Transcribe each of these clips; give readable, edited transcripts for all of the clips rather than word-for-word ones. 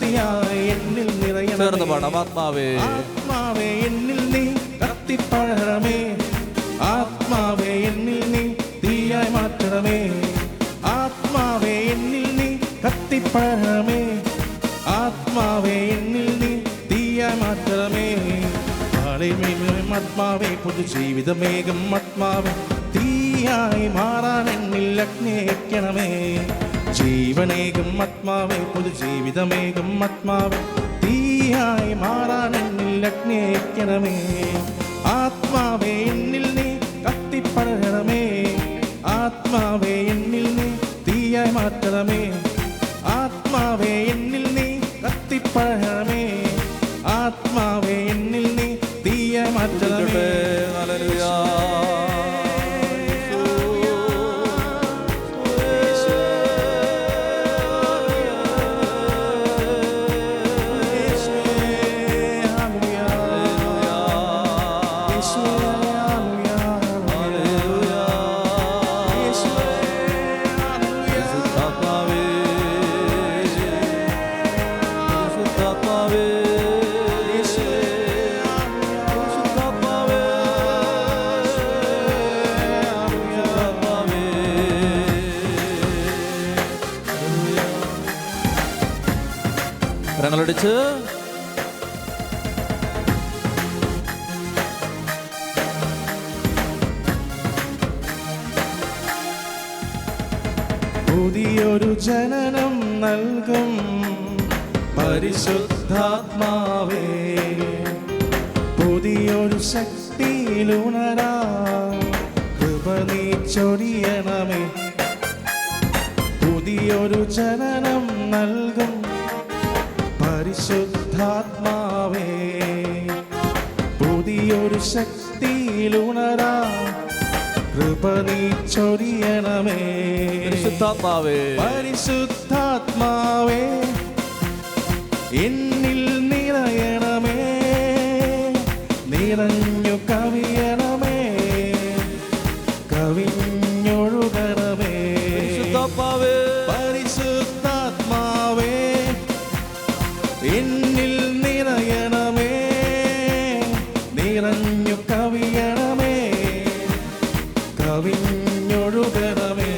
ശക്തിയായി എന്നിൽ നിറയണമേ. ചേർന്ന് പാടാം. ആത്മാവേ ആത്മാവേ എന്നിൽ നീ കത്തിപ്പഴരണമേ. ആത്മാവേ എന്നിൽ നീ തീയായി മാറ്റണമേ. ആത്മാവേ എന്നിൽ നീ കത്തിപ്പഴരണമേ. ആത്മാവേ എന്നിൽ നീ തീയായി മാറ്റണമേ. ആത്മാവേ പുതുജീവിതമേകം ആത്മാവേ തീയായി മാറാൻ എന്നിൽ അഗ്നിക്കണമേ. ജീവനേകം ആത്മാവേ പുതുജീവിതമേകം ആത്മാവേ തീയായി മാറാൻ എന്നിൽ അഗ്നിക്കണമേ. ആത്മാവേ എന്നിൽ നീ കത്തിപ്പഴരണമേ. ആത്മാവേ എന്നിൽ നീ തീയായി മാറ്റണമേ. ആത്മാവേ എന്നിൽ നീ കത്തിപ്പഴരണമേ. ആത്മാവേ എന്നിൽ നീ തീയായി മാറ്റണമേ. ഹല്ലേലൂയ. കരങ്ങളടിച്ച് പുതിയൊരു ജനനം നൽകും പരിശുദ്ധാത്മാവേ. പുതിയൊരു ശക്തിയിലുണരാ കൃപ നീ ചൊരിയണമേ. പുതിയൊരു ജനനം നൽകും പരിശുദ്ധാത്മാവേ. പുതിയൊരു ശക്തിയിലുണരാ കൃപ നീ ചൊരിയണമേ. പരിശുദ്ധാത്മാവേ പരിശുദ്ധാത്മാവേ എന്നിൽ നിറയണമേ. നിറഞ്ഞു കവിയണമേ. കവിഞ്ഞൊഴുകണമേ. പരിശുദ്ധാത്മാവേ പരിശുദ്ധാത്മാവേ എന്നിൽ നിറയണമേ. നിറഞ്ഞു കവിയണമേ. കവിഞ്ഞൊഴുകണമേ.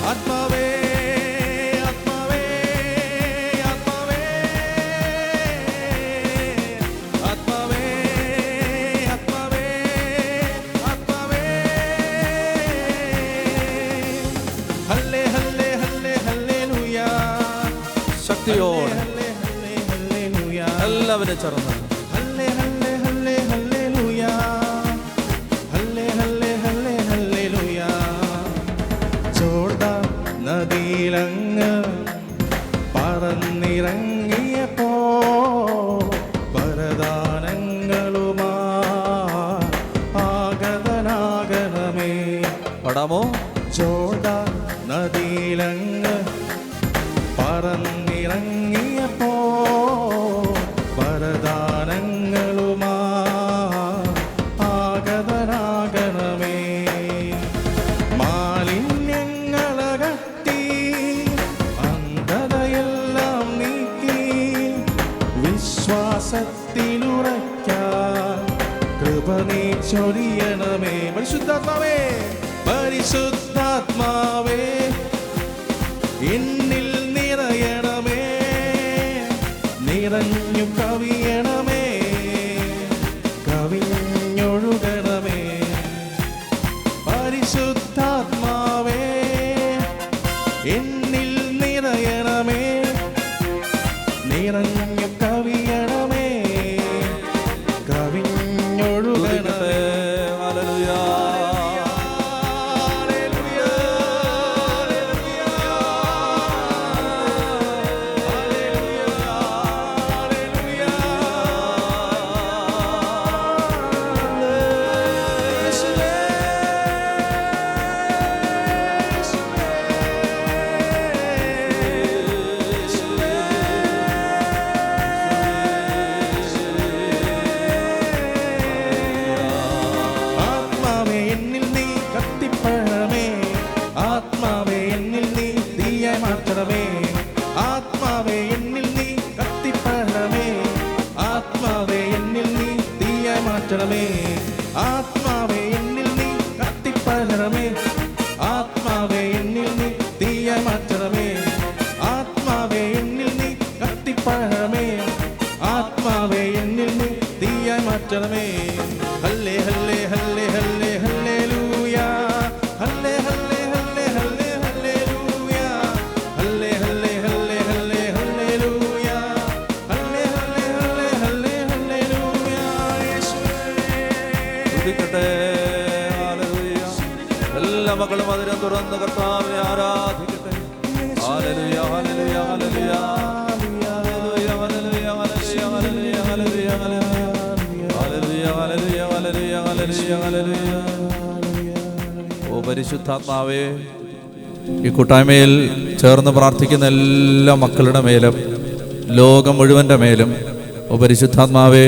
ആത്മാവേ ആത്മാവേ ആത്മാവേ ആത്മാവേ ആത്മാവേ ആത്മാവേ. ഹല്ലേ ഹല്ലേ ഹല്ലേ ഹല്ലേലൂയ. ശക്തിയോടെ ഹല്ലേലൂയ. എല്ലാവരും ചേർന്ന് ഹല്ലേ ഹല്ലേ ഹല്ലേ ഹല്ലേലൂയ. ഹല്ലേ ഹല്ലേ ഹല്ലേ ഹല്ലേലൂയ. ജോർദാൻ നദിയിലങ്ങ് പറന്നിറങ്ങിയപ്പോ വരദാനങ്ങളുമാ ആഗതനാകണമേ. പാടാമോ? ജോർദാൻ നദിയിലങ്ങ് പറന്നിറങ്ങിയപ്പോ വരദാനങ്ങളുമാ ആഗതനാകണമേ. മാലിന്യങ്ങളകറ്റി അന്ധതയെല്ലാം നീക്കി വിശ്വാസത്തിലുറയ്ക്കാൻ കൃപ നീ ചൊരിയണമേ. പരിശുദ്ധാത്മാവേ പരിശുദ്ധാത്മാവേ എന്നിൽ നിറയണമേ. നിറഞ്ഞു കവിയണമേ. കവിഞ്ഞൊഴുകണമേ. പരിശുദ്ധാത്മാവേ എന്നിൽ നിറയണമേ. നിറഞ്ഞു കവിയണമേ. കവിഞ്ഞൊഴുകണമേ. ഹല്ലേലൂയ. തുറന്ന് കർത്താവിനെ ആരാധിക്കട്ടെ. ഹല്ലേലൂയ, ഹല്ലേലൂയ, ഹല്ലേലൂയ. ഹല്ലേലൂയ, ഹല്ലേലൂയ, ഹല്ലേലൂയ, ഹല്ലേലൂയ, ഹല്ലേലൂയ, ഹല്ലേലൂയ, ഹല്ലേലൂയ, ഹല്ലേലൂയ, ഹല്ലേലൂയ. ഓ പരിശുദ്ധാത്മാവേ, ഈ കൂട്ടായ്മയിൽ ചേർന്ന് പ്രാർത്ഥിക്കുന്ന എല്ലാ മക്കളുടെ മേലും ലോകം മുഴുവൻ്റെ മേലും ഓ പരിശുദ്ധാത്മാവേ,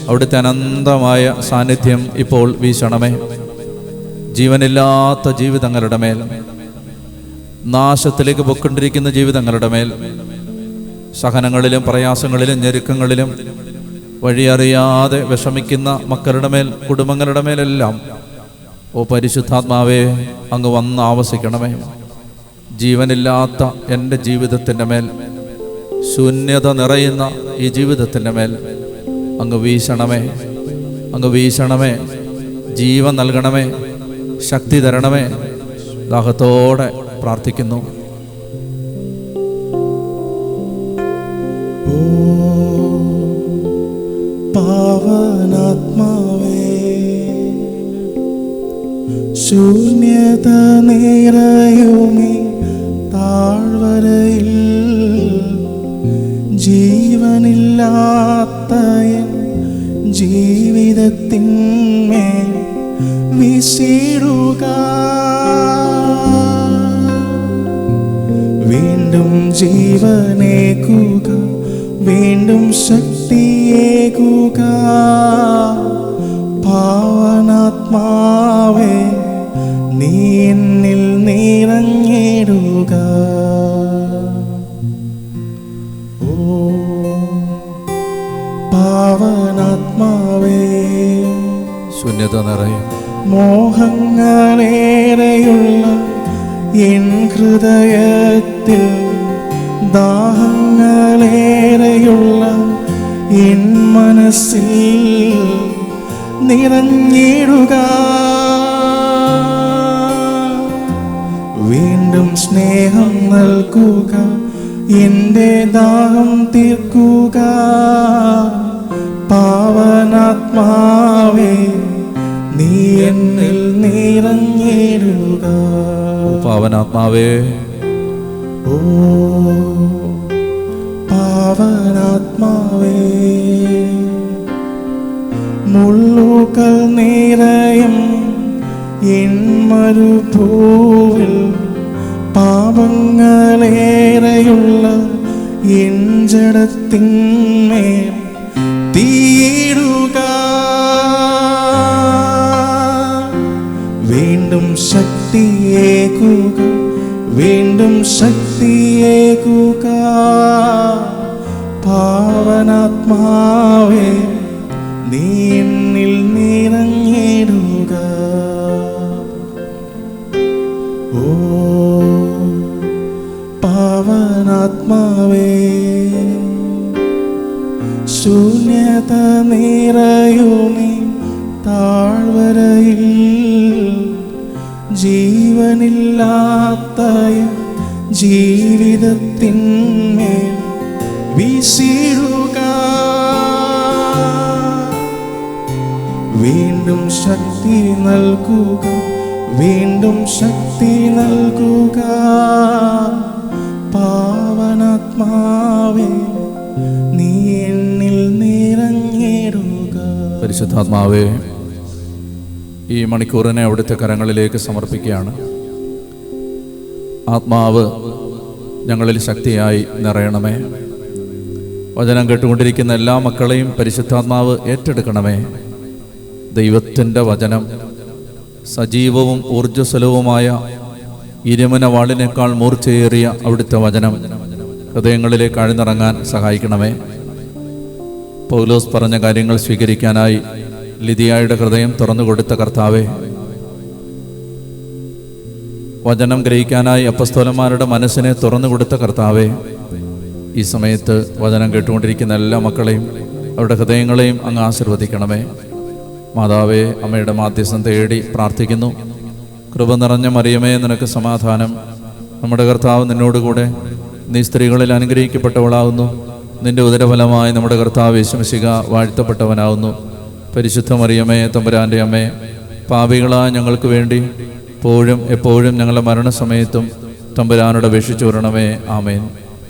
അവിടുത്തെ അനന്തമായ സാന്നിധ്യം ഇപ്പോൾ വീശണമേ. ജീവനില്ലാത്ത ജീവിതങ്ങളുടെ മേൽ, നാശത്തിലേക്ക് പൊക്കൊണ്ടിരിക്കുന്ന ജീവിതങ്ങളുടെ മേൽ, സഹനങ്ങളിലും പ്രയാസങ്ങളിലും ഞെരുക്കങ്ങളിലും വഴിയറിയാതെ വിഷമിക്കുന്ന മക്കളുടെ മേൽ, കുടുംബങ്ങളുടെ മേലെല്ലാം ഓ പരിശുദ്ധാത്മാവേ അങ്ങ് വന്ന് ആവസിക്കണമേ. ജീവനില്ലാത്ത എൻ്റെ ജീവിതത്തിൻ്റെ മേൽ, ശൂന്യത നിറയുന്ന ഈ ജീവിതത്തിൻ്റെ മേൽ അങ്ങ് വീശണമേ, അങ്ങ് വീശണമേ. ജീവൻ നൽകണമേ, ശക്തി തരണമേ. ദാഹത്തോടെ പ്രാർത്ഥിക്കുന്നു. പാവനാത്മാവേ, ശൂന്യത നിറയുമീ താഴ്വരയിൽ ജീവനില്ലാത്ത ജീവിതത്തിന്മേൽ വീശിടുക. വീണ്ടും ജീവനേകുക, വീണ്ടും ശക്തിയേകുക. പാവനാത്മാവേ, നീ എന്നിൽ നിറഞ്ഞിടുക. ഓ പാവനാത്മാവേ, ശൂന്യത നിറയും മോഹങ്ങളേറെയുള്ള എൻ ഹൃദയത്തിൽ, ദാഹങ്ങളേറെയുള്ള എൻ മനസ്സിൽ നിറഞ്ഞിടുക. വീണ്ടും സ്നേഹം നൽകുക, എൻ്റെ ദാഹം തീർക്കുക. പാവനാത്മാവേ, നീ എന്നിൽ നിറഞ്ഞിടുക. പാവനാത്മാവേ, ഓ പാവനാത്മാവേ, മുള്ളുകൾ നിറയും എൻ മരുഭൂവിൽ, പാപങ്ങളേറെയുള്ള എൻ ജഡത്തിന്മേൽ തീയിടുക. വീണ്ടും ശക്തിയേകുക, വീണ്ടും ശക്തിയേകുക. പാവനാത്മാവേ, നീ എന്നിൽ നിറഞ്ഞിടുക. ഓ പാവനാത്മാവേ, ശൂന്യത നിറയുമീ താഴ്വരയിൽ ജീവനില്ലാത്ത ജീവിതത്തിന്മേൽ വീശിടുക. വീണ്ടും ശക്തി നൽകുക, വീണ്ടും ശക്തി നൽകുക. പാവനാത്മാവേ, നീ എന്നിൽ നിറഞ്ഞിടുക. പരിശുദ്ധാത്മാവേ, ഈ മണിക്കൂറിനെ അവിടുത്തെ കരങ്ങളിലേക്ക് സമർപ്പിക്കുകയാണ്. ആത്മാവ് ഞങ്ങളിൽ ശക്തിയായി നിറയണമേ. വചനം കേട്ടുകൊണ്ടിരിക്കുന്ന എല്ലാ മക്കളെയും പരിശുദ്ധാത്മാവ് ഏറ്റെടുക്കണമേ. ദൈവത്തിൻ്റെ വചനം സജീവവും ഊർജ്ജസ്വലവുമായ ഇരുമന വാളിനേക്കാൾ മൂർച്ചയേറിയ അവിടുത്തെ വചനം ഹൃദയങ്ങളിലേക്ക് ആഴ്ന്നിറങ്ങാൻ സഹായിക്കണമേ. പൗലോസ് പറഞ്ഞ കാര്യങ്ങൾ സ്വീകരിക്കാനായി ലിദിയായുടെ ഹൃദയം തുറന്നുകൊടുത്ത കർത്താവേ, വചനം ഗ്രഹിക്കാനായി അപ്പസ്തോലന്മാരുടെ മനസ്സിനെ തുറന്നുകൊടുത്ത കർത്താവേ, ഈ സമയത്ത് വചനം കേട്ടുകൊണ്ടിരിക്കുന്ന എല്ലാ മക്കളെയും അവരുടെ ഹൃദയങ്ങളെയും അങ്ങ് ആശീർവദിക്കണമേ. മാതാവേ, അമ്മയുടെ മാധ്യസ്ഥം തേടി പ്രാർത്ഥിക്കുന്നു. കൃപ നിറഞ്ഞ മറിയമേ, നിനക്ക് സമാധാനം. നമ്മുടെ കർത്താവ് നിന്നോടുകൂടെ, നീ സ്ത്രീകളിൽ അനുഗ്രഹിക്കപ്പെട്ടവളാവുന്നു. നിന്റെ ഉദരഫലമായി നമ്മുടെ കർത്താവ് യേശുമിശിഹ വാഴ്ത്തപ്പെട്ടവനാവുന്നു. പരിശുദ്ധ മറിയമേ, തമ്പുരാൻ്റെ അമ്മേ, പാപികളായ ഞങ്ങൾക്ക് വേണ്ടി ഇപ്പോഴും എപ്പോഴും ഞങ്ങളുടെ മരണസമയത്തും തമ്പുരാനോട് അപേക്ഷിച്ചു വരണമേ. ആമേൻ.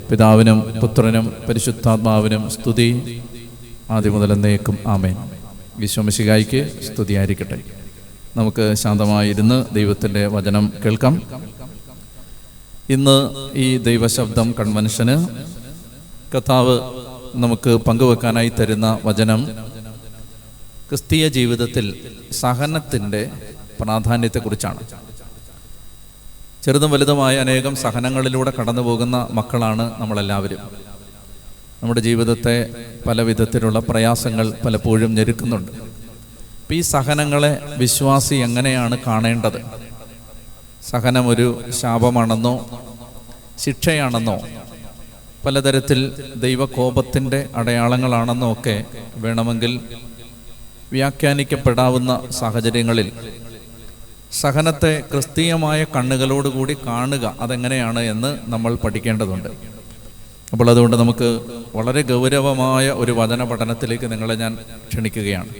പിതാവിനും പുത്രനും പരിശുദ്ധാത്മാവിനും സ്തുതി, ആദ്യം മുതൽ എന്നേക്കും. ആമേൻ. ഈശോ മിശിഹായ്ക്ക് സ്തുതിയായിരിക്കട്ടെ. നമുക്ക് ശാന്തമായിരുന്ന് ദൈവത്തിൻ്റെ വചനം കേൾക്കാം. ഇന്ന് ഈ ദൈവശബ്ദം കൺവെൻഷന് കർത്താവ് നമുക്ക് പങ്കുവെക്കാനായി തരുന്ന വചനം ക്രിസ്തീയ ജീവിതത്തിൽ സഹനത്തിൻ്റെ പ്രാധാന്യത്തെക്കുറിച്ചാണ്. ചെറുതും വലുതുമായ അനേകം സഹനങ്ങളിലൂടെ കടന്നു പോകുന്ന മക്കളാണ് നമ്മളെല്ലാവരും. നമ്മുടെ ജീവിതത്തെ പല വിധത്തിലുള്ള പ്രയാസങ്ങൾ പലപ്പോഴും ഞെരുക്കുന്നുണ്ട്. ഈ സഹനങ്ങളെ വിശ്വാസി എങ്ങനെയാണ് കാണേണ്ടത്? സഹനം ഒരു ശാപമാണെന്നോ ശിക്ഷയാണെന്നോ പലതരത്തിൽ ദൈവകോപത്തിൻ്റെ അടയാളങ്ങളാണെന്നോ ഒക്കെ വേണമെങ്കിൽ വ്യാഖ്യാനിക്കപ്പെടാവുന്ന സാഹചര്യങ്ങളിൽ സഹനത്തെ ക്രിസ്തീയമായ കണ്ണുകളോടുകൂടി കാണുക അതെങ്ങനെയാണ് എന്ന് നമ്മൾ പഠിക്കേണ്ടതുണ്ട്. അപ്പോൾ അതുകൊണ്ട് നമുക്ക് വളരെ ഗൗരവമായ ഒരു വചന പഠനത്തിലേക്ക് നിങ്ങളെ ഞാൻ ക്ഷണിക്കുകയാണ്.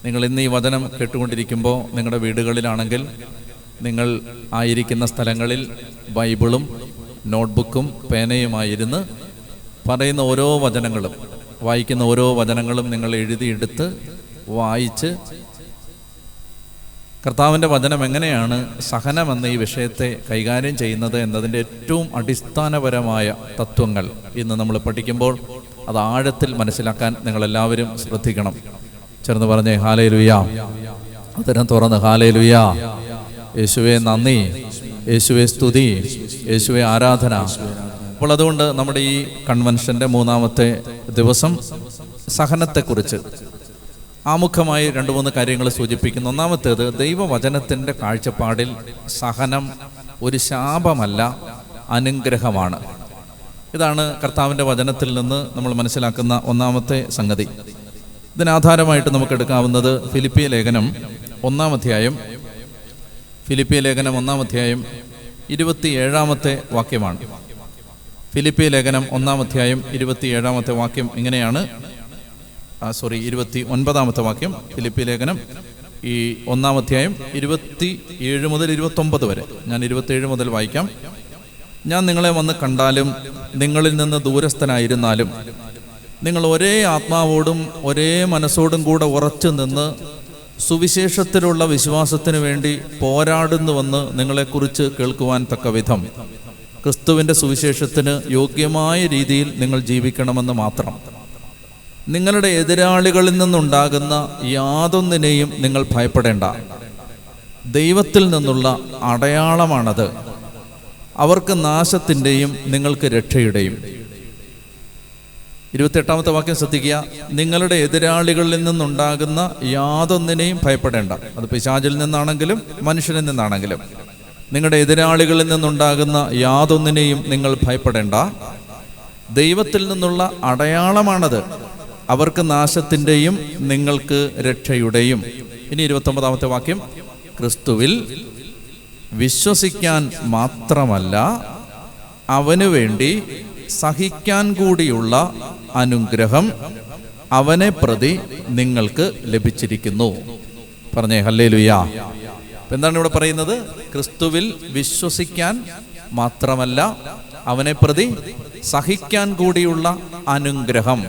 നിങ്ങൾ ഇന്ന് ഈ വചനം കേട്ടുകൊണ്ടിരിക്കുമ്പോൾ നിങ്ങളുടെ വീടുകളിലാണെങ്കിൽ നിങ്ങൾ ആയിരിക്കുന്ന സ്ഥലങ്ങളിൽ ബൈബിളും നോട്ട്ബുക്കും പേനയുമായിരുന്ന് പറയുന്ന ഓരോ വചനങ്ങളും, വായിക്കുന്ന ഓരോ വചനങ്ങളും നിങ്ങൾ എഴുതിയെടുത്ത് വായിച്ച് കർത്താവിൻ്റെ വചനം എങ്ങനെയാണ് സഹനമെന്ന ഈ വിഷയത്തെ കൈകാര്യം ചെയ്യുന്നത് എന്നതിൻ്റെ ഏറ്റവും അടിസ്ഥാനപരമായ തത്വങ്ങൾ ഇന്ന് നമ്മൾ പഠിക്കുമ്പോൾ അത് ആഴത്തിൽ മനസ്സിലാക്കാൻ നിങ്ങളെല്ലാവരും ശ്രദ്ധിക്കണം. ചേർന്ന് പറഞ്ഞേ ഹല്ലേലൂയ. ഉത്തരം തുറന്ന് ഹല്ലേലൂയ. യേശുവേ നന്ദി, യേശുവേ സ്തുതി, യേശുവേ ആരാധന. അപ്പോൾ അതുകൊണ്ട് നമ്മുടെ ഈ കൺവെൻഷൻ്റെ 3-ാമത്തെ ദിവസം സഹനത്തെക്കുറിച്ച് ആമുഖമായി 2-3 കാര്യങ്ങൾ സൂചിപ്പിക്കുന്നു. ഒന്നാമത്തേത്, ദൈവവചനത്തിൻ്റെ കാഴ്ചപ്പാടിൽ സഹനം ഒരു ശാപമല്ല, അനുഗ്രഹമാണ്. ഇതാണ് കർത്താവിൻ്റെ വചനത്തിൽ നിന്ന് നമ്മൾ മനസ്സിലാക്കുന്ന ഒന്നാമത്തെ സംഗതി. ഇതിനാധാരമായിട്ട് നമുക്ക് എടുക്കാവുന്നത് ഫിലിപ്പിയ ലേഖനം 1-ാം അധ്യായം 27-ാമത്തെ വാക്യമാണ്. ഫിലിപ്പിയ ലേഖനം 1-ാം അധ്യായം 27-ാമത്തെ വാക്യം ഇങ്ങനെയാണ്. 29-ാമത്തെ വാക്യം. ഫിലിപ്പിയ ലേഖനം ഈ 1-ാം അധ്യായം 27 മുതൽ 29 വരെ. ഞാൻ 27 മുതൽ വായിക്കാം. ഞാൻ നിങ്ങളെ വന്ന് കണ്ടാലും നിങ്ങളിൽ നിന്ന് ദൂരസ്ഥനായിരുന്നാലും നിങ്ങൾ ഒരേ ആത്മാവോടും ഒരേ മനസ്സോടും കൂടെ ഉറച്ചു നിന്ന് സുവിശേഷത്തിലുള്ള വിശ്വാസത്തിന് വേണ്ടി പോരാടുന്നുവെന്ന് നിങ്ങളെക്കുറിച്ച് കേൾക്കുവാൻ തക്ക വിധം ക്രിസ്തുവിൻ്റെ സുവിശേഷത്തിന് യോഗ്യമായ രീതിയിൽ നിങ്ങൾ ജീവിക്കണമെന്ന് മാത്രം. നിങ്ങളുടെ എതിരാളികളിൽ നിന്നുണ്ടാകുന്ന യാതൊന്നിനെയും നിങ്ങൾ ഭയപ്പെടേണ്ട. ദൈവത്തിൽ നിന്നുള്ള അടയാളമാണത്. അവർക്ക് നാശത്തിൻ്റെയും നിങ്ങൾക്ക് രക്ഷയുടെയും. 28-ാമത്തെ വാക്യം ശ്രദ്ധിക്കുക. നിങ്ങളുടെ എതിരാളികളിൽ നിന്നുണ്ടാകുന്ന യാതൊന്നിനെയും ഭയപ്പെടേണ്ട. അത് പിശാചിൽ നിന്നാണെങ്കിലും മനുഷ്യനിൽ നിന്നാണെങ്കിലും നിങ്ങളുടെ എതിരാളികളിൽ നിന്നുണ്ടാകുന്ന യാതൊന്നിനെയും നിങ്ങൾ ഭയപ്പെടേണ്ട. ദൈവത്തിൽ നിന്നുള്ള അടയാളമാണത്. അവർക്ക് നാശത്തിൻ്റെയും നിങ്ങൾക്ക് രക്ഷയുടെയും. ഇനി 29-ാമത്തെ വാക്യം. ക്രിസ്തുവിൽ വിശ്വസിക്കാൻ മാത്രമല്ല അവനു വേണ്ടി സഹിക്കാൻ കൂടിയുള്ള അനുഗ്രഹം അവനെ പ്രതി നിങ്ങൾക്ക് ലഭിച്ചിരിക്കുന്നു. പറഞ്ഞേ ഹല്ലേലൂയ. എന്താണ് ഇവിടെ പറയുന്നത്? ക്രിസ്തുവിൽ വിശ്വസിക്കാൻ മാത്രമല്ല അവനെ പ്രതി സഹിക്കാൻ കൂടിയുള്ള അനുഗ്രഹം.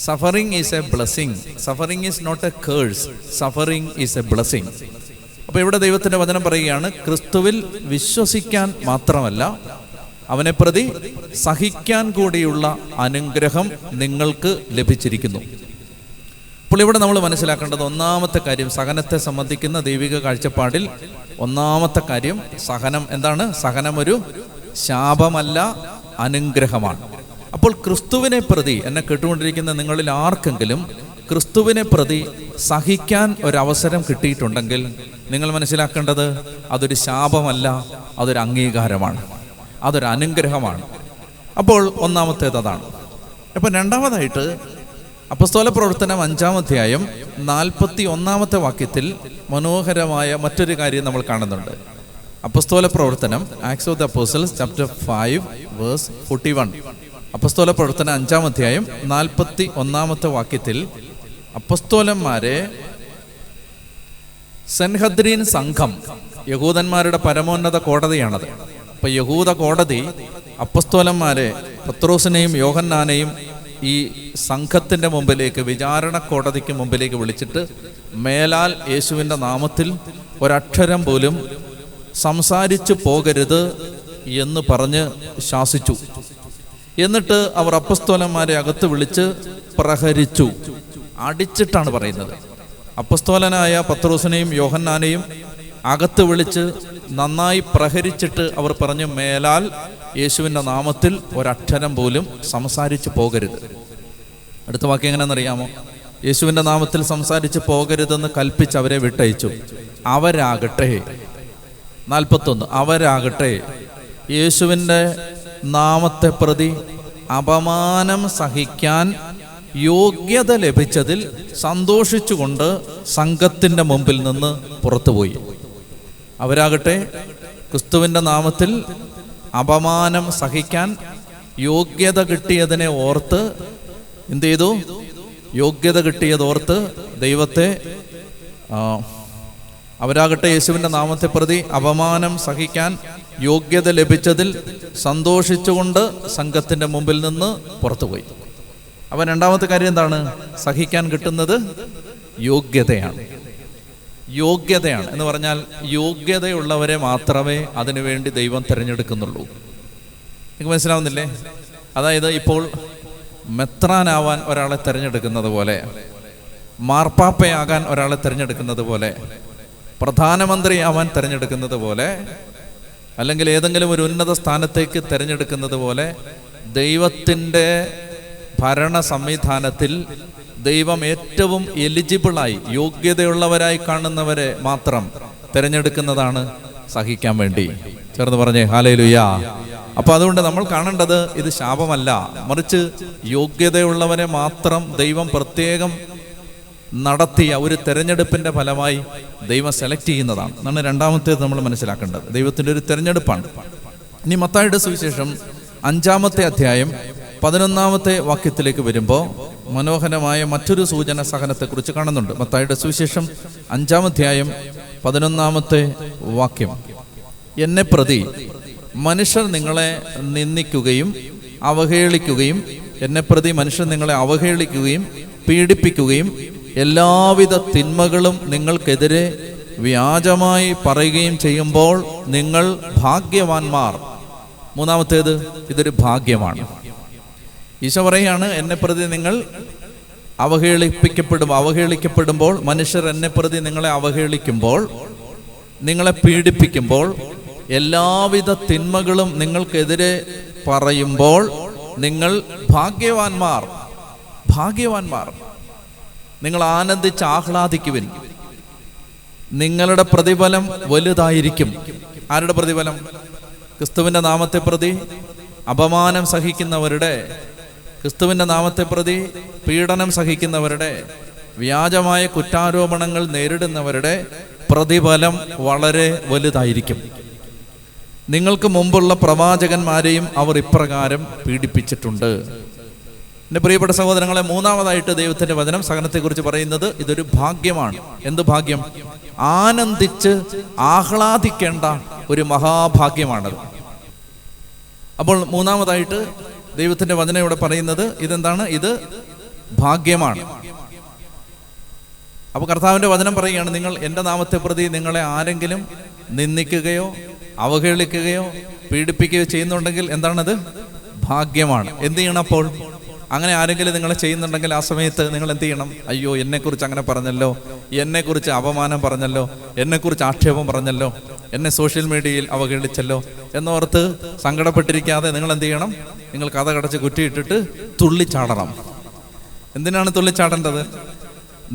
Suffering is a blessing. Suffering is not a curse. Suffering is a blessing. അപ്പോൾ ഇവിടെ ദൈവത്തിൻ്റെ വചനം പറയുകയാണ്, ക്രിസ്തുവിൽ വിശ്വസിക്കാൻ മാത്രമല്ല അവനെ പ്രതി സഹിക്കാൻ കൂടിയുള്ള അനുഗ്രഹം നിങ്ങൾക്ക് ലഭിച്ചിരിക്കുന്നു. അപ്പോൾ ഇവിടെ നമ്മൾ മനസ്സിലാക്കേണ്ടത് ഒന്നാമത്തെ കാര്യം, സഹനത്തെ സംബന്ധിക്കുന്ന ദൈവിക കാഴ്ചപ്പാടിൽ ഒന്നാമത്തെ കാര്യം, സഹനം എന്താണ്? സഹനം ഒരു ശാപമല്ല, അനുഗ്രഹമാണ്. അപ്പോൾ ക്രിസ്തുവിനെ പ്രതി, എന്നെ കേട്ടുകൊണ്ടിരിക്കുന്ന നിങ്ങളിൽ ആർക്കെങ്കിലും ക്രിസ്തുവിനെ പ്രതി സഹിക്കാൻ ഒരവസരം കിട്ടിയിട്ടുണ്ടെങ്കിൽ നിങ്ങൾ മനസ്സിലാക്കേണ്ടത് അതൊരു ശാപമല്ല, അതൊരു അംഗീകാരമാണ്, അതൊരു അനുഗ്രഹമാണ്. അപ്പോൾ ഒന്നാമത്തേത് അതാണ്. അപ്പം രണ്ടാമതായിട്ട് അപ്പോസ്തല പ്രവർത്തനം 5-ാം അധ്യായം 41-ാമത്തെ വാക്യത്തിൽ മനോഹരമായ മറ്റൊരു കാര്യം നമ്മൾ കാണുന്നുണ്ട്. അപ്പോസ്തല പ്രവർത്തനം acts of the apostles chapter 5 verse 41. അപ്പോസ്തല പ്രവർത്തനം 5-ാം അധ്യായം 41-ാമത്തെ വാക്യത്തിൽ അപ്പോസ്തലന്മാരെ സൻഹദ്രീൻ സംഘം യഹൂദന്മാരുടെ പരമോന്നത കോടതിയാണത്. അപ്പം യഹൂദ കോടതി അപ്പസ്തോലന്മാരെ പത്രോസിനെയും യോഹന്നാനെയും ഈ സംഘത്തിൻ്റെ മുമ്പിലേക്ക്, വിചാരണ കോടതിക്ക് മുമ്പിലേക്ക് വിളിച്ചിട്ട് മേലാൽ യേശുവിൻ്റെ നാമത്തിൽ ഒരക്ഷരം പോലും സംസാരിച്ചു പോകരുത് എന്ന് പറഞ്ഞ് ശാസിച്ചു. എന്നിട്ട് അവർ അപ്പസ്തോലന്മാരെ അകത്ത് വിളിച്ച് പ്രഹരിച്ചു. അടിച്ചിട്ടാണ് പറയുന്നത്. അപ്പസ്തോലനായ പത്രോസിനെയും യോഹന്നാനെയും അകത്ത് വിളിച്ച് നന്നായി പ്രഹരിച്ചിട്ട് അവർ പറഞ്ഞു, മേലാൽ യേശുവിൻ്റെ നാമത്തിൽ ഒരക്ഷരം പോലും സംസാരിച്ചു പോകരുത്. അടുത്ത വാക്യം എങ്ങനെയാണെന്നറിയാമോ? യേശുവിൻ്റെ നാമത്തിൽ സംസാരിച്ച് പോകരുതെന്ന് കൽപ്പിച്ച് അവരെ വിട്ടയച്ചു. അവരാകട്ടെ, 41, അവരാകട്ടെ യേശുവിൻ്റെ നാമത്തെ പ്രതി അപമാനം സഹിക്കാൻ യോഗ്യത ലഭിച്ചതിൽ സന്തോഷിച്ചുകൊണ്ട് സംഘത്തിൻ്റെ മുമ്പിൽ നിന്ന് പുറത്തുപോയി. അവരാകട്ടെ ക്രിസ്തുവിൻ്റെ നാമത്തിൽ അപമാനം സഹിക്കാൻ യോഗ്യത കിട്ടിയതിനെ ഓർത്ത് എന്ത് ചെയ്തു? യോഗ്യത കിട്ടിയതോർത്ത് ദൈവത്തെ, അവരാകട്ടെ യേശുവിൻ്റെ നാമത്തെ പ്രതി അപമാനം സഹിക്കാൻ യോഗ്യത ലഭിച്ചതിൽ സന്തോഷിച്ചുകൊണ്ട് സംഘത്തിൻ്റെ മുമ്പിൽ നിന്ന് പുറത്തുപോയി. അവൻ രണ്ടാമത്തെ കാര്യം എന്താണ്? സഹിക്കാൻ കിട്ടുന്നത് യോഗ്യതയാണ്. യോഗ്യതയാണ് എന്ന് പറഞ്ഞാൽ യോഗ്യതയുള്ളവരെ മാത്രമേ അതിനുവേണ്ടി ദൈവം തിരഞ്ഞെടുക്കുന്നുള്ളൂ. നിങ്ങൾക്ക് മനസ്സിലാവുന്നില്ലേ? അതായത് ഇപ്പോൾ മെത്രാനാവാൻ ഒരാളെ തിരഞ്ഞെടുക്കുന്നത് പോലെ, മാർപ്പാപ്പയാകാൻ ഒരാളെ തിരഞ്ഞെടുക്കുന്നത് പോലെ, പ്രധാനമന്ത്രി ആവാൻ തിരഞ്ഞെടുക്കുന്നത് പോലെ, അല്ലെങ്കിൽ ഏതെങ്കിലും ഒരു ഉന്നത സ്ഥാനത്തേക്ക് തിരഞ്ഞെടുക്കുന്നത് പോലെ ദൈവത്തിൻ്റെ ഭരണ സംവിധാനത്തിൽ ദൈവം ഏറ്റവും എലിജിബിളായി, യോഗ്യതയുള്ളവരായി കാണുന്നവരെ മാത്രം തിരഞ്ഞെടുക്കുന്നതാണ് സഹിക്കാൻ വേണ്ടി. ചേർന്ന് പറഞ്ഞേ ഹല്ലേലൂയ. അപ്പൊ അതുകൊണ്ട് നമ്മൾ കാണേണ്ടത് ഇത് ശാപമല്ല, മറിച്ച് യോഗ്യതയുള്ളവരെ മാത്രം ദൈവം പ്രത്യേകം നടത്തിയ ഒരു തെരഞ്ഞെടുപ്പിന്റെ ഫലമായി ദൈവം സെലക്ട് ചെയ്യുന്നതാണ് എന്നാണ് രണ്ടാമത്തേത് നമ്മൾ മനസ്സിലാക്കേണ്ടത്. ദൈവത്തിൻ്റെ ഒരു തെരഞ്ഞെടുപ്പാണ്. ഇനി മത്തായിയുടെ സുവിശേഷം 5-ാമത്തെ അധ്യായം 11-ാമത്തെ വാക്യത്തിലേക്ക് വരുമ്പോൾ മനോഹരമായ മറ്റൊരു സൂചന സഹനത്തെക്കുറിച്ച് കാണുന്നുണ്ട്. മത്തായിയുടെ സുവിശേഷം 5-ാം അധ്യായം 11-ാമത്തെ വാക്യം, എന്നെ പ്രതി മനുഷ്യർ നിങ്ങളെ നിന്ദിക്കുകയും അവഹേളിക്കുകയും, എന്നെ പ്രതി മനുഷ്യർ നിങ്ങളെ അവഹേളിക്കുകയും പീഡിപ്പിക്കുകയും എല്ലാവിധ തിന്മകളും നിങ്ങൾക്കെതിരെ വ്യാജമായി പറയുകയും ചെയ്യുമ്പോൾ നിങ്ങൾ ഭാഗ്യവാന്മാർ. മൂന്നാമത്തേത്, ഇതൊരു ഭാഗ്യമാണ്. ഈശോ പറയുകയാണ്, എന്നെ പ്രതി നിങ്ങൾ അവഹേളിക്കപ്പെടുമ്പോൾ, മനുഷ്യർ എന്നെ പ്രതി നിങ്ങളെ അവഹേളിക്കുമ്പോൾ, നിങ്ങളെ പീഡിപ്പിക്കുമ്പോൾ, എല്ലാവിധ തിന്മകളും നിങ്ങൾക്കെതിരെ പറയുമ്പോൾ നിങ്ങൾ ഭാഗ്യവാന്മാർ. ഭാഗ്യവാന്മാർ. നിങ്ങൾ ആനന്ദിച്ച് ആഹ്ലാദിക്കുവിൻ, നിങ്ങളുടെ പ്രതിഫലം വലുതായിരിക്കും. ആരുടെ പ്രതിഫലം? ക്രിസ്തുവിൻ്റെ നാമത്തെ പ്രതി അപമാനം സഹിക്കുന്നവരുടെ, ക്രിസ്തുവിൻ്റെ നാമത്തെ പ്രതി പീഡനം സഹിക്കുന്നവരുടെ, വ്യാജമായ കുറ്റാരോപണങ്ങൾ നേരിടുന്നവരുടെ പ്രതിഫലം വളരെ വലുതായിരിക്കും. നിങ്ങൾക്ക് മുമ്പുള്ള പ്രവാചകന്മാരെയും അവർ ഇപ്രകാരം പീഡിപ്പിച്ചിട്ടുണ്ട്. എൻ്റെ പ്രിയപ്പെട്ട സഹോദരങ്ങളെ, മൂന്നാമതായിട്ട് ദൈവത്തിൻ്റെ വചനം സഹനത്തെക്കുറിച്ച് പറയുന്നത് ഇതൊരു ഭാഗ്യമാണ്. എന്ത് ഭാഗ്യം? ആനന്ദിച്ച് ആഹ്ലാദിക്കേണ്ട ഒരു മഹാഭാഗ്യമാണത്. അപ്പോൾ മൂന്നാമതായിട്ട് ദൈവത്തിൻ്റെ വചനം ഇവിടെ പറയുന്നത് ഇതെന്താണ്? ഇത് ഭാഗ്യമാണ്. അപ്പോൾ കർത്താവിൻ്റെ വചനം പറയുകയാണ്, നിങ്ങൾ എൻ്റെ നാമത്തെ പ്രതി നിങ്ങളെ ആരെങ്കിലും നിന്ദിക്കുകയോ അവഹേളിക്കുകയോ പീഡിപ്പിക്കുകയോ ചെയ്യുന്നുണ്ടെങ്കിൽ എന്താണത്? ഭാഗ്യമാണ്. എന്ത് ചെയ്യണം അപ്പോൾ? അങ്ങനെ ആരെങ്കിലും നിങ്ങളെ ചെയ്യുന്നുണ്ടെങ്കിൽ ആ സമയത്ത് നിങ്ങൾ എന്ത് ചെയ്യണം? അയ്യോ, എന്നെക്കുറിച്ച് അങ്ങനെ പറഞ്ഞല്ലോ, എന്നെക്കുറിച്ച് അപമാനം പറഞ്ഞല്ലോ, എന്നെക്കുറിച്ച് ആക്ഷേപം പറഞ്ഞല്ലോ, എന്നെ സോഷ്യൽ മീഡിയയിൽ അവഹേളിച്ചല്ലോ എന്നോർത്ത് സങ്കടപ്പെട്ടിരിക്കാതെ നിങ്ങൾ എന്ത് ചെയ്യണം? നിങ്ങൾ കഥ കടച്ച് കുറ്റിയിട്ടിട്ട് തുള്ളിച്ചാടണം. എന്തിനാണ് തുള്ളിച്ചാടേണ്ടത്?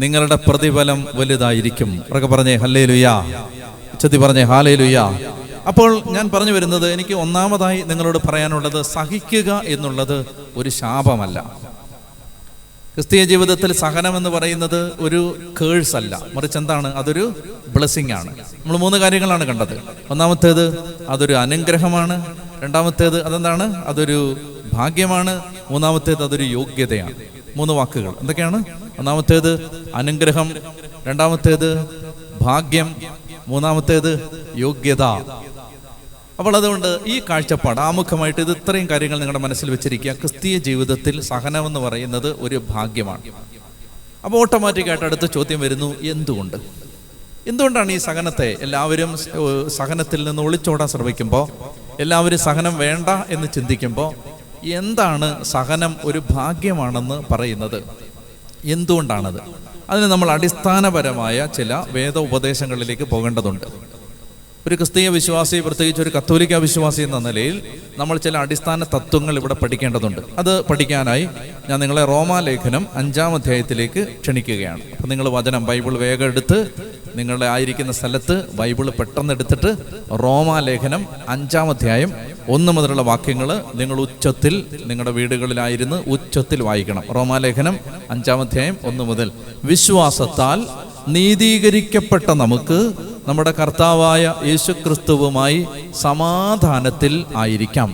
നിങ്ങളുടെ പ്രതിഫലം വലുതായിരിക്കും. അവരൊക്കെ പറഞ്ഞേ ഹല്ലേലൂയാ, ഉച്ചത്തി പറഞ്ഞേ ഹല്ലേലൂയാ. അപ്പോൾ ഞാൻ പറഞ്ഞു വരുന്നത്, എനിക്ക് ഒന്നാമതായി നിങ്ങളോട് പറയാനുള്ളത്, സഹിക്കുക എന്നുള്ളത് ഒരു ശാപമല്ല. ക്രിസ്തീയ ജീവിതത്തിൽ സഹനം എന്ന് പറയുന്നത് ഒരു കേഴ്സ് അല്ല, മറിച്ച് എന്താണ്? അതൊരു ബ്ലെസ്സിങ് ആണ്. നമ്മൾ 3 കാര്യങ്ങളാണ് കണ്ടത്. ഒന്നാമത്തേത് അതൊരു അനുഗ്രഹമാണ്, രണ്ടാമത്തേത് അതെന്താണ്? അതൊരു ഭാഗ്യമാണ്, മൂന്നാമത്തേത് അതൊരു യോഗ്യതയാണ്. 3 വാക്കുകൾ എന്തൊക്കെയാണ്? ഒന്നാമത്തേത് അനുഗ്രഹം, രണ്ടാമത്തേത് ഭാഗ്യം, മൂന്നാമത്തേത് യോഗ്യത. അപ്പോൾ അതുകൊണ്ട് ഈ കാഴ്ചപ്പാട് ആമുഖമായിട്ട് ഇത് ഇത്രയും കാര്യങ്ങൾ നിങ്ങളുടെ മനസ്സിൽ വെച്ചിരിക്കുക. ക്രിസ്തീയ ജീവിതത്തിൽ സഹനമെന്ന് പറയുന്നത് ഒരു ഭാഗ്യമാണ്. അപ്പോൾ ഓട്ടോമാറ്റിക്കായിട്ട് അടുത്ത ചോദ്യം വരുന്നു, എന്തുകൊണ്ടാണ് ഈ സഹനത്തെ എല്ലാവരും സഹനത്തിൽ നിന്ന് ഒളിച്ചോടാൻ ശ്രമിക്കുമ്പോൾ, എല്ലാവരും സഹനം വേണ്ട എന്ന് ചിന്തിക്കുമ്പോൾ എന്താണ് സഹനം ഒരു ഭാഗ്യമാണെന്ന് പറയുന്നത്? എന്തുകൊണ്ടാണത്? അതിന് നമ്മൾ അടിസ്ഥാനപരമായ ചില വേദ ഉപദേശങ്ങളിലേക്ക് പോകേണ്ടതുണ്ട്. ഒരു ക്രിസ്തീയ വിശ്വാസി, പ്രത്യേകിച്ച് ഒരു കത്തോലിക്ക വിശ്വാസി എന്ന നിലയിൽ നമ്മൾ ചില അടിസ്ഥാന തത്വങ്ങൾ ഇവിടെ പഠിക്കേണ്ടതുണ്ട്. അത് പഠിക്കാനായി ഞാൻ നിങ്ങളെ റോമാലേഖനം 5-ാം അധ്യായത്തിലേക്ക് ക്ഷണിക്കുകയാണ്. അപ്പം നിങ്ങൾ ബൈബിൾ വേഗം എടുത്ത് നിങ്ങളുടെ ആയിരിക്കുന്ന സ്ഥലത്ത് ബൈബിൾ പെട്ടെന്ന് എടുത്തിട്ട് റോമാലേഖനം 5-ാം അധ്യായം 1 മുതലുള്ള വാക്യങ്ങൾ നിങ്ങൾ ഉച്ചത്തിൽ നിങ്ങളുടെ വീടുകളിലായിരുന്ന് ഉച്ചത്തിൽ വായിക്കണം. റോമാലേഖനം 5-ാം അധ്യായം 1 മുതൽ. വിശ്വാസത്താൽ നീതീകരിക്കപ്പെട്ട നമുക്ക് നമ്മുടെ കർത്താവായ യേശുക്രിസ്തുവുമായി സമാധാനത്തിൽ ആയിരിക്കാം.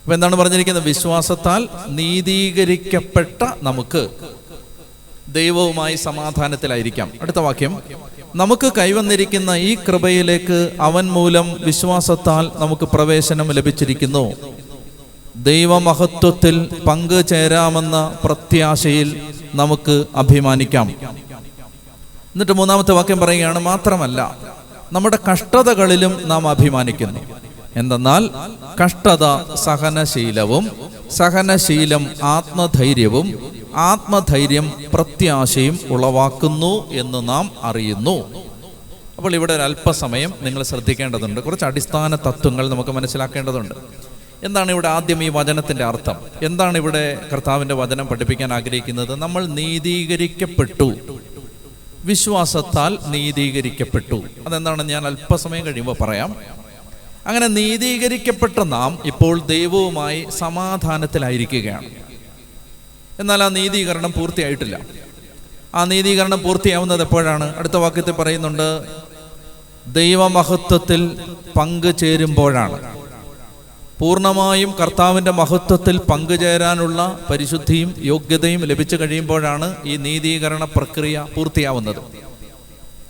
അപ്പൊ എന്താണ് പറഞ്ഞിരിക്കുന്നത്? വിശ്വാസത്താൽ നീതീകരിക്കപ്പെട്ട നമുക്ക് ദൈവവുമായി സമാധാനത്തിലായിരിക്കാം. അടുത്ത വാക്യം, നമുക്ക് കൈവന്നിരിക്കുന്ന ഈ കൃപയിലേക്ക് അവൻ മൂലം വിശ്വാസത്താൽ നമുക്ക് പ്രവേശനം ലഭിച്ചിരിക്കുന്നു. ദൈവമഹത്വത്തിൽ പങ്കുചേരാമെന്ന പ്രത്യാശയിൽ നമുക്ക് അഭിമാനിക്കാം. എന്നിട്ട് 3-ാമത്തെ വാക്യം പറയുകയാണ്, മാത്രമല്ല നമ്മുടെ കഷ്ടതകളിലും നാം അഭിമാനിക്കുന്നു. എന്തെന്നാൽ കഷ്ടത സഹനശീലവും, സഹനശീലം ആത്മധൈര്യവും, ആത്മധൈര്യം പ്രത്യാശയും ഉളവാക്കുന്നു എന്ന് നാം അറിയുന്നു. അപ്പോൾ ഇവിടെ ഒരു അല്പസമയം നിങ്ങൾ ശ്രദ്ധിക്കേണ്ടതുണ്ട്. കുറച്ച് അടിസ്ഥാന തത്വങ്ങൾ നമുക്ക് മനസ്സിലാക്കേണ്ടതുണ്ട്. എന്താണ് ഇവിടെ ആദ്യം ഈ വചനത്തിൻ്റെ അർത്ഥം? എന്താണ് ഇവിടെ കർത്താവിൻ്റെ വചനം പഠിപ്പിക്കാൻ ആഗ്രഹിക്കുന്നത്? നമ്മൾ നീതീകരിക്കപ്പെട്ടു, വിശ്വാസത്താൽ നീതീകരിക്കപ്പെട്ടു. അതെന്താണെന്ന് ഞാൻ അല്പസമയം കഴിയുമ്പോൾ പറയാം. അങ്ങനെ നീതീകരിക്കപ്പെട്ട നാം ഇപ്പോൾ ദൈവവുമായി സമാധാനത്തിലായിരിക്കുകയാണ്. എന്നാൽ ആ നീതീകരണം പൂർത്തിയായിട്ടില്ല. ആ നീതീകരണം പൂർത്തിയാവുന്നത് എപ്പോഴാണ്? അടുത്ത വാക്യത്തിൽ പറയുന്നുണ്ട്, ദൈവമഹത്വത്തിൽ പങ്കുചേരുമ്പോഴാണ്. പൂർണ്ണമായും കർത്താവിൻ്റെ മഹത്വത്തിൽ പങ്കുചേരാനുള്ള പരിശുദ്ധിയും യോഗ്യതയും ലഭിച്ചു കഴിയുമ്പോഴാണ് ഈ നീതീകരണ പ്രക്രിയ പൂർത്തിയാവുന്നത്.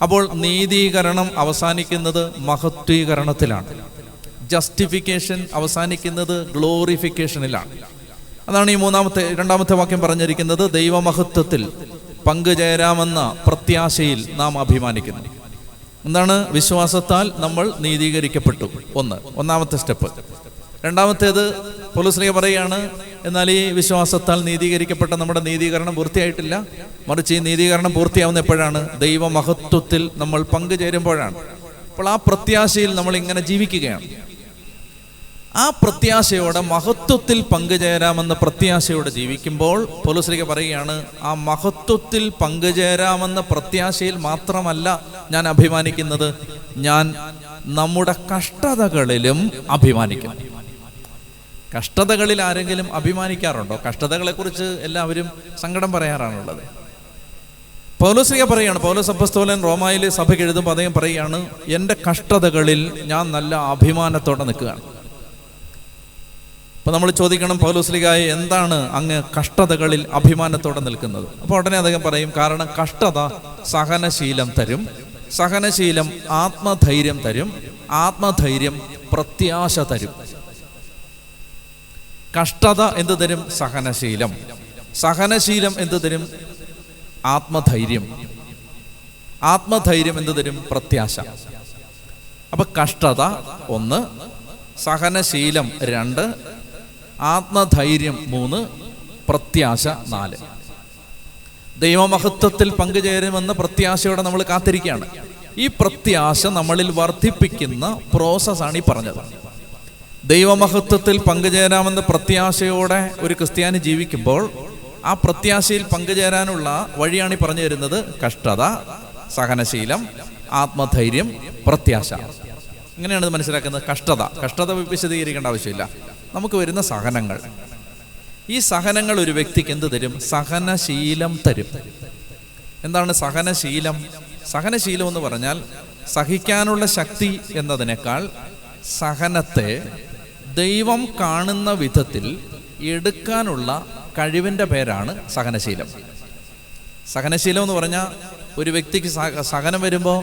അപ്പോൾ നീതീകരണം അവസാനിക്കുന്നത് മഹത്വീകരണത്തിലാണ്. ജസ്റ്റിഫിക്കേഷൻ അവസാനിക്കുന്നത് ഗ്ലോറിഫിക്കേഷനിലാണ്. അതാണ് ഈ 2-ാമത്തെ വാക്യം പറഞ്ഞിരിക്കുന്നത്. ദൈവമഹത്വത്തിൽ പങ്കുചേരാമെന്ന പ്രത്യാശയിൽ നാം അഭിമാനിക്കുന്നു. എന്താണ്? വിശ്വാസത്താൽ നമ്മൾ നീതീകരിക്കപ്പെട്ടു. ഒന്നാമത്തെ സ്റ്റെപ്പ്. രണ്ടാമത്തേത് പൗലോസ് പറയുകയാണ്, എന്നാൽ ഈ വിശ്വാസത്താൽ നീതീകരിക്കപ്പെട്ട നമ്മുടെ നീതീകരണം പൂർത്തിയായിട്ടില്ല. മറിച്ച് ഈ നീതീകരണം പൂർത്തിയാവുന്ന എപ്പോഴാണ്? ദൈവമഹത്വത്തിൽ നമ്മൾ പങ്കുചേരുമ്പോഴാണ്. അപ്പോൾ ആ പ്രത്യാശയിൽ നമ്മൾ ഇങ്ങനെ ജീവിക്കുകയാണ്. ആ പ്രത്യാശയോടെ, മഹത്വത്തിൽ പങ്കുചേരാമെന്ന പ്രത്യാശയോടെ ജീവിക്കുമ്പോൾ പൗലോസ് പറയുകയാണ്, ആ മഹത്വത്തിൽ പങ്കുചേരാമെന്ന പ്രത്യാശയിൽ മാത്രമല്ല ഞാൻ അഭിമാനിക്കുന്നത്, ഞാൻ നമ്മുടെ കഷ്ടതകളിലും അഭിമാനിക്കുന്നു. കഷ്ടതകളിൽ ആരെങ്കിലും അഭിമാനിക്കാറുണ്ടോ? കഷ്ടതകളെക്കുറിച്ച് എല്ലാവരും സങ്കടം പറയാറാണുള്ളത്. പൗലോസ് പറയുകയാണ്, പൗലോസ് അപ്പോസ്തലൻ റോമായിലെ സഭയ്ക്ക് എഴുതുമ്പോൾ അദ്ദേഹം പറയുകയാണ്, എൻ്റെ കഷ്ടതകളിൽ ഞാൻ നല്ല അഭിമാനത്തോടെ നിൽക്കുകയാണ്. അപ്പോൾ നമ്മൾ ചോദിക്കണം, പൗലോസ്ലിഹായെ എന്താണ് അങ്ങ് കഷ്ടതകളിൽ അഭിമാനത്തോടെ നിൽക്കുന്നത്? അപ്പോൾ ഉടനെ അദ്ദേഹം പറയും, കാരണം കഷ്ടത സഹനശീലം തരും, സഹനശീലം ആത്മധൈര്യം തരും, ആത്മധൈര്യം പ്രത്യാശ തരും. കഷ്ടത എന്ത് തരും? സഹനശീലം. സഹനശീലം എന്ത് തരും? ആത്മധൈര്യം. ആത്മധൈര്യം എന്ത് തരും? പ്രത്യാശ. അപ്പൊ കഷ്ടത 1, സഹനശീലം 2, ആത്മധൈര്യം 3, പ്രത്യാശ 4. ദൈവമഹത്വത്തിൽ പങ്കുചേരുമെന്ന പ്രത്യാശയോടെ നമ്മൾ കാത്തിരിക്കുകയാണ്. ഈ പ്രത്യാശ നമ്മളിൽ വർദ്ധിപ്പിക്കുന്ന പ്രോസസ്സാണ് ഈ പറഞ്ഞത്. ദൈവമഹത്വത്തിൽ പങ്കുചേരാമെന്ന പ്രത്യാശയോടെ ഒരു ക്രിസ്ത്യാനി ജീവിക്കുമ്പോൾ ആ പ്രത്യാശയിൽ പങ്കുചേരാനുള്ള വഴിയാണ് ഈ പറഞ്ഞു തരുന്നത്. കഷ്ടത, സഹനശീലം, ആത്മധൈര്യം, പ്രത്യാശ. ഇങ്ങനെയാണ് ഇത് മനസ്സിലാക്കുന്നത്. കഷ്ടത വിശദീകരിക്കേണ്ട ആവശ്യമില്ല. നമുക്ക് വരുന്ന സഹനങ്ങൾ, ഈ സഹനങ്ങൾ ഒരു വ്യക്തിക്ക് എന്ത് തരും? സഹനശീലം തരും. എന്താണ് സഹനശീലം? സഹനശീലം എന്ന് പറഞ്ഞാൽ സഹിക്കാനുള്ള ശക്തി എന്നതിനേക്കാൾ സഹനത്തെ ദൈവം കാണുന്ന വിധത്തിൽ എടുക്കാനുള്ള കഴിവിൻ്റെ പേരാണ് സഹനശീലം. സഹനശീലം എന്ന് പറഞ്ഞാൽ ഒരു വ്യക്തിക്ക് സഹനം വരുമ്പോൾ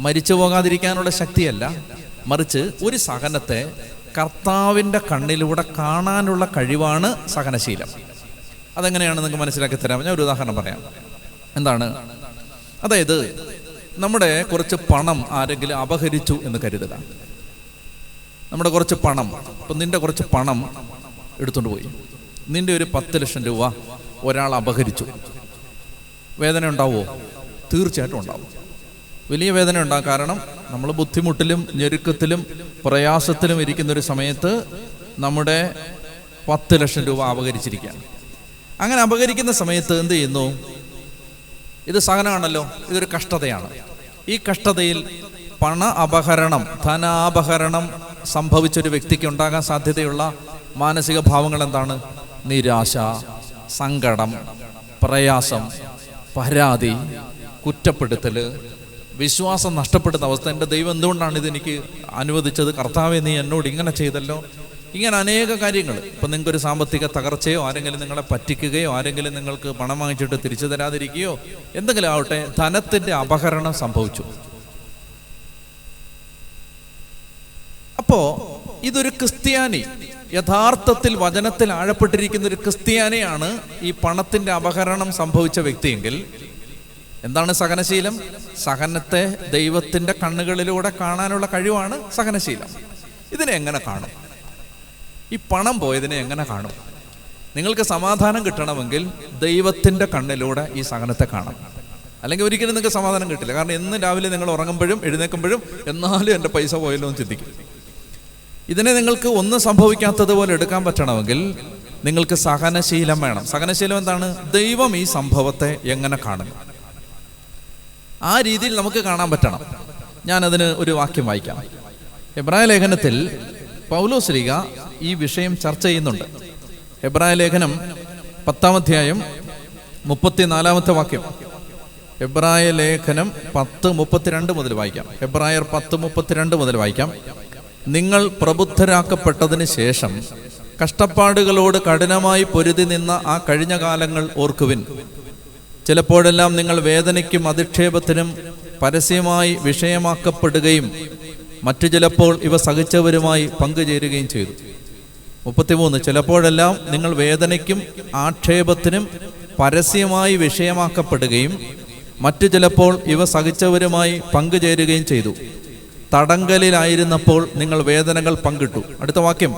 മരിച്ചു പോകാതിരിക്കാനുള്ള ശക്തിയല്ല, മറിച്ച് ഒരു സഹനത്തെ കർത്താവിൻ്റെ കണ്ണിലൂടെ കാണാനുള്ള കഴിവാണ് സഹനശീലം. അതെങ്ങനെയാണ് നിങ്ങൾക്ക് മനസ്സിലാക്കി തരാം. ഞാൻ ഒരു ഉദാഹരണം പറയാം. എന്താണ്? അതായത് നമ്മുടെ കുറച്ച് പണം ആരെങ്കിലും അപഹരിച്ചു എന്ന് കരുതുക. നമ്മുടെ കുറച്ച് പണം, ഇപ്പം നിന്റെ കുറച്ച് പണം എടുത്തുകൊണ്ട് പോയി. നിന്റെ ഒരു 10 ലക്ഷം രൂപ ഒരാൾ അപഹരിച്ചു. വേദന ഉണ്ടാവുമോ? തീർച്ചയായിട്ടും ഉണ്ടാവും. വലിയ വേദന ഉണ്ടാകും. കാരണം നമ്മൾ ബുദ്ധിമുട്ടിലും ഞെരുക്കത്തിലും പ്രയാസത്തിലും ഇരിക്കുന്നൊരു സമയത്ത് നമ്മുടെ 10 ലക്ഷം രൂപ അപഹരിച്ചിരിക്കുകയാണ്. അങ്ങനെ അപഹരിക്കുന്ന സമയത്ത് എന്ത് ചെയ്യുന്നു? ഇത് സഹനമാണല്ലോ, ഇതൊരു കഷ്ടതയാണ്. ഈ കഷ്ടതയിൽ പണ അപഹരണം, ധനാപഹരണം സംഭവിച്ചൊരു വ്യക്തിക്ക് ഉണ്ടാകാൻ സാധ്യതയുള്ള മാനസിക ഭാവങ്ങൾ എന്താണ്? നിരാശ, സങ്കടം, പ്രയാസം, പരാതി, കുറ്റപ്പെടുത്തൽ, വിശ്വാസം നഷ്ടപ്പെടുന്ന അവസ്ഥ. എൻ്റെ ദൈവം എന്തുകൊണ്ടാണ് ഇതെനിക്ക് അനുവദിച്ചത്? കർത്താവേ, നീ എന്നോട് ഇങ്ങനെ ചെയ്തല്ലോ. ഇങ്ങനെ അനേക കാര്യങ്ങൾ. ഇപ്പം നിങ്ങൾക്കൊരു സാമ്പത്തിക തകർച്ചയോ, ആരെങ്കിലും നിങ്ങളെ പറ്റിക്കുകയോ, ആരെങ്കിലും നിങ്ങൾക്ക് പണം വാങ്ങിച്ചിട്ട് തിരിച്ചു തരാതിരിക്കുകയോ, എന്തെങ്കിലും ആവട്ടെ, ധനത്തിൻ്റെ അപഹരണം സംഭവിച്ചു. അപ്പോൾ ഇതൊരു ക്രിസ്ത്യാനി, യഥാർത്ഥത്തിൽ വചനത്തിൽ ആഴപ്പെട്ടിരിക്കുന്ന ഒരു ക്രിസ്ത്യാനിയാണ് ഈ പണത്തിൻ്റെ അപഹരണം സംഭവിച്ച വ്യക്തിയെങ്കിൽ എന്താണ് സഹനശീലം? സഹനത്തെ ദൈവത്തിൻ്റെ കണ്ണുകളിലൂടെ കാണാനുള്ള കഴിവാണ് സഹനശീലം. ഇതിനെ എങ്ങനെ കാണും? ഈ പണം പോയതിനെ എങ്ങനെ കാണും? നിങ്ങൾക്ക് സമാധാനം കിട്ടണമെങ്കിൽ ദൈവത്തിൻ്റെ കണ്ണിലൂടെ ഈ സഹനത്തെ കാണാം. അല്ലെങ്കിൽ ഒരിക്കലും നിങ്ങൾക്ക് സമാധാനം കിട്ടില്ല. കാരണം എന്ന് രാവിലെ നിങ്ങൾ ഉറങ്ങുമ്പോഴും എഴുന്നേൽക്കുമ്പോഴും എന്നാലും എൻ്റെ പൈസ പോയല്ലോ എന്ന് ചിന്തിക്കും. ഇതിനെ നിങ്ങൾക്ക് ഒന്നും സംഭവിക്കാത്തതുപോലെ എടുക്കാൻ പറ്റണമെങ്കിൽ നിങ്ങൾക്ക് സഹനശീലം വേണം. സഹനശീലം എന്താണ്? ദൈവം ഈ സംഭവത്തെ എങ്ങനെ കാണും, ആ രീതിയിൽ നമുക്ക് കാണാൻ പറ്റണം. ഞാനതിന് ഒരു വാക്യം വായിക്കാം. എബ്രായ ലേഖനത്തിൽ പൗലോസ് ശ്ലീഹ ഈ വിഷയം ചർച്ച ചെയ്യുന്നുണ്ട്. എബ്രായ ലേഖനം 10-ാം അധ്യായം 34-ാമത്തെ വാക്യം. എബ്രായ ലേഖനം 10:32 മുതൽ വായിക്കാം. എബ്രായർ 10:32 മുതൽ വായിക്കാം. നിങ്ങൾ പ്രബുദ്ധരാക്കപ്പെട്ടതിന് ശേഷം കഷ്ടപ്പാടുകളോട് കഠിനമായി പൊരുതി നിന്ന ആ കഴിഞ്ഞ കാലങ്ങൾ ഓർക്കുവിൻ. ചിലപ്പോഴെല്ലാം നിങ്ങൾ വേദനയ്ക്കും അധിക്ഷേപത്തിനും പരസ്യമായി വിഷയമാക്കപ്പെടുകയും മറ്റു ചിലപ്പോൾ ഇവ സഹിച്ചവരുമായി പങ്കുചേരുകയും ചെയ്തു. 33. ചിലപ്പോഴെല്ലാം നിങ്ങൾ വേദനയ്ക്കും ആക്ഷേപത്തിനും പരസ്യമായി വിഷയമാക്കപ്പെടുകയും മറ്റു ചിലപ്പോൾ ഇവ സഹിച്ചവരുമായി പങ്കുചേരുകയും ചെയ്തു. തടങ്കലിലായിരുന്നപ്പോൾ നിങ്ങൾ വേദനകൾ പങ്കിട്ടു. അടുത്ത വാക്യം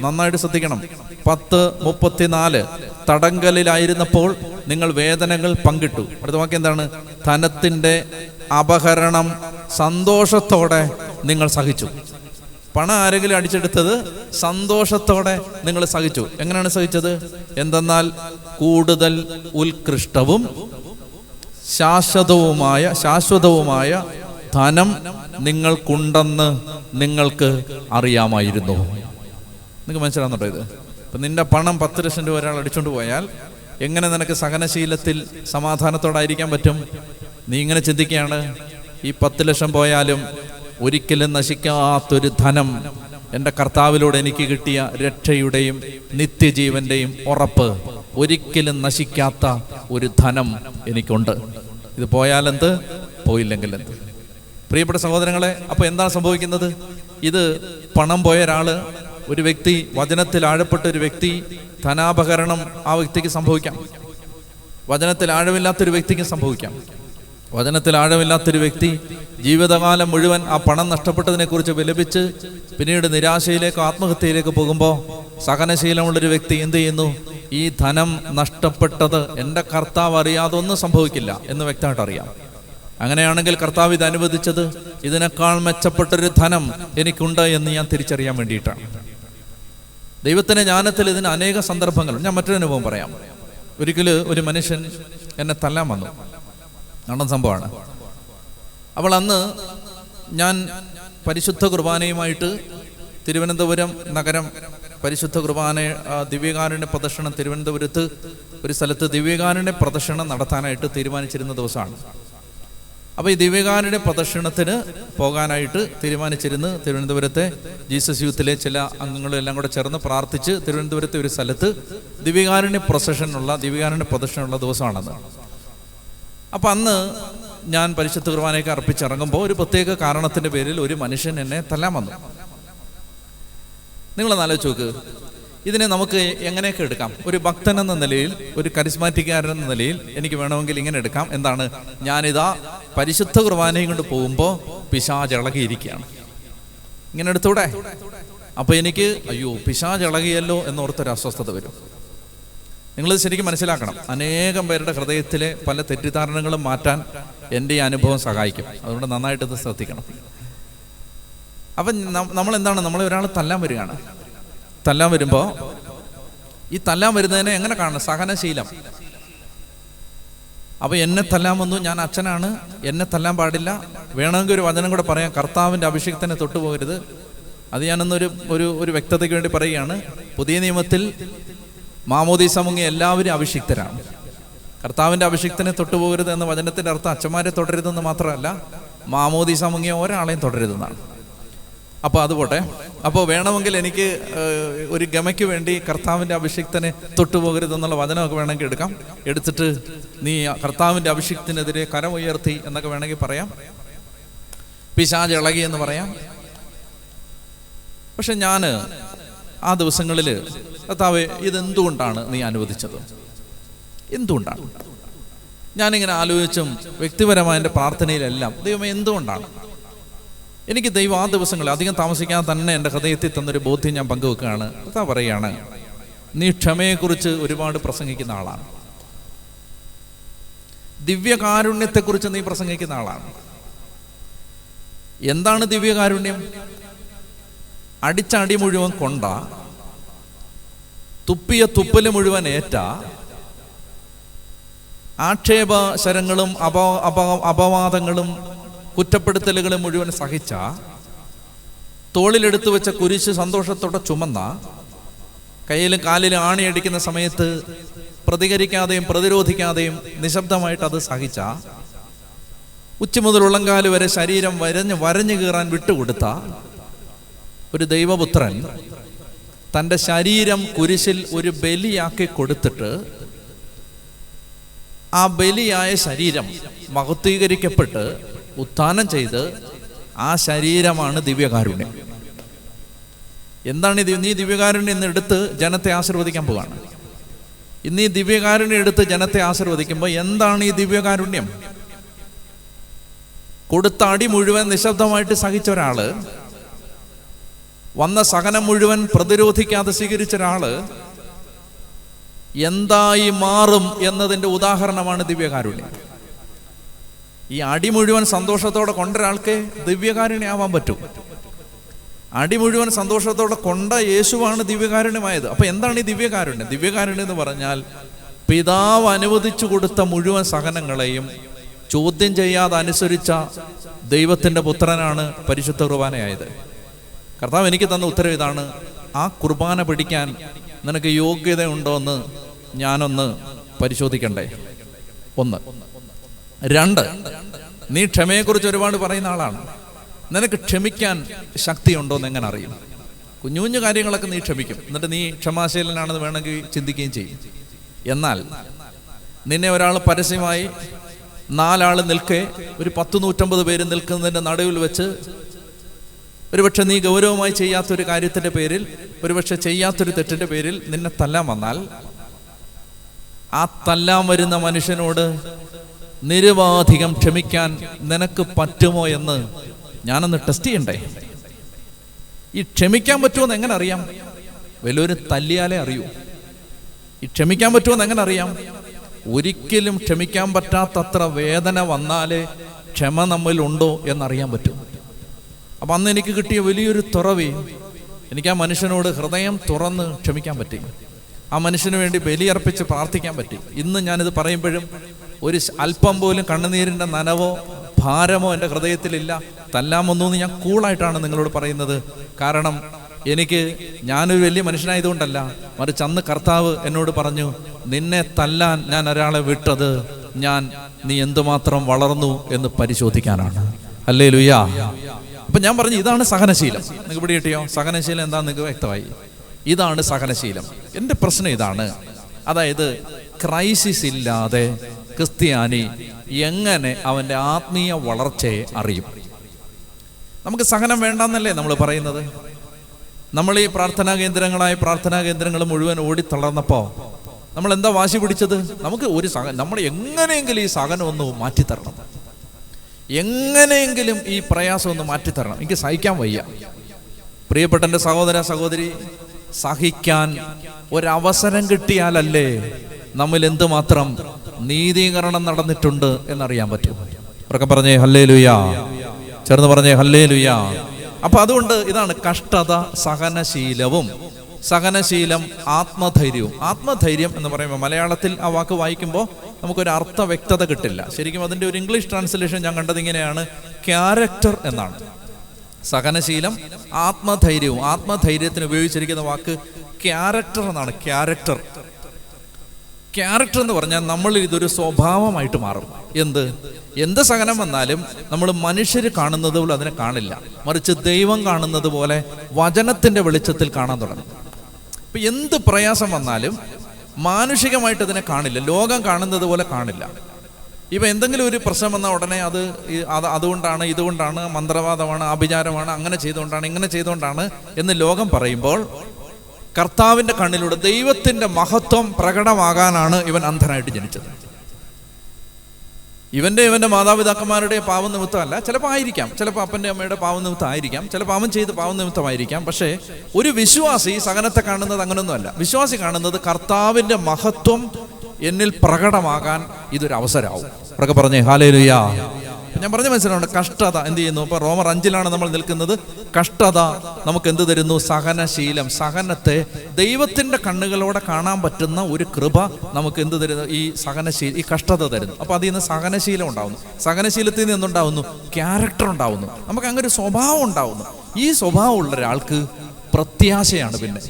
നന്നായിട്ട് ശ്രദ്ധിക്കണം. 10:34. തടങ്കലിലായിരുന്നപ്പോൾ നിങ്ങൾ വേദനകൾ പങ്കിട്ടു. അടുത്ത വാക്യം എന്താണ്? ധനത്തിൻ്റെ അപഹരണം സന്തോഷത്തോടെ നിങ്ങൾ സഹിച്ചു. പണം ആരെങ്കിലും അടിച്ചെടുത്തത് സന്തോഷത്തോടെ നിങ്ങൾ സഹിച്ചു. എങ്ങനെയാണ് സഹിച്ചത്? എന്തെന്നാൽ കൂടുതൽ ഉത്കൃഷ്ടവും ശാശ്വതവുമായ ധനം നിങ്ങൾക്കുണ്ടെന്ന് നിങ്ങൾക്ക് അറിയാമായിരുന്നു. നിങ്ങൾക്ക് മനസ്സിലാകുന്നുണ്ടോ ഇത്? ഇപ്പം നിന്റെ പണം 10 ലക്ഷം രൂപ ഒരാൾ അടിച്ചുകൊണ്ട് പോയാൽ എങ്ങനെ നിനക്ക് സഹനശീലത്തിൽ സമാധാനത്തോടായിരിക്കാൻ പറ്റും? നീ ഇങ്ങനെ ചിന്തിക്കുകയാണ്, ഈ 10 ലക്ഷം പോയാലും ഒരിക്കലും നശിക്കാത്തൊരു ധനം എൻ്റെ കർത്താവിലൂടെ എനിക്ക് കിട്ടിയ രക്ഷയുടെയും നിത്യജീവന്റെയും ഉറപ്പ്, ഒരിക്കലും നശിക്കാത്ത ഒരു ധനം എനിക്കുണ്ട്. ഇത് പോയാലെന്ത്, പോയില്ലെങ്കിൽ എന്ത്? പ്രിയപ്പെട്ട സഹോദരങ്ങളെ, അപ്പോൾ എന്താണ് സംഭവിക്കുന്നത്? ഇത് പണം പോയ ഒരാള്, ഒരു വ്യക്തി, വചനത്തിൽ ആഴപ്പെട്ട ഒരു വ്യക്തി, ധനാപഹരണം ആ വ്യക്തിക്ക് സംഭവിക്കാം. വചനത്തിൽ ആഴമില്ലാത്തൊരു വ്യക്തിക്ക് സംഭവിക്കാം. വചനത്തിൽ ആഴമില്ലാത്തൊരു വ്യക്തി ജീവിതകാലം മുഴുവൻ ആ പണം നഷ്ടപ്പെട്ടതിനെ കുറിച്ച് വിലപിച്ച് പിന്നീട് നിരാശയിലേക്ക്, ആത്മഹത്യയിലേക്ക് പോകുമ്പോൾ സഹനശീലമുള്ളൊരു വ്യക്തി എന്ത് ചെയ്യുന്നു? ഈ ധനം നഷ്ടപ്പെട്ടത് എൻ്റെ കർത്താവ് അറിയാതെ ഒന്നും സംഭവിക്കില്ല എന്ന് വ്യക്തമായിട്ട് അറിയാം. അങ്ങനെയാണെങ്കിൽ കർത്താവ് ഇത് അനുവദിച്ചത് ഇതിനേക്കാൾ മെച്ചപ്പെട്ടൊരു ധനം എനിക്കുണ്ട് എന്ന് ഞാൻ തിരിച്ചറിയാൻ വേണ്ടിയിട്ടാണ്. ദൈവത്തിൻ്റെ ജ്ഞാനത്തിൽ ഇതിന് അനേക സന്ദർഭങ്ങൾ. ഞാൻ മറ്റൊരു അനുഭവം പറയാം. ഒരിക്കൽ ഒരു മനുഷ്യൻ എന്നെ തല്ലാൻ വന്നു. നടന്ന സംഭവമാണ്. അപ്പോൾ അന്ന് ഞാൻ പരിശുദ്ധ കുർബാനയുമായിട്ട് തിരുവനന്തപുരം നഗരം പരിശുദ്ധ കുർബാന ദിവ്യകാരുണ്യ പ്രദക്ഷിണം തിരുവനന്തപുരത്ത് ഒരു സ്ഥലത്ത് ദിവ്യകാരുണ്യ പ്രദക്ഷിണം നടത്താനായിട്ട് തീരുമാനിച്ചിരുന്ന ദിവസമാണ്. അപ്പോൾ ഈ ദിവ്യകാരുണ്യ പ്രദക്ഷിണത്തിന് പോകാനായിട്ട് തീരുമാനിച്ചിരുന്ന് തിരുവനന്തപുരത്തെ ജീസസ് യൂത്തിലെ ചില അംഗങ്ങളും എല്ലാം കൂടെ ചേർന്ന് പ്രാർത്ഥിച്ച് തിരുവനന്തപുരത്തെ ഒരു സ്ഥലത്ത് ദിവ്യകാരുണ്യ പ്രദക്ഷിണമുള്ള ദിവസമാണത്. അപ്പം അന്ന് ഞാൻ പരിശുദ്ധ കുർബാനയൊക്കെ അർപ്പിച്ചിറങ്ങുമ്പോൾ ഒരു പ്രത്യേക കാരണത്തിൻ്റെ പേരിൽ ഒരു മനുഷ്യൻ എന്നെ തല്ലാൻ വന്നു. നിങ്ങളൊന്ന് ആലോചിച്ച് നോക്ക്, ഇതിനെ നമുക്ക് എങ്ങനെയൊക്കെ എടുക്കാം? ഒരു ഭക്തൻ എന്ന നിലയിൽ, ഒരു കരിസ്മാറ്റിക്കാരൻ എന്ന നിലയിൽ എനിക്ക് വേണമെങ്കിൽ ഇങ്ങനെ എടുക്കാം. എന്താണ്? ഞാനിതാ പരിശുദ്ധ കുർബാനയും കൊണ്ട് പോകുമ്പോൾ പിശാച് ഇളകിയിരിക്കുകയാണ്. ഇങ്ങനെ എടുത്തൂടെ? അപ്പോൾ എനിക്ക് അയ്യോ പിശാച് ഇളകിയല്ലോ എന്നോർത്തൊരു അസ്വസ്ഥത വരും. നിങ്ങളിത് ശരിക്കും മനസ്സിലാക്കണം. അനേകം പേരുടെ ഹൃദയത്തിലെ പല തെറ്റിദ്ധാരണകളും മാറ്റാൻ എൻ്റെ ഈ അനുഭവം സഹായിക്കും. അതുകൊണ്ട് നന്നായിട്ടത് ശ്രദ്ധിക്കണം. അപ്പം നമ്മളെന്താണ്, നമ്മളെ ഒരാൾ തല്ലാൻ വരികയാണ്. തല്ലാൻ വരുമ്പോൾ ഈ തല്ലാൻ വരുന്നതിനെ എങ്ങനെ കാണണം? സഹനശീലം. അപ്പോൾ എന്നെ തല്ലാൻ വന്നു, ഞാൻ അച്ഛനാണ്, എന്നെ തല്ലാൻ പാടില്ല. വേണമെങ്കിൽ ഒരു വചനം കൂടെ പറയാം, കർത്താവിൻ്റെ അഭിഷേകത്തിനെ തൊട്ടുപോകരുത്. അത് ഞാനൊന്നൊരു ഒരു വ്യക്തതയ്ക്ക് വേണ്ടി പറയുകയാണ്. പുതിയ നിയമത്തിൽ മാമോദീസ മുങ്ങിയ എല്ലാവരും അഭിഷിക്തരാണ്. കർത്താവിൻ്റെ അഭിഷിക്തനെ തൊട്ടുപോകരുത് എന്ന വചനത്തിൻ്റെ അർത്ഥം അച്ഛന്മാരെ തുടരുതെന്ന് മാത്രമല്ല, മാമോദീസ മുങ്ങിയ ഒരാളെയും തുടരുതെന്നാണ്. അപ്പോൾ അതുപോട്ടെ. അപ്പോൾ വേണമെങ്കിൽ എനിക്ക് ഒരു ഗമയ്ക്ക് വേണ്ടി കർത്താവിൻ്റെ അഭിഷിക്തനെ തൊട്ടുപോകരുതെന്നുള്ള വചനമൊക്കെ വേണമെങ്കിൽ എടുക്കാം. എടുത്തിട്ട് നീ കർത്താവിൻ്റെ അഭിഷിക്തനെതിരെ കരമുയർത്തി എന്നൊക്കെ വേണമെങ്കിൽ പറയാം. പിശാച് ഇളകി എന്ന് പറയാം. പക്ഷെ ഞാൻ ആ ദിവസങ്ങളിൽ കർത്താവേ, ഇതെന്തുകൊണ്ടാണ് നീ അനുവദിച്ചത്? എന്തുകൊണ്ടാണ്? ഞാനിങ്ങനെ ആലോചിച്ചും വ്യക്തിപരമായ എൻ്റെ പ്രാർത്ഥനയിലെല്ലാം ദൈവമേ എന്തുകൊണ്ടാണ്? എനിക്ക് ദൈവം ആ ദിവസങ്ങളിൽ അധികം താമസിക്കാതെ തന്നെ എൻ്റെ ഹൃദയത്തിൽ തന്നൊരു ബോധ്യം ഞാൻ പങ്കുവെക്കുകയാണ്. കർത്താവ് പറയുകയാണ്, നീ ക്ഷമയെക്കുറിച്ച് ഒരുപാട് പ്രസംഗിക്കുന്ന ആളാണ്, ദിവ്യകാരുണ്യത്തെക്കുറിച്ച് നീ പ്രസംഗിക്കുന്ന ആളാണ്. എന്താണ് ദിവ്യകാരുണ്യം? അടിച്ച അടി മുഴുവൻ കൊണ്ട, തുപ്പിയ തുപ്പല് മുഴുവൻ ഏറ്റ, ആക്ഷേപ ശരങ്ങളും അപവാദങ്ങളും കുറ്റപ്പെടുത്തലുകളും മുഴുവൻ സഹിച്ച, തോളിലെടുത്തു വെച്ച കുരിശ് സന്തോഷത്തോടെ ചുമന്ന, കയ്യിലും കാലിലും ആണിയടിക്കുന്ന സമയത്ത് പ്രതികരിക്കാതെയും പ്രതിരോധിക്കാതെയും നിശബ്ദമായിട്ട് അത് സഹിച്ച, ഉച്ച മുതൽ ഉള്ളങ്കാല് വരെ ശരീരം വരഞ്ഞു കീറാൻ വിട്ടുകൊടുത്ത ഒരു ദൈവപുത്രൻ തൻ്റെ ശരീരം കുരിശിൽ ഒരു ബലിയാക്കി കൊടുത്തിട്ട് ആ ബലിയായ ശരീരം മഹത്വീകരിക്കപ്പെട്ട് ഉത്ഥാനം ചെയ്ത് ആ ശരീരമാണ് ദിവ്യകാരുണ്യം. എന്താണ് നീ ദിവ്യകാരുണ്യം എന്ന് എടുത്ത് ജനത്തെ ആശീർവദിക്കാൻ പോവാണ്. ഇന്ന് ഈ ദിവ്യകാരുണ്യം എടുത്ത് ജനത്തെ ആശീർവദിക്കുമ്പോൾ എന്താണ് ഈ ദിവ്യകാരുണ്യം? കൊടുത്ത അടി മുഴുവൻ നിശബ്ദമായിട്ട് സഹിച്ച ഒരാള്, വന്ന സഹനം മുഴുവൻ പ്രതിരോധിക്കാതെ സ്വീകരിച്ച ഒരാള് എന്തായി മാറും എന്നതിൻ്റെ ഉദാഹരണമാണ് ദിവ്യകാരുണ്യം. ഈ അടി മുഴുവൻ സന്തോഷത്തോടെ കൊണ്ടൊരാൾക്ക് ദിവ്യകാരുണ്യമാവാൻ പറ്റും. അടി മുഴുവൻ സന്തോഷത്തോടെ കൊണ്ട യേശുവാണ് ദിവ്യകാരുണ്യമായത്. അപ്പൊ എന്താണ് ഈ ദിവ്യകാരുണ്യം? ദിവ്യകാരുണ്യം എന്ന് പറഞ്ഞാൽ പിതാവ് അനുവദിച്ചു കൊടുത്ത മുഴുവൻ സഹനങ്ങളെയും ചോദ്യം ചെയ്യാതെ അനുസരിച്ച ദൈവത്തിൻ്റെ പുത്രനാണ് പരിശുദ്ധ കുർബാനയായത്. കർത്താവ് എനിക്ക് തന്ന ഉത്തരവ് ഇതാണ്: ആ കുർബാന പിടിക്കാൻ നിനക്ക് യോഗ്യതയുണ്ടോ എന്ന് ഞാനൊന്ന് പരിശോധിക്കണ്ടേ? 1. 2, നീ ക്ഷമയെക്കുറിച്ച് ഒരുപാട് പറയുന്ന ആളാണ്. നിനക്ക് ക്ഷമിക്കാൻ ശക്തിയുണ്ടോ എന്ന് എങ്ങനെ അറിയും? കുഞ്ഞു കുഞ്ഞു കാര്യങ്ങളൊക്കെ നീ ക്ഷമിക്കും, എന്നിട്ട് നീ ക്ഷമാശീലനാണെന്ന് വേണമെങ്കിൽ ചിന്തിക്കുകയും ചെയ്യും. എന്നാൽ നിന്നെ ഒരാൾ പരസ്യമായി 4 ആൾ നിൽക്കെ, ഒരു 10-150 പേര് നിൽക്കുന്നതിൻ്റെ നടുവിൽ വെച്ച്, ഒരുപക്ഷെ നീ ഗൗരവമായി ചെയ്യാത്തൊരു കാര്യത്തിൻ്റെ പേരിൽ, ഒരുപക്ഷെ ചെയ്യാത്തൊരു തെറ്റിൻ്റെ പേരിൽ നിന്നെ തല്ലാൻ വന്നാൽ, ആ തല്ലാൻ വരുന്ന മനുഷ്യനോട് നിരവധികം ക്ഷമിക്കാൻ നിനക്ക് പറ്റുമോ എന്ന് ഞാനൊന്ന് ടെസ്റ്റ് ചെയ്യണ്ടേ? ഈ ക്ഷമിക്കാൻ പറ്റുമോന്ന് എങ്ങനെ അറിയാം? വലിയൊരു തല്ലിയാലേ അറിയൂ. ഈ ക്ഷമിക്കാൻ പറ്റുമോന്ന് എങ്ങനെ അറിയാം? ഒരിക്കലും ക്ഷമിക്കാൻ പറ്റാത്തത്ര വേദന വന്നാലേ ക്ഷമ നമ്മിലുണ്ടോ എന്നറിയാൻ പറ്റും. അപ്പം അന്ന് എനിക്ക് കിട്ടിയ വലിയൊരു തുറവി, എനിക്ക് ആ മനുഷ്യനോട് ഹൃദയം തുറന്ന് ക്ഷമിക്കാൻ പറ്റി. ആ മനുഷ്യന് വേണ്ടി ബലിയർപ്പിച്ച് പ്രാർത്ഥിക്കാൻ പറ്റി. ഇന്ന് ഞാനിത് പറയുമ്പോഴും ഒരു അല്പം പോലും കണ്ണുനീരിൻ്റെ നനവോ ഭാരമോ എൻ്റെ ഹൃദയത്തിലില്ല. തല്ലാമൊന്നും ഞാൻ കൂളായിട്ടാണ് നിങ്ങളോട് പറയുന്നത്. കാരണം ഞാനൊരു വലിയ മനുഷ്യനായതുകൊണ്ടല്ല, മറിച്ച് അന്ന് കർത്താവ് എന്നോട് പറഞ്ഞു, നിന്നെ തല്ലാൻ ഞാൻ ഒരാളെ വിട്ടത് നീ എന്തുമാത്രം വളർന്നു എന്ന് പരിശോധിക്കാനാണ്. ഹല്ലേലൂയ. അപ്പൊ ഞാൻ പറഞ്ഞു, ഇതാണ് സഹനശീലം. നിങ്ങൾക്ക് പിടി കിട്ടിയോ? സഹനശീലം എന്താണെന്ന് നിങ്ങൾക്ക് വ്യക്തമായി. ഇതാണ് സഹനശീലം. എൻ്റെ പ്രശ്നം ഇതാണ്. അതായത് ക്രൈസിസ് ഇല്ലാതെ ക്രിസ്ത്യാനി എങ്ങനെ അവൻ്റെ ആത്മീയ വളർച്ചയെ അറിയും? നമുക്ക് സഹനം വേണ്ടെന്നല്ലേ നമ്മൾ പറയുന്നത്? നമ്മൾ ഈ പ്രാർത്ഥനാ കേന്ദ്രങ്ങൾ മുഴുവൻ ഓടിത്തളർന്നപ്പോൾ നമ്മൾ എന്താ വാശി പിടിച്ചത്? നമുക്ക് നമ്മൾ എങ്ങനെയെങ്കിലും ഈ സഹനം ഒന്ന് മാറ്റിത്തരണം, എങ്ങനെയെങ്കിലും ഈ പ്രയാസം ഒന്ന് മാറ്റിത്തരണം, എനിക്ക് സഹിക്കാൻ വയ്യ. പ്രിയപ്പെട്ട എൻ്റെ സഹോദര സഹോദരി, സഹിക്കാൻ ഒരവസരം കിട്ടിയാലല്ലേ നമ്മിൽ എന്തുമാത്രം നീതീകരണം നടന്നിട്ടുണ്ട് എന്നറിയാൻ പറ്റും. ഉറക്കെ പറഞ്ഞേ ഹല്ലേലൂയാ, ചേർന്ന് പറഞ്ഞേ ഹല്ലേലൂയാ. അപ്പൊ അതുകൊണ്ട് ഇതാണ് കഷ്ടത സഹനശീലവും, സഹനശീലം ആത്മധൈര്യവും. ആത്മധൈര്യം എന്ന് പറയുമ്പോൾ മലയാളത്തിൽ ആ വാക്ക് വായിക്കുമ്പോൾ നമുക്കൊരു അർത്ഥ വ്യക്തത കിട്ടില്ല. ശരിക്കും അതിൻ്റെ ഒരു ഇംഗ്ലീഷ് ട്രാൻസ്ലേഷൻ ഞാൻ കണ്ടത് ഇങ്ങനെയാണ്, ക്യാരക്ടർ എന്നാണ്. സഹനശീലം ആത്മധൈര്യവും. ആത്മധൈര്യത്തിന് ഉപയോഗിച്ചിരിക്കുന്ന വാക്ക് ക്യാരക്ടർ എന്നാണ്. ക്യാരക്ടർ എന്ന് പറഞ്ഞാൽ നമ്മളിൽ ഇതൊരു സ്വഭാവമായിട്ട് മാറും. എന്ത് സഹനം വന്നാലും നമ്മൾ മനുഷ്യർ കാണുന്നത് പോലെ അതിനെ കാണില്ല, മറിച്ച് ദൈവം കാണുന്നത് പോലെ വചനത്തിന്റെ വെളിച്ചത്തിൽ കാണാൻ തുടങ്ങും. ഇപ്പൊ എന്ത് പ്രയാസം വന്നാലും മാനുഷികമായിട്ട് അതിനെ കാണില്ല, ലോകം കാണുന്നത് പോലെ കാണില്ല. ഇപ്പൊ എന്തെങ്കിലും ഒരു പ്രശ്നം വന്നാൽ ഉടനെ അതുകൊണ്ടാണ്, ഇതുകൊണ്ടാണ്, മന്ത്രവാദമാണ്, ആഭിചാരമാണ്, അങ്ങനെ ചെയ്തുകൊണ്ടാണ്, ഇങ്ങനെ ചെയ്തുകൊണ്ടാണ് എന്ന് ലോകം പറയുമ്പോൾ, കർത്താവിന്റെ കണ്ണിലൂടെ ദൈവത്തിന്റെ മഹത്വം പ്രകടമാകാനാണ് ഇവൻ അന്ധനായിട്ട് ജനിച്ചത്. ഇവന്റെ മാതാപിതാക്കന്മാരുടെ പാവം നിമിത്തമല്ല, ചിലപ്പോൾ ആയിരിക്കാം, ചിലപ്പോൾ അപ്പൻ്റെ അമ്മയുടെ പാവം നിമിത്തം ആയിരിക്കാം, ചിലപ്പോൾ അവൻ ചെയ്ത് പാവം നിമിത്തമായിരിക്കാം. പക്ഷേ ഒരു വിശ്വാസി സഹനത്തെ കാണുന്നത് അങ്ങനൊന്നുമല്ല. വിശ്വാസി കാണുന്നത് കർത്താവിന്റെ മഹത്വം എന്നിൽ പ്രകടമാകാൻ ഇതൊരു അവസരമാവും. അവരൊക്കെ പറഞ്ഞേ ഹല്ലേലൂയാ. ഞാൻ പറഞ്ഞ മനസ്സിലാണ്. കഷ്ടത എന്ത് ചെയ്യുന്നു? ഇപ്പൊ റോമർ 5 നമ്മൾ നിൽക്കുന്നത്. കഷ്ടത നമുക്ക് എന്ത് തരുന്നു? സഹനശീലം. സഹനത്തെ ദൈവത്തിന്റെ കണ്ണുകളോടെ കാണാൻ പറ്റുന്ന ഒരു കൃപ നമുക്ക് എന്ത് തരുന്നു? ഈ കഷ്ടത തരുന്നു. അപ്പൊ അതിൽ നിന്ന് സഹനശീലം ഉണ്ടാവുന്നു. സഹനശീലത്തിൽ നിന്ന് എന്തുണ്ടാവുന്നു? ക്യാരക്ടർ ഉണ്ടാവുന്നു. നമുക്ക് അങ്ങനെ ഒരു സ്വഭാവം ഉണ്ടാവുന്നു. ഈ സ്വഭാവമുള്ള ഒരാൾക്ക് പ്രത്യാശയാണ്. പിന്നെ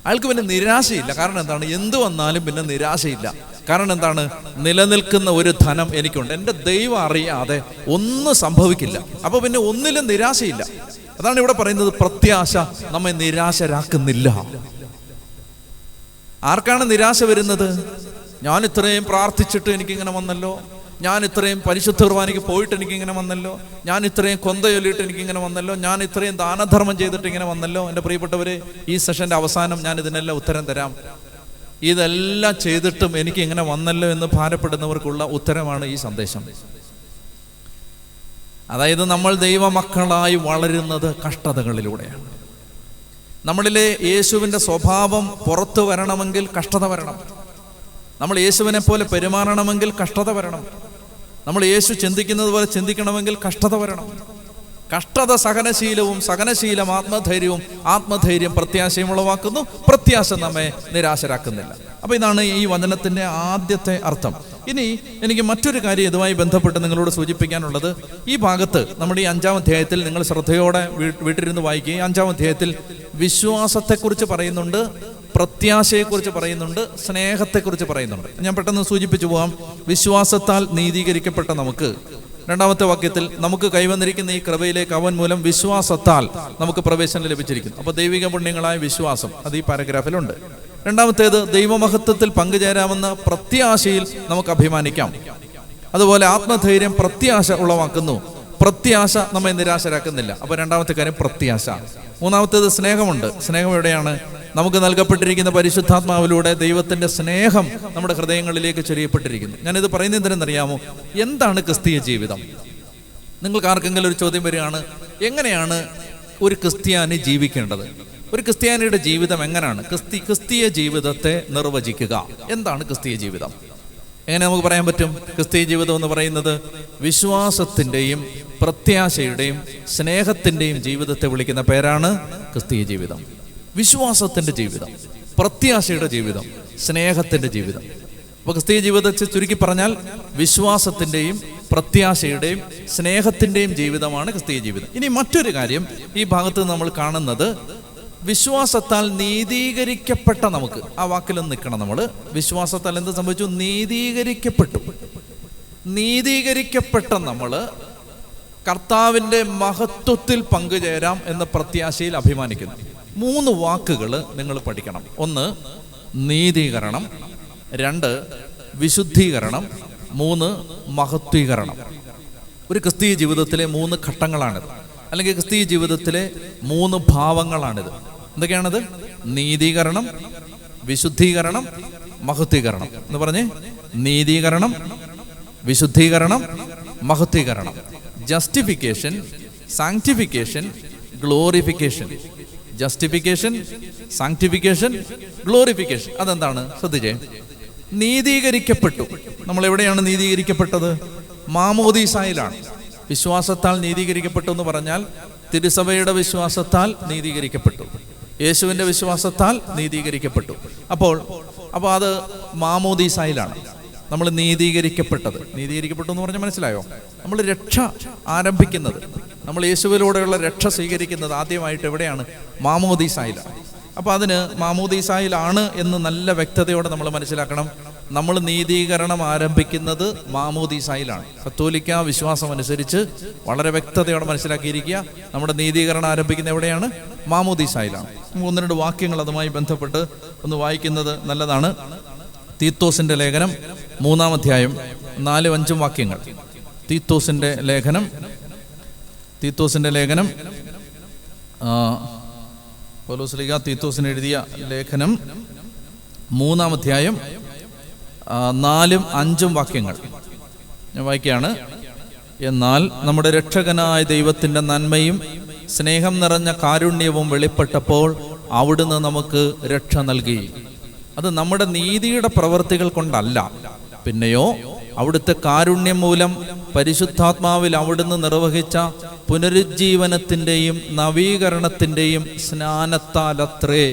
അയാൾക്ക് പിന്നെ നിരാശയില്ല. കാരണം എന്താണ്? എന്തു വന്നാലും പിന്നെ നിരാശയില്ല. കാരണം എന്താണ്? നിലനിൽക്കുന്ന ഒരു ധനം എനിക്കുണ്ട്, എൻ്റെ ദൈവം അറിയാതെ ഒന്നും സംഭവിക്കില്ല. അപ്പൊ പിന്നെ ഒന്നിലും നിരാശയില്ല. അതാണ് ഇവിടെ പറയുന്നത്, പ്രത്യാശ നമ്മെ നിരാശരാക്കുന്നില്ല. ആർക്കാണ് നിരാശ വരുന്നത്? ഞാൻ ഇത്രയും പ്രാർത്ഥിച്ചിട്ട് എനിക്കിങ്ങനെ വന്നല്ലോ, ഞാൻ ഇത്രയും പരിശുദ്ധ കുർബാനയ്ക്ക് പോയിട്ട് എനിക്കിങ്ങനെ വന്നല്ലോ, ഞാൻ ഇത്രയും കൊന്ത ചൊല്ലിയിട്ട് എനിക്കിങ്ങനെ വന്നല്ലോ, ഞാൻ ഇത്രയും ദാനധർമ്മം ചെയ്തിട്ട് ഇങ്ങനെ വന്നല്ലോ. എൻ്റെ പ്രിയപ്പെട്ടവരെ, ഈ സെഷൻ്റെ അവസാനം ഞാൻ ഇതിനെല്ലാം ഉത്തരം തരാം. ഇതെല്ലാം ചെയ്തിട്ടും എനിക്ക് ഇങ്ങനെ വന്നല്ലോ എന്ന് ഭാരപ്പെടുന്നവർക്കുള്ള ഉത്തരമാണ് ഈ സന്ദേശം. അതായത് നമ്മൾ ദൈവമക്കളായി വളരുന്നത് കഷ്ടതകളിലൂടെയാണ്. നമ്മളിലെ യേശുവിൻ്റെ സ്വഭാവം പുറത്തു വരണമെങ്കിൽ കഷ്ടത വരണം. നമ്മൾ യേശുവിനെ പോലെ പെരുമാറണമെങ്കിൽ കഷ്ടത വരണം. നമ്മൾ യേശു ചിന്തിക്കുന്നത് പോലെ ചിന്തിക്കണമെങ്കിൽ കഷ്ടത വരണം. കഷ്ടത സഹനശീലവും, സഹനശീലം ആത്മധൈര്യവും, ആത്മധൈര്യം പ്രത്യാശയും ഉളവാക്കുന്നു. പ്രത്യാശ നമ്മെ നിരാശരാക്കുന്നില്ല. അപ്പൊ ഇതാണ് ഈ വചനത്തിന്റെ ആദ്യത്തെ അർത്ഥം. ഇനി എനിക്ക് മറ്റൊരു കാര്യം ഇതുമായി ബന്ധപ്പെട്ട് നിങ്ങളോട് സൂചിപ്പിക്കാനുള്ളത്, ഈ ഭാഗത്ത് നമ്മുടെ ഈ 5-ാം അധ്യായത്തിൽ നിങ്ങൾ ശ്രദ്ധയോടെ വീട്ടിലിരുന്ന് വായിക്കുകയും 5-ാം അധ്യായത്തിൽ വിശ്വാസത്തെക്കുറിച്ച് പറയുന്നുണ്ട്, പ്രത്യാശയെക്കുറിച്ച് പറയുന്നുണ്ട്, സ്നേഹത്തെക്കുറിച്ച് പറയുന്നുണ്ട്. ഞാൻ പെട്ടെന്ന് സൂചിപ്പിച്ചു പോകാം. വിശ്വാസത്താൽ നീതീകരിക്കപ്പെട്ട നമുക്ക്, 2-ാമത്തെ വാക്യത്തിൽ നമുക്ക് കൈവന്നിരിക്കുന്ന ഈ കൃപയിലേക്ക് അവൻ മൂലം വിശ്വാസത്താൽ നമുക്ക് പ്രവേശനം ലഭിച്ചിരിക്കുന്നു. അപ്പൊ ദൈവിക പുണ്യങ്ങളായ വിശ്വാസം, അത് ഈ പാരഗ്രാഫിലുണ്ട്. 2-ാമത്തേത് ദൈവമഹത്വത്തിൽ പങ്കുചേരാമെന്ന പ്രത്യാശയിൽ നമുക്ക് അഭിമാനിക്കാം. അതുപോലെ ആത്മധൈര്യം പ്രത്യാശ ഉളവാക്കുന്നു. പ്രത്യാശ നമ്മെ നിരാശരാക്കുന്നില്ല. അപ്പൊ 2-ാമത്തെ കാര്യം പ്രത്യാശ. 3-ാമത്തേത് സ്നേഹമുണ്ട്. സ്നേഹം എവിടെയാണ്? നമുക്ക് നൽകപ്പെട്ടിരിക്കുന്ന പരിശുദ്ധാത്മാവിലൂടെ ദൈവത്തിന്റെ സ്നേഹം നമ്മുടെ ഹൃദയങ്ങളിലേക്ക് ചൊരിയപ്പെട്ടിരിക്കുന്നു. ഞാനിത് പറയുന്നത് എന്തിനെന്നറിയാമോ? എന്താണ് ക്രിസ്തീയ ജീവിതം? നിങ്ങൾക്ക് ആർക്കെങ്കിലും ഒരു ചോദ്യം വരികയാണ്, എങ്ങനെയാണ് ഒരു ക്രിസ്ത്യാനി ജീവിക്കേണ്ടത്? ഒരു ക്രിസ്ത്യാനിയുടെ ജീവിതം എങ്ങനെയാണ്? ക്രിസ്തീയ ജീവിതത്തെ നിർവചിക്കുക. എന്താണ് ക്രിസ്തീയ ജീവിതം? എങ്ങനെ നമുക്ക് പറയാൻ പറ്റും? ക്രിസ്തീയ ജീവിതം എന്ന് പറയുന്നത് വിശ്വാസത്തിൻ്റെയും പ്രത്യാശയുടെയും സ്നേഹത്തിൻ്റെയും ജീവിതത്തെ വിളിക്കുന്ന പേരാണ് ക്രിസ്തീയ ജീവിതം. വിശ്വാസത്തിൻ്റെ ജീവിതം, പ്രത്യാശയുടെ ജീവിതം, സ്നേഹത്തിൻ്റെ ജീവിതം. അപ്പോൾ ക്രിസ്തീയ ജീവിതത്തെ ചുരുക്കി പറഞ്ഞാൽ വിശ്വാസത്തിൻ്റെയും പ്രത്യാശയുടെയും സ്നേഹത്തിൻ്റെയും ജീവിതമാണ് ക്രിസ്തീയ ജീവിതം. ഇനി മറ്റൊരു കാര്യം ഈ ഭാഗത്ത് നമ്മൾ കാണുന്നത്, വിശ്വാസത്താൽ നീതീകരിക്കപ്പെട്ട നമുക്ക്. ആ വാക്കിലൊന്ന് നിൽക്കണം നമ്മൾ. വിശ്വാസത്താൽ എന്ത് സംഭവിച്ചു? നീതീകരിക്കപ്പെട്ടു. നീതീകരിക്കപ്പെട്ട നമ്മൾ കർത്താവിൻ്റെ മഹത്വത്തിൽ പങ്കുചേരാം എന്ന പ്രത്യാശയിൽ അഭിമാനിക്കുന്നു. 3 വാക്കുകൾ നിങ്ങൾ പഠിക്കണം. 1 നീതീകരണം, 2 വിശുദ്ധീകരണം, 3 മഹത്വീകരണം. ഒരു ക്രിസ്തീയ ജീവിതത്തിലെ 3 ഘട്ടങ്ങളാണിത്, അല്ലെങ്കിൽ ക്രിസ്തീയ ജീവിതത്തിലെ 3 ഭാവങ്ങളാണിത്. എന്തൊക്കെയാണത്? നീതീകരണം, വിശുദ്ധീകരണം, മഹത്വീകരണം. എന്ന് പറഞ്ഞേ, നീതീകരണം, വിശുദ്ധീകരണം, മഹത്വീകരണം. Justification, sanctification, glorification. Justification, sanctification, glorification. അതെന്താണ്? ശ്രദ്ധിച്ചേ. നീതീകരിക്കപ്പെട്ടു. നമ്മൾ എവിടെയാണ് നീതീകരിക്കപ്പെട്ടത്? മാമോദീസായിലാണ്. വിശ്വാസത്താൽ നീതീകരിക്കപ്പെട്ടു എന്ന് പറഞ്ഞാൽ തിരുസഭയുടെ വിശ്വാസത്താൽ നീതീകരിക്കപ്പെട്ടു, യേശുവിൻ്റെ വിശ്വാസത്താൽ നീതീകരിക്കപ്പെട്ടു. അപ്പോൾ അത് മാമോദീസായിലാണ് നമ്മൾ നീതീകരിക്കപ്പെട്ടത്. നീതീകരിക്കപ്പെട്ടു എന്ന് പറഞ്ഞാൽ മനസ്സിലായോ? നമ്മൾ രക്ഷ ആരംഭിക്കുന്നത്, നമ്മൾ യേശുവിലൂടെയുള്ള രക്ഷ സ്വീകരിക്കുന്നത് ആദ്യമായിട്ട് എവിടെയാണ്? മാമോദീസായിലാണ്. അപ്പോൾ അതിന് മാമോദീസായിലാണ് എന്ന് നല്ല വ്യക്തതയോടെ നമ്മൾ മനസ്സിലാക്കണം. നമ്മൾ നീതീകരണം ആരംഭിക്കുന്നത് മാമോദീസായിലാണ്. കത്തോലിക്ക വിശ്വാസം അനുസരിച്ച് വളരെ വ്യക്തതയോടെ മനസ്സിലാക്കിയിരിക്കുക, നമ്മുടെ നീതീകരണം ആരംഭിക്കുന്നത് എവിടെയാണ്? മാമോദീസായിലാണ്. 1-2 വാക്യങ്ങൾ അതുമായി ബന്ധപ്പെട്ട് ഒന്ന് വായിക്കുന്നത് നല്ലതാണ്. തീത്തോസിന്റെ ലേഖനം 3-ാം അധ്യായം 4-5 വാക്യങ്ങൾ. തീത്തോസിന്റെ ലേഖനം പൗലോസ്ലീഹ തീത്തോസിന് എഴുതിയ ലേഖനം 3-ാം അധ്യായം 4-5 വാക്യങ്ങൾ ഞാൻ വായിക്കുകയാണ്. എന്നാൽ നമ്മുടെ രക്ഷകനായ ദൈവത്തിൻ്റെ നന്മയും സ്നേഹം നിറഞ്ഞ കാരുണ്യവും വെളിപ്പെട്ടപ്പോൾ അവിടുന്ന് നമുക്ക് രക്ഷ നൽകി. അത് നമ്മുടെ നീതിയുടെ പ്രവൃത്തികൾ കൊണ്ടല്ല, പിന്നെയോ അവിടുത്തെ കാരുണ്യം മൂലം പരിശുദ്ധാത്മാവിൽ അവിടുന്ന് നിർവഹിച്ച പുനരുജ്ജീവനത്തിൻ്റെയും നവീകരണത്തിൻ്റെയും സ്നാനത്താലത്രേ.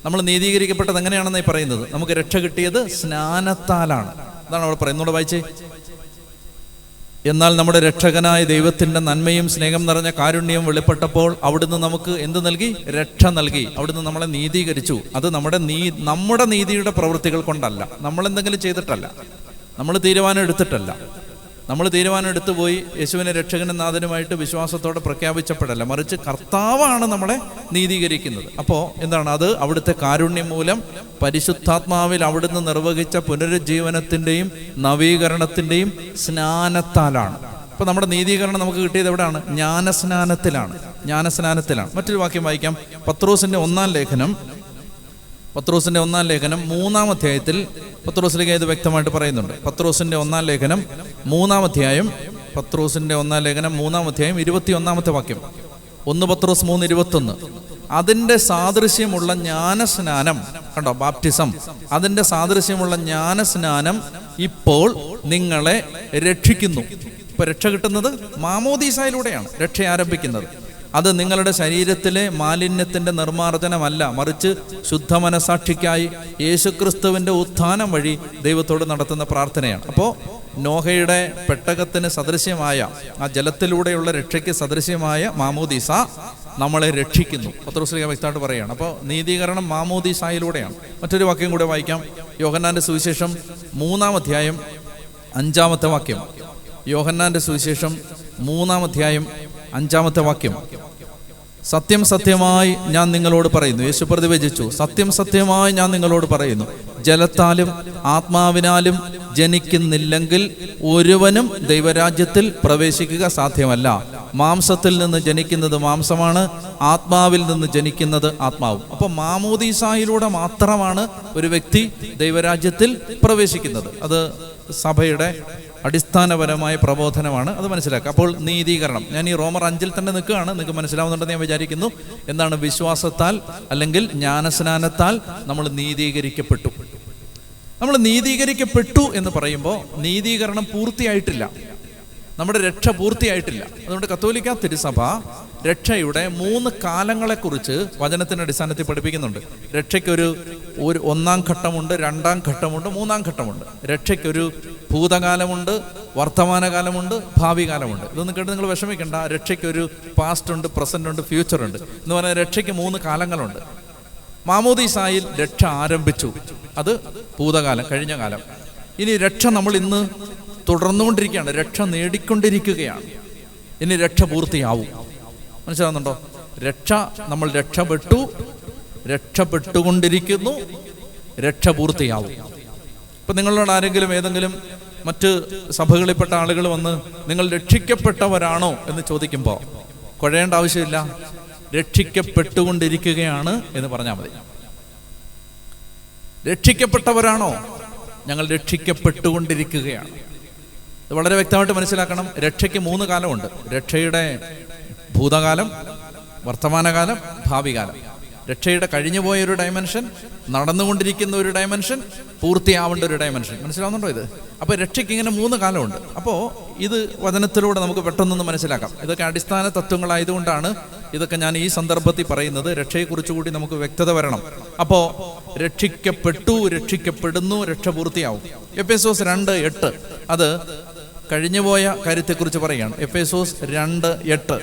നമ്മൾ നീതീകരിക്കപ്പെട്ടത് എങ്ങനെയാണെന്നായി പറയുന്നത്? നമുക്ക് രക്ഷ കിട്ടിയത് സ്നാനത്താലാണ്. അതാണ് അവിടെ പറയുന്നത്. വായിച്ചേ. എന്നാൽ നമ്മുടെ രക്ഷകനായ ദൈവത്തിൻ്റെ നന്മയും സ്നേഹം നിറഞ്ഞ കാരുണ്യവും വെളിപ്പെട്ടപ്പോൾ അവിടുന്ന് നമുക്ക് എന്ത് നൽകി? രക്ഷ നൽകി. അവിടുന്ന് നമ്മളെ നീതീകരിച്ചു. അത് നമ്മുടെ നീതിയുടെ പ്രവൃത്തികൾ കൊണ്ടല്ല, നമ്മളെന്തെങ്കിലും ചെയ്തിട്ടല്ല, നമ്മൾ തീരുമാനം എടുത്തിട്ടല്ല. നമ്മൾ തീരുമാനം എടുത്തു പോയി യേശുവിനെ രക്ഷകനും നാഥനുമായിട്ട് വിശ്വാസത്തോടെ പ്രഖ്യാപിച്ചപ്പെടല്ല, മറിച്ച് കർത്താവാണ് നമ്മളെ നീതീകരിക്കുന്നത്. അപ്പോൾ എന്താണ് അത്? അവിടുത്തെ കാരുണ്യം മൂലം പരിശുദ്ധാത്മാവിൽ അവിടുന്ന് നിർവഹിച്ച പുനരുജ്ജീവനത്തിൻ്റെയും നവീകരണത്തിൻ്റെയും സ്നാനത്താലാണ്. അപ്പോൾ നമ്മുടെ നീതീകരണം നമുക്ക് കിട്ടിയത് എവിടെയാണ്? ജ്ഞാനസ്നാനത്തിലാണ്. മറ്റൊരു വാക്യം വായിക്കാം. പത്രോസിന്റെ 1-ാം ലേഖനം 3-ാം അധ്യായത്തിൽ പത്രോസിലേക്ക് ഇത് വ്യക്തമായിട്ട് പറയുന്നുണ്ട്. പത്രോസിന്റെ 1-ാം ലേഖനം 3-ാം അധ്യായം 21-ാമത്തെ വാക്യം. 1 പത്രോസ് 3:21. അതിൻ്റെ സാദൃശ്യമുള്ള ജ്ഞാനസ്നാനം, കണ്ടോ, ബാപ്റ്റിസം, അതിൻ്റെ സാദൃശ്യമുള്ള ജ്ഞാനസ്നാനം ഇപ്പോൾ നിങ്ങളെ രക്ഷിക്കുന്നു. ഇപ്പൊ രക്ഷ കിട്ടുന്നത് മാമോദീസായിലൂടെയാണ് രക്ഷ ആരംഭിക്കുന്നത്. അത് നിങ്ങളുടെ ശരീരത്തിലെ മാലിന്യത്തിൻ്റെ നിർമ്മാർജ്ജനമല്ല, മറിച്ച് ശുദ്ധ മനസാക്ഷിക്കായി യേശുക്രിസ്തുവിൻ്റെ ഉത്ഥാനം വഴി ദൈവത്തോട് നടത്തുന്ന പ്രാർത്ഥനയാണ്. അപ്പോൾ നോഹയുടെ പെട്ടകത്തിന് സദൃശ്യമായ ആ ജലത്തിലൂടെയുള്ള രക്ഷയ്ക്ക് സദൃശ്യമായ മാമോദീസ നമ്മളെ രക്ഷിക്കുന്നു. പത്രോസ് വ്യക്തമായിട്ട് പറയുകയാണ്. അപ്പോൾ നീതീകരണം മാമോദീസായിലൂടെയാണ്. മറ്റൊരു വാക്യം കൂടെ വായിക്കാം. യോഹന്നാന്റെ സുവിശേഷം 3-ാം അധ്യായം 5-ാമത്തെ വാക്യം. യോഹന്നാന്റെ സുവിശേഷം 3-ാം അധ്യായം 5-ാമത്തെ വാക്യം. സത്യം സത്യമായി ഞാൻ നിങ്ങളോട് പറയുന്നു, യേശു പ്രതിവചിച്ചു, സത്യം സത്യമായി ഞാൻ നിങ്ങളോട് പറയുന്നു, ജലത്താലും ആത്മാവിനാലും ജനിക്കുന്നില്ലെങ്കിൽ ഒരുവനും ദൈവരാജ്യത്തിൽ പ്രവേശിക്കുക സാധ്യമല്ല. മാംസത്തിൽ നിന്ന് ജനിക്കുന്നത് മാംസമാണ്, ആത്മാവിൽ നിന്ന് ജനിക്കുന്നത് ആത്മാവും. അപ്പോൾ മാമോദീസായിലൂടെ മാത്രമാണ് ഒരു വ്യക്തി ദൈവരാജ്യത്തിൽ പ്രവേശിക്കുന്നത്. അത് സഭയുടെ അടിസ്ഥാനപരമായ പ്രബോധനമാണ്, അത് മനസ്സിലാക്കുക. അപ്പോൾ നീതീകരണം, ഞാൻ ഈ റോമർ 5-ൽ തന്നെ നിൽക്കുകയാണ്, നിങ്ങൾക്ക് മനസ്സിലാവുന്നുണ്ടെന്ന് ഞാൻ വിചാരിക്കുന്നു. എന്താണ്? വിശ്വാസത്താൽ അല്ലെങ്കിൽ ജ്ഞാനസ്നാനത്താൽ നമ്മൾ നീതീകരിക്കപ്പെട്ടു. നമ്മൾ നീതീകരിക്കപ്പെട്ടു എന്ന് പറയുമ്പോൾ നീതീകരണം പൂർത്തിയായിട്ടില്ല, നമ്മുടെ രക്ഷ പൂർത്തിയായിട്ടില്ല. അതുകൊണ്ട് കത്തോലിക്ക തിരുസഭ രക്ഷയുടെ 3 കാലങ്ങളെക്കുറിച്ച് വചനത്തിൻ്റെ അടിസ്ഥാനത്തിൽ പഠിപ്പിക്കുന്നുണ്ട്. രക്ഷയ്ക്കൊരു 1-ാം ഘട്ടമുണ്ട്, 2-ാം ഘട്ടമുണ്ട്, 3-ാം ഘട്ടമുണ്ട്. രക്ഷയ്ക്കൊരു ഭൂതകാലമുണ്ട്, വർത്തമാനകാലമുണ്ട്, ഭാവി കാലമുണ്ട്. ഇതൊന്നും കേട്ട് നിങ്ങൾ വിഷമിക്കണ്ട. രക്ഷയ്ക്കൊരു പാസ്റ്റ് ഉണ്ട്, പ്രസന്റ് ഉണ്ട്, ഫ്യൂച്ചർ ഉണ്ട് എന്ന് പറഞ്ഞാൽ രക്ഷയ്ക്ക് 3 കാലങ്ങളുണ്ട്. മാമോദീസായിൽ രക്ഷ ആരംഭിച്ചു, അത് ഭൂതകാലം, കഴിഞ്ഞ കാലം. ഇനി രക്ഷ നമ്മൾ ഇന്ന് തുടർന്നുകൊണ്ടിരിക്കുകയാണ്, രക്ഷ നേടിക്കൊണ്ടിരിക്കുകയാണ്. ഇനി രക്ഷ പൂർത്തിയാവും. മനസ്സിലാവുന്നുണ്ടോ? നമ്മൾ രക്ഷപ്പെട്ടുകൊണ്ടിരിക്കുന്നു, രക്ഷ പൂർത്തിയാവും. ഇപ്പം നിങ്ങളോട് ആരെങ്കിലും ഏതെങ്കിലും മറ്റ് സഭകളിൽപ്പെട്ട ആളുകൾ വന്ന് നിങ്ങൾ രക്ഷിക്കപ്പെട്ടവരാണോ എന്ന് ചോദിക്കുമ്പോൾ കുഴയേണ്ട ആവശ്യമില്ല, രക്ഷിക്കപ്പെട്ടുകൊണ്ടിരിക്കുകയാണ് എന്ന് പറഞ്ഞാൽ മതി. രക്ഷിക്കപ്പെട്ടവരാണോ? ഞങ്ങൾ രക്ഷിക്കപ്പെട്ടുകൊണ്ടിരിക്കുകയാണ്. ഇത് വളരെ വ്യക്തമായിട്ട് മനസ്സിലാക്കണം. രക്ഷയ്ക്ക് 3 കാലമുണ്ട്. രക്ഷയുടെ ഭൂതകാലം, വർത്തമാനകാലം, ഭാവി കാലം. രക്ഷയുടെ കഴിഞ്ഞുപോയ ഒരു ഡയമെൻഷൻ, നടന്നുകൊണ്ടിരിക്കുന്ന ഒരു ഡയമെൻഷൻ, പൂർത്തിയാവേണ്ട ഒരു ഡയമെൻഷൻ. മനസ്സിലാവുന്നുണ്ടോ ഇത്? അപ്പോൾ രക്ഷയ്ക്ക് ഇങ്ങനെ 3 കാലമുണ്ട്. അപ്പോൾ ഇത് വചനത്തിലൂടെ നമുക്ക് പെട്ടെന്നൊന്ന് മനസ്സിലാക്കാം. ഇതൊക്കെ അടിസ്ഥാന തത്വങ്ങളായതുകൊണ്ടാണ് ഇതൊക്കെ ഞാൻ ഈ സന്ദർഭത്തിൽ പറയുന്നത്. രക്ഷയെക്കുറിച്ച് കൂടി നമുക്ക് വ്യക്തത വരണം. അപ്പോൾ രക്ഷിക്കപ്പെട്ടു, രക്ഷിക്കപ്പെടുന്നു, രക്ഷ പൂർത്തിയാവും. എഫേസോസ് 2:8 അത് കഴിഞ്ഞുപോയ കാര്യത്തെക്കുറിച്ച് പറയുകയാണ്. എഫേസോസ് 2:8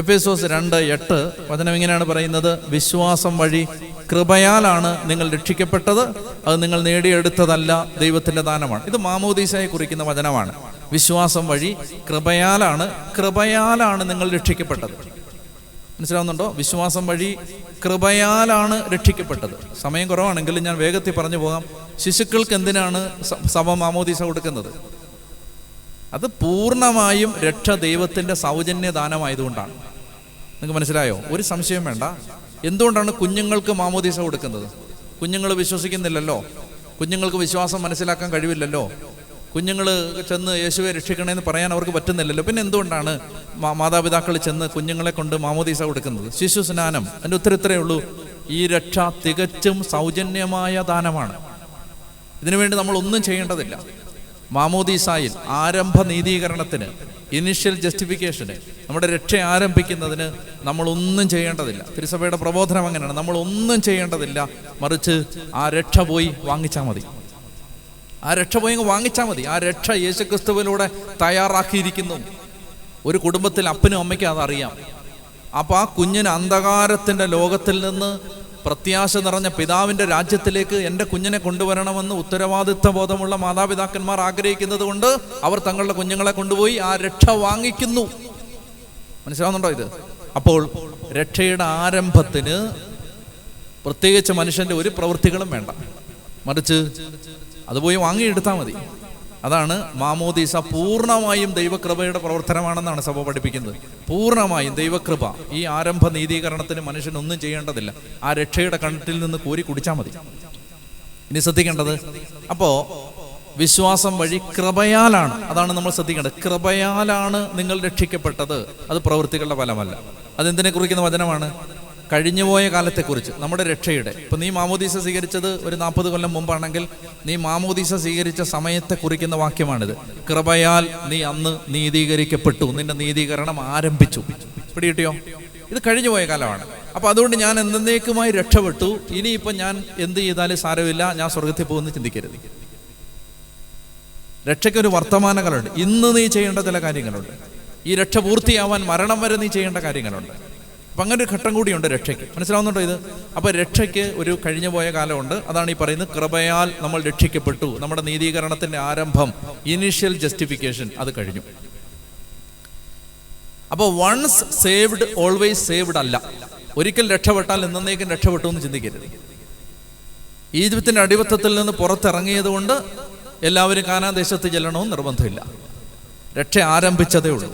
എഫേസോസ് 2:8 വചനം ഇങ്ങനെയാണ് പറയുന്നത്: വിശ്വാസം വഴി കൃപയാലാണ് നിങ്ങൾ രക്ഷിക്കപ്പെട്ടത്, അത് നിങ്ങൾ നേടിയെടുത്തതല്ല, ദൈവത്തിന്റെ ദാനമാണ്. ഇത് മാമോദീസയെ കുറിക്കുന്ന വചനമാണ്. വിശ്വാസം വഴി കൃപയാലാണ് നിങ്ങൾ രക്ഷിക്കപ്പെട്ടത്. മനസ്സിലാവുന്നുണ്ടോ? വിശ്വാസം വഴി കൃപയാലാണ് രക്ഷിക്കപ്പെട്ടത്. സമയം കുറവാണെങ്കിലും ഞാൻ വേഗത്തിൽ പറഞ്ഞു പോകാം. ശിശുക്കൾക്ക് എന്തിനാണ് സഭ മാമോദീസ കൊടുക്കുന്നത്? അത് പൂർണ്ണമായും രക്ഷ ദൈവത്തിൻ്റെ സൗജന്യ ദാനമായതുകൊണ്ടാണ്. നിങ്ങൾക്ക് മനസ്സിലായോ? ഒരു സംശയം വേണ്ട. എന്തുകൊണ്ടാണ് കുഞ്ഞുങ്ങൾക്ക് മാമോദീസ കൊടുക്കുന്നത്? കുഞ്ഞുങ്ങൾ വിശ്വസിക്കുന്നില്ലല്ലോ, കുഞ്ഞുങ്ങൾക്ക് വിശ്വാസം മനസ്സിലാക്കാൻ കഴിവില്ലല്ലോ, കുഞ്ഞുങ്ങൾ ചെന്ന് യേശുവെ രക്ഷിക്കണമെന്ന് പറയാൻ അവർക്ക് പറ്റുന്നില്ലല്ലോ. പിന്നെ എന്തുകൊണ്ടാണ് മാതാപിതാക്കൾ ചെന്ന് കുഞ്ഞുങ്ങളെ കൊണ്ട് മാമോദീസ കൊടുക്കുന്നത്? ശിശു സ്നാനം. അതിൻ്റെ ഉത്തരം ഇത്രയേ ഉള്ളൂ: ഈ രക്ഷ തികച്ചും സൗജന്യമായ ദാനമാണ്. ഇതിനുവേണ്ടി നമ്മൾ ഒന്നും ചെയ്യേണ്ടതില്ല. മാമോദീസായിൽ ആരംഭ നീതീകരണത്തിന്, ഇനിഷ്യൽ ജസ്റ്റിഫിക്കേഷന്, നമ്മുടെ രക്ഷ ആരംഭിക്കുന്നതിന് നമ്മളൊന്നും ചെയ്യേണ്ടതില്ല. തിരുസഭയുടെ പ്രബോധനം അങ്ങനെയാണ്. നമ്മളൊന്നും ചെയ്യേണ്ടതില്ല, മറിച്ച് ആ രക്ഷ പോയി വാങ്ങിച്ചാൽ മതി. ആ രക്ഷ പോയി വാങ്ങിച്ചാൽ മതി. ആ രക്ഷ യേശുക്രിസ്തുവിലൂടെ തയ്യാറാക്കിയിരിക്കുന്നു. ഒരു കുടുംബത്തിൽ അപ്പനും അമ്മയ്ക്കും അതറിയാം. അപ്പോൾ ആ കുഞ്ഞിന് അന്ധകാരത്തിൻ്റെ ലോകത്തിൽ നിന്ന് പ്രത്യാശ നിറഞ്ഞ പിതാവിൻ്റെ രാജ്യത്തിലേക്ക് എൻ്റെ കുഞ്ഞിനെ കൊണ്ടുവരണമെന്ന് ഉത്തരവാദിത്വ ബോധമുള്ള മാതാപിതാക്കന്മാർ ആഗ്രഹിക്കുന്നത് കൊണ്ട് അവർ തങ്ങളുടെ കുഞ്ഞുങ്ങളെ കൊണ്ടുപോയി ആ രക്ഷ വാങ്ങിക്കുന്നു. മനസ്സിലാവുന്നുണ്ടോ ഇത്? അപ്പോൾ രക്ഷയുടെ ആരംഭത്തിന് പ്രത്യേകിച്ച് മനുഷ്യൻ്റെ ഒരു പ്രവൃത്തികളും വേണ്ട, മറിച്ച് അത് പോയി വാങ്ങിയെടുത്താൽ മതി. അതാണ് മാമോദീസ പൂർണ്ണമായും ദൈവകൃപയുടെ പ്രവർത്തനമാണെന്നാണ് സഭ പഠിപ്പിക്കുന്നത്. പൂർണ്ണമായും ദൈവകൃപ. ഈ ആരംഭ നീതീകരണത്തിന് മനുഷ്യനൊന്നും ചെയ്യേണ്ടതില്ല. ആ രക്ഷയുടെ കണ്ടിൽ നിന്ന് കോരി കുടിച്ചാൽ മതി. ഇനി ശ്രദ്ധിക്കേണ്ടത്, അപ്പോൾ വിശ്വാസം വഴി കൃപയാലാണ്. അതാണ് നമ്മൾ ശ്രദ്ധിക്കേണ്ടത്. കൃപയാലാണ് നിങ്ങൾ രക്ഷിക്കപ്പെട്ടത്, അത് പ്രവൃത്തികളുടെ ഫലമല്ല. അതെന്തിനെ കുറിക്കുന്ന വചനമാണ്? കഴിഞ്ഞുപോയ കാലത്തെക്കുറിച്ച്, നമ്മുടെ രക്ഷയുടെ. ഇപ്പം നീ മാമോദീസ സ്വീകരിച്ചത് ഒരു 40 കൊല്ലം മുമ്പാണെങ്കിൽ നീ മാമോദീസ സ്വീകരിച്ച സമയത്തെ കുറിക്കുന്ന വാക്യമാണിത്. കൃപയാൽ നീ അന്ന് നീതീകരിക്കപ്പെട്ടു, നിന്റെ നീതീകരണം ആരംഭിച്ചു. പിടികിട്ടിയോ? ഇത് കഴിഞ്ഞുപോയ കാലമാണ്. അപ്പോൾ അതുകൊണ്ട് ഞാൻ എന്നേക്കുമായി രക്ഷപ്പെട്ടു, ഇനിയിപ്പം ഞാൻ എന്ത് ചെയ്താലും സാരമില്ല, ഞാൻ സ്വർഗത്തിൽ പോകുമെന്ന് ചിന്തിക്കരുത്. രക്ഷയ്ക്കൊരു വർത്തമാനങ്ങളുണ്ട്. ഇന്ന് നീ ചെയ്യേണ്ട ചില കാര്യങ്ങളുണ്ട്. ഈ രക്ഷ പൂർത്തിയാവാൻ മരണം വരെ നീ ചെയ്യേണ്ട കാര്യങ്ങളുണ്ട്. അപ്പം അങ്ങനെ ഒരു ഘട്ടം കൂടിയുണ്ട് രക്ഷയ്ക്ക്. മനസ്സിലാവുന്നുണ്ടോ ഇത്? അപ്പോൾ രക്ഷയ്ക്ക് ഒരു കഴിഞ്ഞു പോയ കാലമുണ്ട്. അതാണ് ഈ പറയുന്നത്, കൃപയാൽ നമ്മൾ രക്ഷിക്കപ്പെട്ടു. നമ്മുടെ നീതീകരണത്തിൻ്റെ ആരംഭം, ഇനീഷ്യൽ ജസ്റ്റിഫിക്കേഷൻ, അത് കഴിഞ്ഞു. അപ്പോൾ വൺസ് സേവ്ഡ് ഓൾവേസ് സേവ്ഡ് അല്ല. ഒരിക്കൽ രക്ഷപ്പെട്ടാൽ എന്നേക്കും രക്ഷപ്പെട്ടു എന്ന് ചിന്തിക്കരുത്. ഈജിപ്തിൻ്റെ അടിമത്തത്തിൽ നിന്ന് പുറത്തിറങ്ങിയത് കൊണ്ട് എല്ലാവരും കാനാൻ ദേശത്ത് ചെല്ലണമെന്ന് നിർബന്ധമില്ല. രക്ഷ ആരംഭിച്ചതേ ഉള്ളൂ,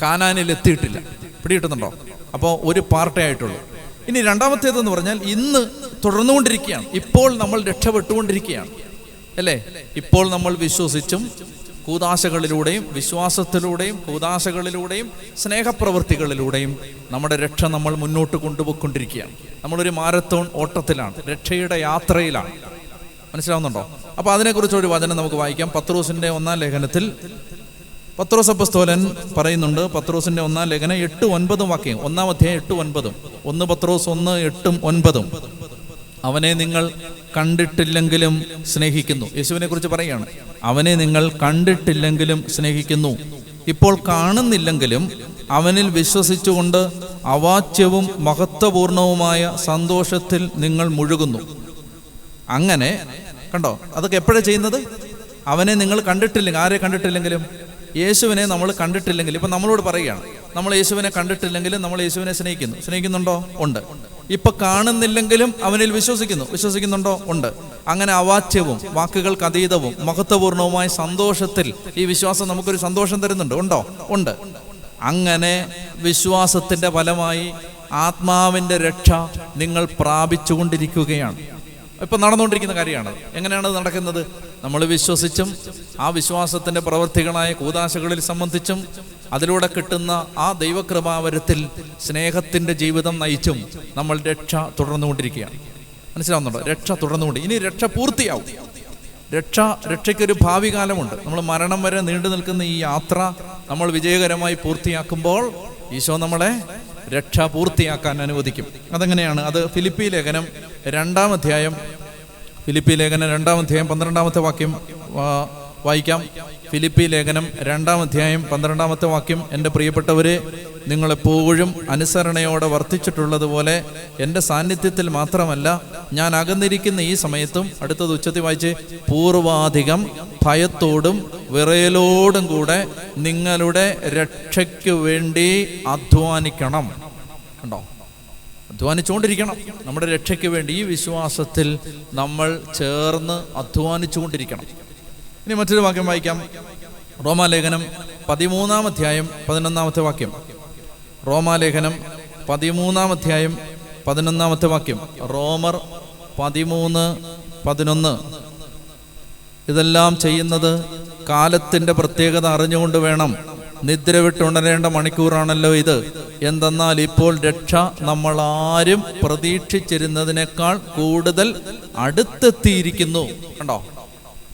കാനാനിൽ എത്തിയിട്ടില്ല. പിടികിട്ടുന്നുണ്ടോ? അപ്പോൾ ഒരു പാർട്ടേ ആയിട്ടുള്ളൂ. ഇനി രണ്ടാമത്തേതെന്ന് പറഞ്ഞാൽ ഇന്ന് തുടർന്നുകൊണ്ടിരിക്കുകയാണ്. ഇപ്പോൾ നമ്മൾ രക്ഷപ്പെട്ടുകൊണ്ടിരിക്കുകയാണ്, അല്ലേ? ഇപ്പോൾ നമ്മൾ വിശ്വസിച്ചും കൂദാശകളിലൂടെയും, വിശ്വാസത്തിലൂടെയും കൂദാശകളിലൂടെയും സ്നേഹപ്രവൃത്തികളിലൂടെയും നമ്മുടെ രക്ഷ നമ്മൾ മുന്നോട്ട് കൊണ്ടുപോയിക്കൊണ്ടിരിക്കുകയാണ്. നമ്മളൊരു മാരത്തോൺ ഓട്ടത്തിലാണ്, രക്ഷയുടെ യാത്രയിലാണ്. മനസ്സിലാവുന്നുണ്ടോ? അപ്പോൾ അതിനെക്കുറിച്ചൊരു വചനം നമുക്ക് വായിക്കാം. പത്രോസിൻ്റെ 1-ാം ലേഖനത്തിൽ പത്രോസ് അപ്പോസ്തലൻ പറയുന്നുണ്ട്. പത്രോസിന്റെ 1-ാം ലേഖനം 8-9 വാക്യം, 1-ാം അധ്യായം 8-9. 1 പത്രോസ് 1:8-9. അവനെ നിങ്ങൾ കണ്ടിട്ടില്ലെങ്കിലും സ്നേഹിക്കുന്നു. യേശുവിനെ കുറിച്ച് പറയുകയാണ്. അവനെ നിങ്ങൾ കണ്ടിട്ടില്ലെങ്കിലും സ്നേഹിക്കുന്നു. ഇപ്പോൾ കാണുന്നില്ലെങ്കിലും അവനിൽ വിശ്വസിച്ചുകൊണ്ട് അവാച്യവും മഹത്വപൂർണവുമായ സന്തോഷത്തിൽ നിങ്ങൾ മുഴുകുന്നു. അങ്ങനെ കണ്ടോ, അതൊക്കെ എപ്പോഴാണ് ചെയ്യുന്നത്? അവനെ നിങ്ങൾ കണ്ടിട്ടില്ലെങ്കിൽ, ആരെ കണ്ടിട്ടില്ലെങ്കിലും? യേശുവിനെ നമ്മൾ കണ്ടിട്ടില്ലെങ്കിൽ. ഇപ്പം നമ്മളോട് പറയുകയാണ്, നമ്മൾ യേശുവിനെ കണ്ടിട്ടില്ലെങ്കിലും നമ്മൾ യേശുവിനെ സ്നേഹിക്കുന്നു. സ്നേഹിക്കുന്നുണ്ടോ? ഉണ്ട്. ഇപ്പൊ കാണുന്നില്ലെങ്കിലും അവനിൽ വിശ്വസിക്കുന്നുണ്ടോ? ഉണ്ട്. അങ്ങനെ അവാച്യവും വാക്കുകൾക്ക് അതീതവും മഹത്വപൂർണവുമായ സന്തോഷത്തിൽ ഈ വിശ്വാസം നമുക്കൊരു സന്തോഷം തരുന്നുണ്ട്. ഉണ്ടോ? ഉണ്ട്. അങ്ങനെ വിശ്വാസത്തിന്റെ ഫലമായി ആത്മാവിന്റെ രക്ഷ നിങ്ങൾ പ്രാപിച്ചുകൊണ്ടിരിക്കുകയാണ്. ഇപ്പൊ നടന്നുകൊണ്ടിരിക്കുന്ന കാര്യമാണ്. എങ്ങനെയാണ് നടക്കുന്നത്? നമ്മൾ വിശ്വസിച്ചും ആ വിശ്വാസത്തിന്റെ പ്രവൃത്തികളായ കൂദാശകളിൽ സംബന്ധിച്ചും അതിലൂടെ കിട്ടുന്ന ആ ദൈവകൃപാവരത്തിൽ സ്നേഹത്തിന്റെ ജീവിതം നയിച്ചും നമ്മൾ രക്ഷ തുടർന്നുകൊണ്ടിരിക്കുകയാണ്. മനസ്സിലാവുന്നുണ്ടോ? രക്ഷ തുടർന്നുകൊണ്ട് ഇനി രക്ഷ പൂർത്തിയാവും. രക്ഷയ്ക്കൊരു ഭാവി കാലമുണ്ട്. നമ്മൾ മരണം വരെ നീണ്ടു നിൽക്കുന്ന ഈ യാത്ര നമ്മൾ വിജയകരമായി പൂർത്തിയാക്കുമ്പോൾ ഈശോ നമ്മളെ രക്ഷ പൂർത്തിയാക്കാൻ അനുവദിക്കും. അതെങ്ങനെയാണ്? അത് ഫിലിപ്പി ലേഖനം 2-ാം അധ്യായം 12-ാമത്തെ വാക്യം വായിക്കാം. ഫിലിപ്പി ലേഖനം 2-ാം അധ്യായം 12-ാമത്തെ വാക്യം. എൻ്റെ പ്രിയപ്പെട്ടവരെ, നിങ്ങളെപ്പോഴും അനുസരണയോടെ വർത്തിച്ചിട്ടുള്ളതുപോലെ എൻ്റെ സാന്നിധ്യത്തിൽ മാത്രമല്ല, ഞാൻ അകന്നിരിക്കുന്ന ഈ സമയത്തും, അടുത്തത് ഉച്ചത്തിൽ വായിച്ച്, പൂർവാധികം ഭയത്തോടും വിറയലോടും കൂടെ നിങ്ങളുടെ രക്ഷയ്ക്ക് വേണ്ടി അധ്വാനിക്കണം. കണ്ടോ? അധ്വാനിച്ചുകൊണ്ടിരിക്കണം. നമ്മുടെ രക്ഷയ്ക്ക് വേണ്ടി ഈ വിശ്വാസത്തിൽ നമ്മൾ ചേർന്ന് അധ്വാനിച്ചുകൊണ്ടിരിക്കണം. ഇനി മറ്റൊരു വാക്യം വായിക്കാം. റോമാലേഖനം 13-ാം അധ്യായം 11-ാമത്തെ വാക്യം. റോമാലേഖനം 13-ാം അധ്യായം 11-ാമത്തെ വാക്യം. റോമർ 13:11. ഇതെല്ലാം ചെയ്യുന്നത് കാലത്തിന്റെ പ്രത്യേകത അറിഞ്ഞുകൊണ്ട് വേണം. നിദ്ര വിട്ടുണരേണ്ട മണിക്കൂറാണല്ലോ ഇത്. എന്തെന്നാൽ ഇപ്പോൾ രക്ഷ നമ്മൾ ആരും പ്രതീക്ഷിച്ചിരുന്നതിനേക്കാൾ കൂടുതൽ അടുത്തെത്തിയിരിക്കുന്നു. കണ്ടോ?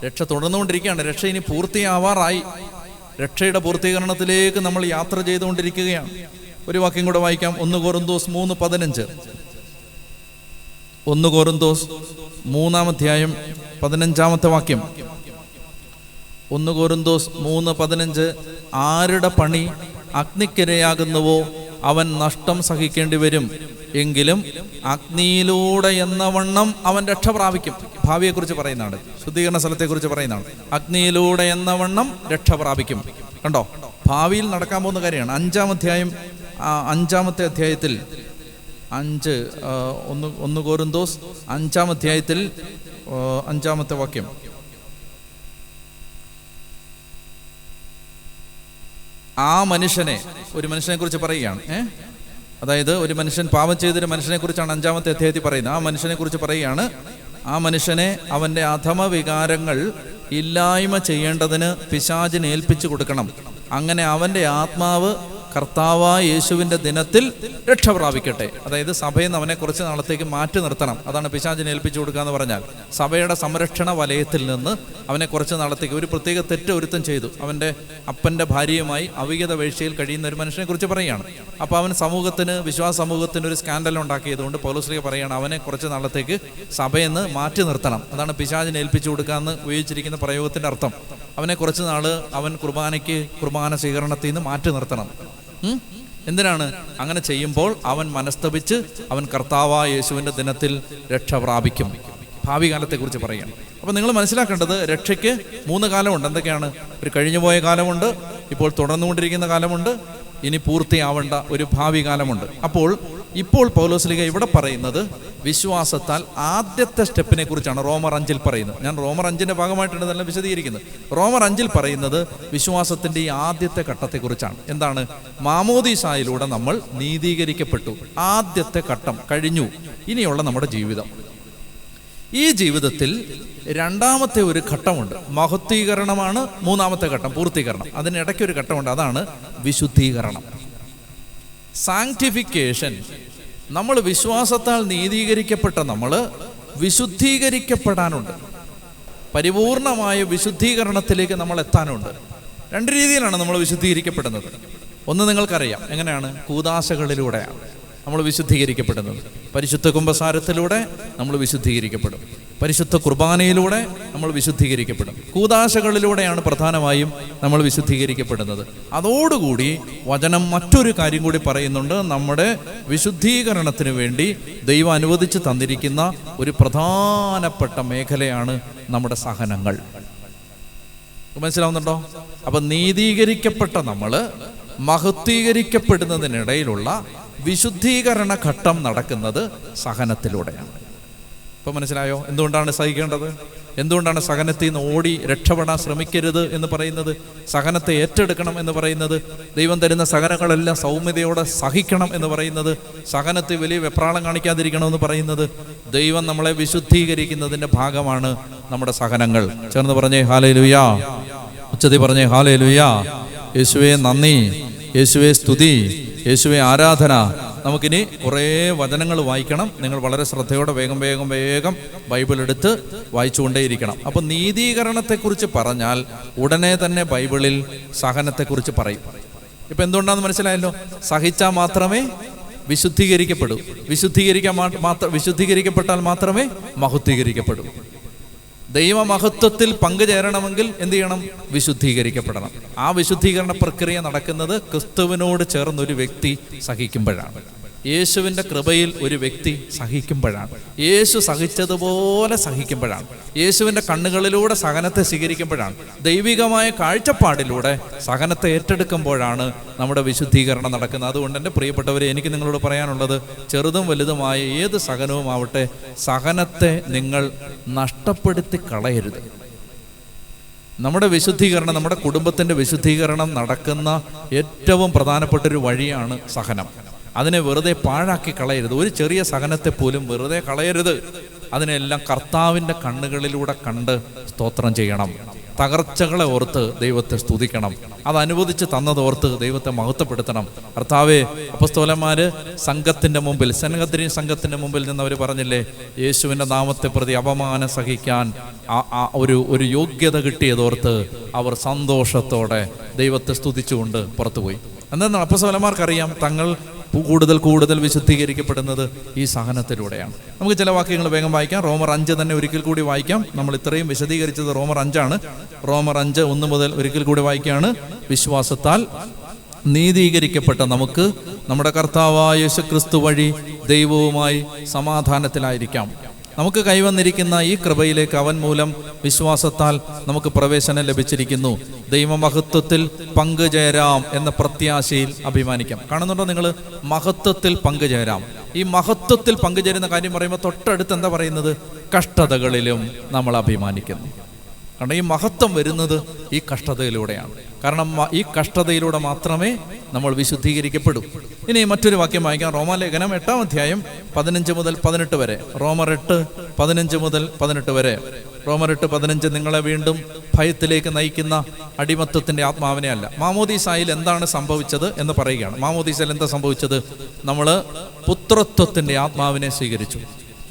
രക്ഷ തുടർന്നുകൊണ്ടിരിക്കുകയാണ്. രക്ഷ ഇനി പൂർത്തിയാവാറായി. രക്ഷയുടെ പൂർത്തീകരണത്തിലേക്ക് നമ്മൾ യാത്ര ചെയ്തുകൊണ്ടിരിക്കുകയാണ്. ഒരു വാക്യം കൂടെ വായിക്കാം. 1 കൊരിന്തോസ് 3:15. 1 കൊരിന്തോസ് 3-ാം അധ്യായം 15-ാമത്തെ വാക്യം. 1 കൊരിന്തോസ് 3:15. ആരുടെ പണി അഗ്നിക്കിരയാകുന്നുവോ അവൻ നഷ്ടം സഹിക്കേണ്ടി വരും. എങ്കിലും അഗ്നിയിലൂടെ എന്ന വണ്ണം അവൻ രക്ഷ പ്രാപിക്കും. ഭാവിയെക്കുറിച്ച് പറയുന്നതാണ്, ശുദ്ധീകരണ സ്ഥലത്തെക്കുറിച്ച് പറയുന്നതാണ്. അഗ്നിയിലൂടെ എന്ന വണ്ണം രക്ഷ പ്രാപിക്കും. കണ്ടോ? ഭാവിയിൽ നടക്കാൻ പോകുന്ന കാര്യമാണ്. 5-ാമത്തെ അധ്യായത്തിൽ 1 കൊരിന്തോസ് 5-ാം അധ്യായത്തിൽ 5-ാമത്തെ വാക്യം. ആ മനുഷ്യനെ, ഒരു മനുഷ്യനെ കുറിച്ച് പറയുകയാണ്. അതായത് ഒരു മനുഷ്യൻ പാപം ചെയ്തൊരു മനുഷ്യനെ കുറിച്ചാണ് 5-ാമത്തെ അധ്യായത്തിൽ പറയുന്നത്. ആ മനുഷ്യനെ കുറിച്ച് പറയുകയാണ്. ആ മനുഷ്യനെ അവൻ്റെ അധമ വികാരങ്ങൾ ഇല്ലായ്മ ചെയ്യേണ്ടതിന് പിശാചിന് ഏൽപ്പിച്ചു കൊടുക്കണം. അങ്ങനെ അവൻ്റെ ആത്മാവ് കർത്താവായ യേശുവിൻ്റെ ദിനത്തിൽ രക്ഷ പ്രാപിക്കട്ടെ. അതായത് സഭയിൽ നിന്ന് അവനെ കുറച്ച് നാളത്തേക്ക് മാറ്റി നിർത്തണം. അതാണ് പിശാചിനെ ഏൽപ്പിച്ചു കൊടുക്കുക എന്ന് പറഞ്ഞാൽ. സഭയുടെ സംരക്ഷണ വലയത്തിൽ നിന്ന് അവനെ കുറച്ച് നാളത്തേക്ക്, ഒരു പ്രത്യേക തെറ്റ് ഒരുത്തം ചെയ്തു, അവൻ്റെ അപ്പൻ്റെ ഭാര്യയുമായി അവിഹിത വീഴ്ചയിൽ കഴിയുന്ന ഒരു മനുഷ്യനെ കുറിച്ച് പറയുകയാണ്. അപ്പോൾ അവൻ വിശ്വാസ സമൂഹത്തിന് ഒരു സ്കാൻഡൽ ഉണ്ടാക്കിയതുകൊണ്ട് പൗലോസ് പറയുകയാണ്, അവനെ കുറച്ച് നാളത്തേക്ക് സഭയിൽ നിന്ന് മാറ്റി നിർത്തണം. അതാണ് പിശാചിനെ ഏൽപ്പിച്ചു കൊടുക്കുക എന്ന് ഉപയോഗിച്ചിരിക്കുന്ന പ്രയോഗത്തിൻ്റെ അർത്ഥം. അവനെ കുറച്ച് നാൾ അവൻ കുർബാന സ്വീകരണത്തിൽ നിന്ന് മാറ്റി നിർത്തണം. എന്തിനാണ്? അങ്ങനെ ചെയ്യുമ്പോൾ അവൻ മനസ്തപിച്ച് അവൻ കർത്താവായ യേശുവിൻ്റെ ദിനത്തിൽ രക്ഷ പ്രാപിക്കും. ഭാവി കാലത്തെക്കുറിച്ച് പറയുകയാണ്. അപ്പോൾ നിങ്ങൾ മനസ്സിലാക്കേണ്ടത്, രക്ഷയ്ക്ക് 3 കാലമുണ്ട്. എന്തൊക്കെയാണ്? ഒരു കഴിഞ്ഞുപോയ കാലമുണ്ട്, ഇപ്പോൾ തുടർന്നുകൊണ്ടിരിക്കുന്ന കാലമുണ്ട്, ഇനി പൂർത്തിയാവേണ്ട ഒരു ഭാവി കാലമുണ്ട്. ഇപ്പോൾ പൗലോസ്ലീഹ ഇവിടെ പറയുന്നത് വിശ്വാസത്താൽ ആദ്യത്തെ സ്റ്റെപ്പിനെ കുറിച്ചാണ്. റോമർ 5-ൽ പറയുന്നത്. ഞാൻ റോമർ 5-ന്റെ ഭാഗമായിട്ടാണ് ഇതെല്ലാം വിശദീകരിക്കുന്നത്. റോമർ 5-ൽ പറയുന്നത് വിശ്വാസത്തിന്റെ ഈ ആദ്യത്തെ ഘട്ടത്തെക്കുറിച്ചാണ്. എന്താണ്? മാമോദീസായിലൂടെ നമ്മൾ നീതീകരിക്കപ്പെട്ടു. ആദ്യത്തെ ഘട്ടം കഴിഞ്ഞു. ഇനിയുള്ള നമ്മുടെ ജീവിതം. ഈ ജീവിതത്തിൽ 2-ാമത്തെ ഒരു ഘട്ടമുണ്ട്. മഹത്വീകരണമാണ് 3-ാമത്തെ ഘട്ടം, പൂർത്തീകരണം. അതിനിടയ്ക്ക് ഒരു ഘട്ടമുണ്ട്. അതാണ് വിശുദ്ധീകരണം, സാങ്ക്ടിഫിക്കേഷൻ. നമ്മൾ വിശ്വാസത്താൽ നീതീകരിക്കപ്പെട്ട നമ്മൾ വിശുദ്ധീകരിക്കപ്പെടാനുണ്ട്. പരിപൂർണമായ വിശുദ്ധീകരണത്തിലേക്ക് നമ്മൾ എത്താനുണ്ട്. 2 രീതിയിലാണ് നമ്മൾ വിശുദ്ധീകരിക്കപ്പെടുന്നത്. ഒന്ന് നിങ്ങൾക്കറിയാം എങ്ങനെയാണ്. കൂദാശകളിലൂടെയാണ് നമ്മൾ വിശുദ്ധീകരിക്കപ്പെടുന്നത്. പരിശുദ്ധ കുമ്പസാരത്തിലൂടെ നമ്മൾ വിശുദ്ധീകരിക്കപ്പെടും. പരിശുദ്ധ കുർബാനയിലൂടെ നമ്മൾ വിശുദ്ധീകരിക്കപ്പെടും. കൂദാശകളിലൂടെയാണ് പ്രധാനമായും നമ്മൾ വിശുദ്ധീകരിക്കപ്പെടുന്നത്. അതോടുകൂടി വചനം മറ്റൊരു കാര്യം കൂടി പറയുന്നുണ്ട്. നമ്മുടെ വിശുദ്ധീകരണത്തിന് വേണ്ടി ദൈവം അനുവദിച്ച് തന്നിരിക്കുന്ന ഒരു പ്രധാനപ്പെട്ട മേഖലയാണ് നമ്മുടെ സഹനങ്ങൾ. മനസ്സിലാവുന്നുണ്ടോ? അപ്പൊ നീതീകരിക്കപ്പെട്ട നമ്മൾ മഹത്വീകരിക്കപ്പെടുന്നതിനിടയിലുള്ള വിശുദ്ധീകരണ ഘട്ടം നടക്കുന്നത് സഹനത്തിലൂടെയാണ്. ഇപ്പം മനസ്സിലായോ എന്തുകൊണ്ടാണ് സഹിക്കേണ്ടത്? എന്തുകൊണ്ടാണ് സഹനത്തിൽ നിന്ന് ഓടി രക്ഷപ്പെടാൻ ശ്രമിക്കരുത് എന്ന് പറയുന്നത്? സഹനത്തെ ഏറ്റെടുക്കണം എന്ന് പറയുന്നത്, ദൈവം തരുന്ന സഹനങ്ങളെല്ലാം സൗമ്യതയോടെ സഹിക്കണം എന്ന് പറയുന്നത്, സഹനത്തിൽ വലിയ വെപ്രാളം കാണിക്കാതിരിക്കണമെന്ന് പറയുന്നത്, ദൈവം നമ്മളെ വിശുദ്ധീകരിക്കുന്നതിൻ്റെ ഭാഗമാണ് നമ്മുടെ സഹനങ്ങൾ. ചേർന്ന് പറഞ്ഞേ ഹല്ലേലൂയാ. ഉച്ചത്തിൽ പറഞ്ഞേ ഹല്ലേലൂയാ. യേശുവേ നന്ദി, യേശുവേ സ്തുതി, യേശുവേ ആരാധന. നമുക്കിനി കുറേ വചനങ്ങൾ വായിക്കണം. നിങ്ങൾ വളരെ ശ്രദ്ധയോടെ വേഗം ബൈബിൾ എടുത്ത് വായിച്ചുകൊണ്ടേയിരിക്കണം. അപ്പം നീതീകരണത്തെക്കുറിച്ച് പറഞ്ഞാൽ ഉടനെ തന്നെ ബൈബിളിൽ സഹനത്തെക്കുറിച്ച് പറയും. ഇപ്പം എന്തുകൊണ്ടാണെന്ന് മനസ്സിലായല്ലോ. സഹിച്ചാൽ മാത്രമേ വിശുദ്ധീകരിക്കപ്പെടൂ. വിശുദ്ധീകരിക്കപ്പെട്ടാൽ മാത്രമേ മഹത്വീകരിക്കപ്പെടൂ. ദൈവമഹത്വത്തിൽ പങ്കുചേരണമെങ്കിൽ എന്ത് ചെയ്യണം? വിശുദ്ധീകരിക്കപ്പെടണം. ആ വിശുദ്ധീകരണ പ്രക്രിയ നടക്കുന്നത് ക്രിസ്തുവിനോട് ചേർന്നൊരു വ്യക്തി സഹിക്കുമ്പോഴാണ്. യേശുവിൻ്റെ കൃപയിൽ ഒരു വ്യക്തി സഹിക്കുമ്പോഴാണ്. യേശു സഹിച്ചതുപോലെ സഹിക്കുമ്പോഴാണ്. യേശുവിൻ്റെ കണ്ണുകളിലൂടെ സഹനത്തെ സ്വീകരിക്കുമ്പോഴാണ്. ദൈവികമായ കാഴ്ചപ്പാടിലൂടെ സഹനത്തെ ഏറ്റെടുക്കുമ്പോഴാണ് നമ്മുടെ വിശുദ്ധീകരണം നടക്കുന്നത്. അതുകൊണ്ട് എൻ്റെ പ്രിയപ്പെട്ടവരെ, എനിക്ക് നിങ്ങളോട് പറയാനുള്ളത്, ചെറുതും വലുതുമായ ഏത് സഹനവുമാവട്ടെ, സഹനത്തെ നിങ്ങൾ നഷ്ടപ്പെടുത്തി കളയരുത്. നമ്മുടെ വിശുദ്ധീകരണം, നമ്മുടെ കുടുംബത്തിൻ്റെ വിശുദ്ധീകരണം നടക്കുന്ന ഏറ്റവും പ്രധാനപ്പെട്ടൊരു വഴിയാണ് സഹനം. അതിനെ വെറുതെ പാഴാക്കി കളയരുത്. ഒരു ചെറിയ സഹനത്തെ പോലും വെറുതെ കളയരുത്. അതിനെല്ലാം കർത്താവിൻ്റെ കണ്ണുകളിലൂടെ കണ്ട് സ്തോത്രം ചെയ്യണം. തകർച്ചകളെ ഓർത്ത് ദൈവത്തെ സ്തുതിക്കണം. അത് അനുവദിച്ച് തന്നതോർത്ത് ദൈവത്തെ മഹത്വപ്പെടുത്തണം. കർത്താവേ, അപ്പോസ്തലന്മാര് സംഘത്തിൻ്റെ മുമ്പിൽ, സൻഹദ്രീൻ സംഘത്തിൻ്റെ മുമ്പിൽ നിന്ന് അവർ പറഞ്ഞില്ലേ, യേശുവിൻ്റെ നാമത്തെ പ്രതി അപമാനം സഹിക്കാൻ ഒരു യോഗ്യത കിട്ടിയതോർത്ത് അവർ സന്തോഷത്തോടെ ദൈവത്തെ സ്തുതിച്ചുകൊണ്ട് പുറത്തുപോയി. എന്നാൽ അപ്പോസ്തലന്മാർക്കറിയാം തങ്ങൾ കൂടുതൽ വിശുദ്ധീകരിക്കപ്പെടുന്നത് ഈ സഹനത്തിലൂടെയാണ്. നമുക്ക് ചില വാക്യങ്ങൾ വേഗം വായിക്കാം. റോമർ 5 തന്നെ ഒരിക്കൽ കൂടി വായിക്കാം. നമ്മൾ ഇത്രയും വിശദീകരിച്ചത് റോമർ 5 റോമർ 5:1 മുതൽ ഒരിക്കൽ കൂടി വായിക്കുകയാണ്. വിശ്വാസത്താൽ നീതീകരിക്കപ്പെട്ട നമുക്ക് നമ്മുടെ കർത്താവായ യേശുക്രിസ്തു വഴി ദൈവവുമായി സമാധാനത്തിലായിരിക്കാം. നമുക്ക് കൈവന്നിരിക്കുന്ന ഈ കൃപയിലേക്ക് അവൻ മൂലം വിശ്വാസത്താൽ നമുക്ക് പ്രവേശനം ലഭിച്ചിരിക്കുന്നു. ദൈവമഹത്വത്തിൽ പങ്കുചേരാം എന്ന പ്രത്യാശയിൽ അഭിമാനിക്കാം. കാണുന്നുണ്ടോ നിങ്ങൾ? മഹത്വത്തിൽ പങ്കുചേരാം. ഈ മഹത്വത്തിൽ പങ്കുചേരുന്ന കാര്യം പറയുമ്പോൾ തൊട്ടടുത്ത് എന്താ പറയുന്നത്? കഷ്ടതകളിലും നമ്മൾ അഭിമാനിക്കുന്നു. കാരണം ഈ മഹത്വം വരുന്നത് ഈ കഷ്ടതയിലൂടെയാണ്. കാരണം ഈ കഷ്ടതയിലൂടെ മാത്രമേ നമ്മൾ വിശുദ്ധീകരിക്കപ്പെടൂ. ഇനി മറ്റൊരു വാക്യം വായിക്കാം. റോമാലേഖനം 8-ാം അധ്യായം 15 മുതൽ 18 വരെ. റോമർ 8:15 മുതൽ 18 വരെ. റോമർ 8:15 നിങ്ങളെ വീണ്ടും ഭയത്തിലേക്ക് നയിക്കുന്ന അടിമത്വത്തിൻ്റെ ആത്മാവിനെ അല്ല. മാമോദീസായിൽ എന്താണ് സംഭവിച്ചത് എന്ന് പറയുകയാണ്. മാമോദീസായിൽ എന്താ സംഭവിച്ചത്? നമ്മൾ പുത്രത്വത്തിൻ്റെ ആത്മാവിനെ സ്വീകരിച്ചു.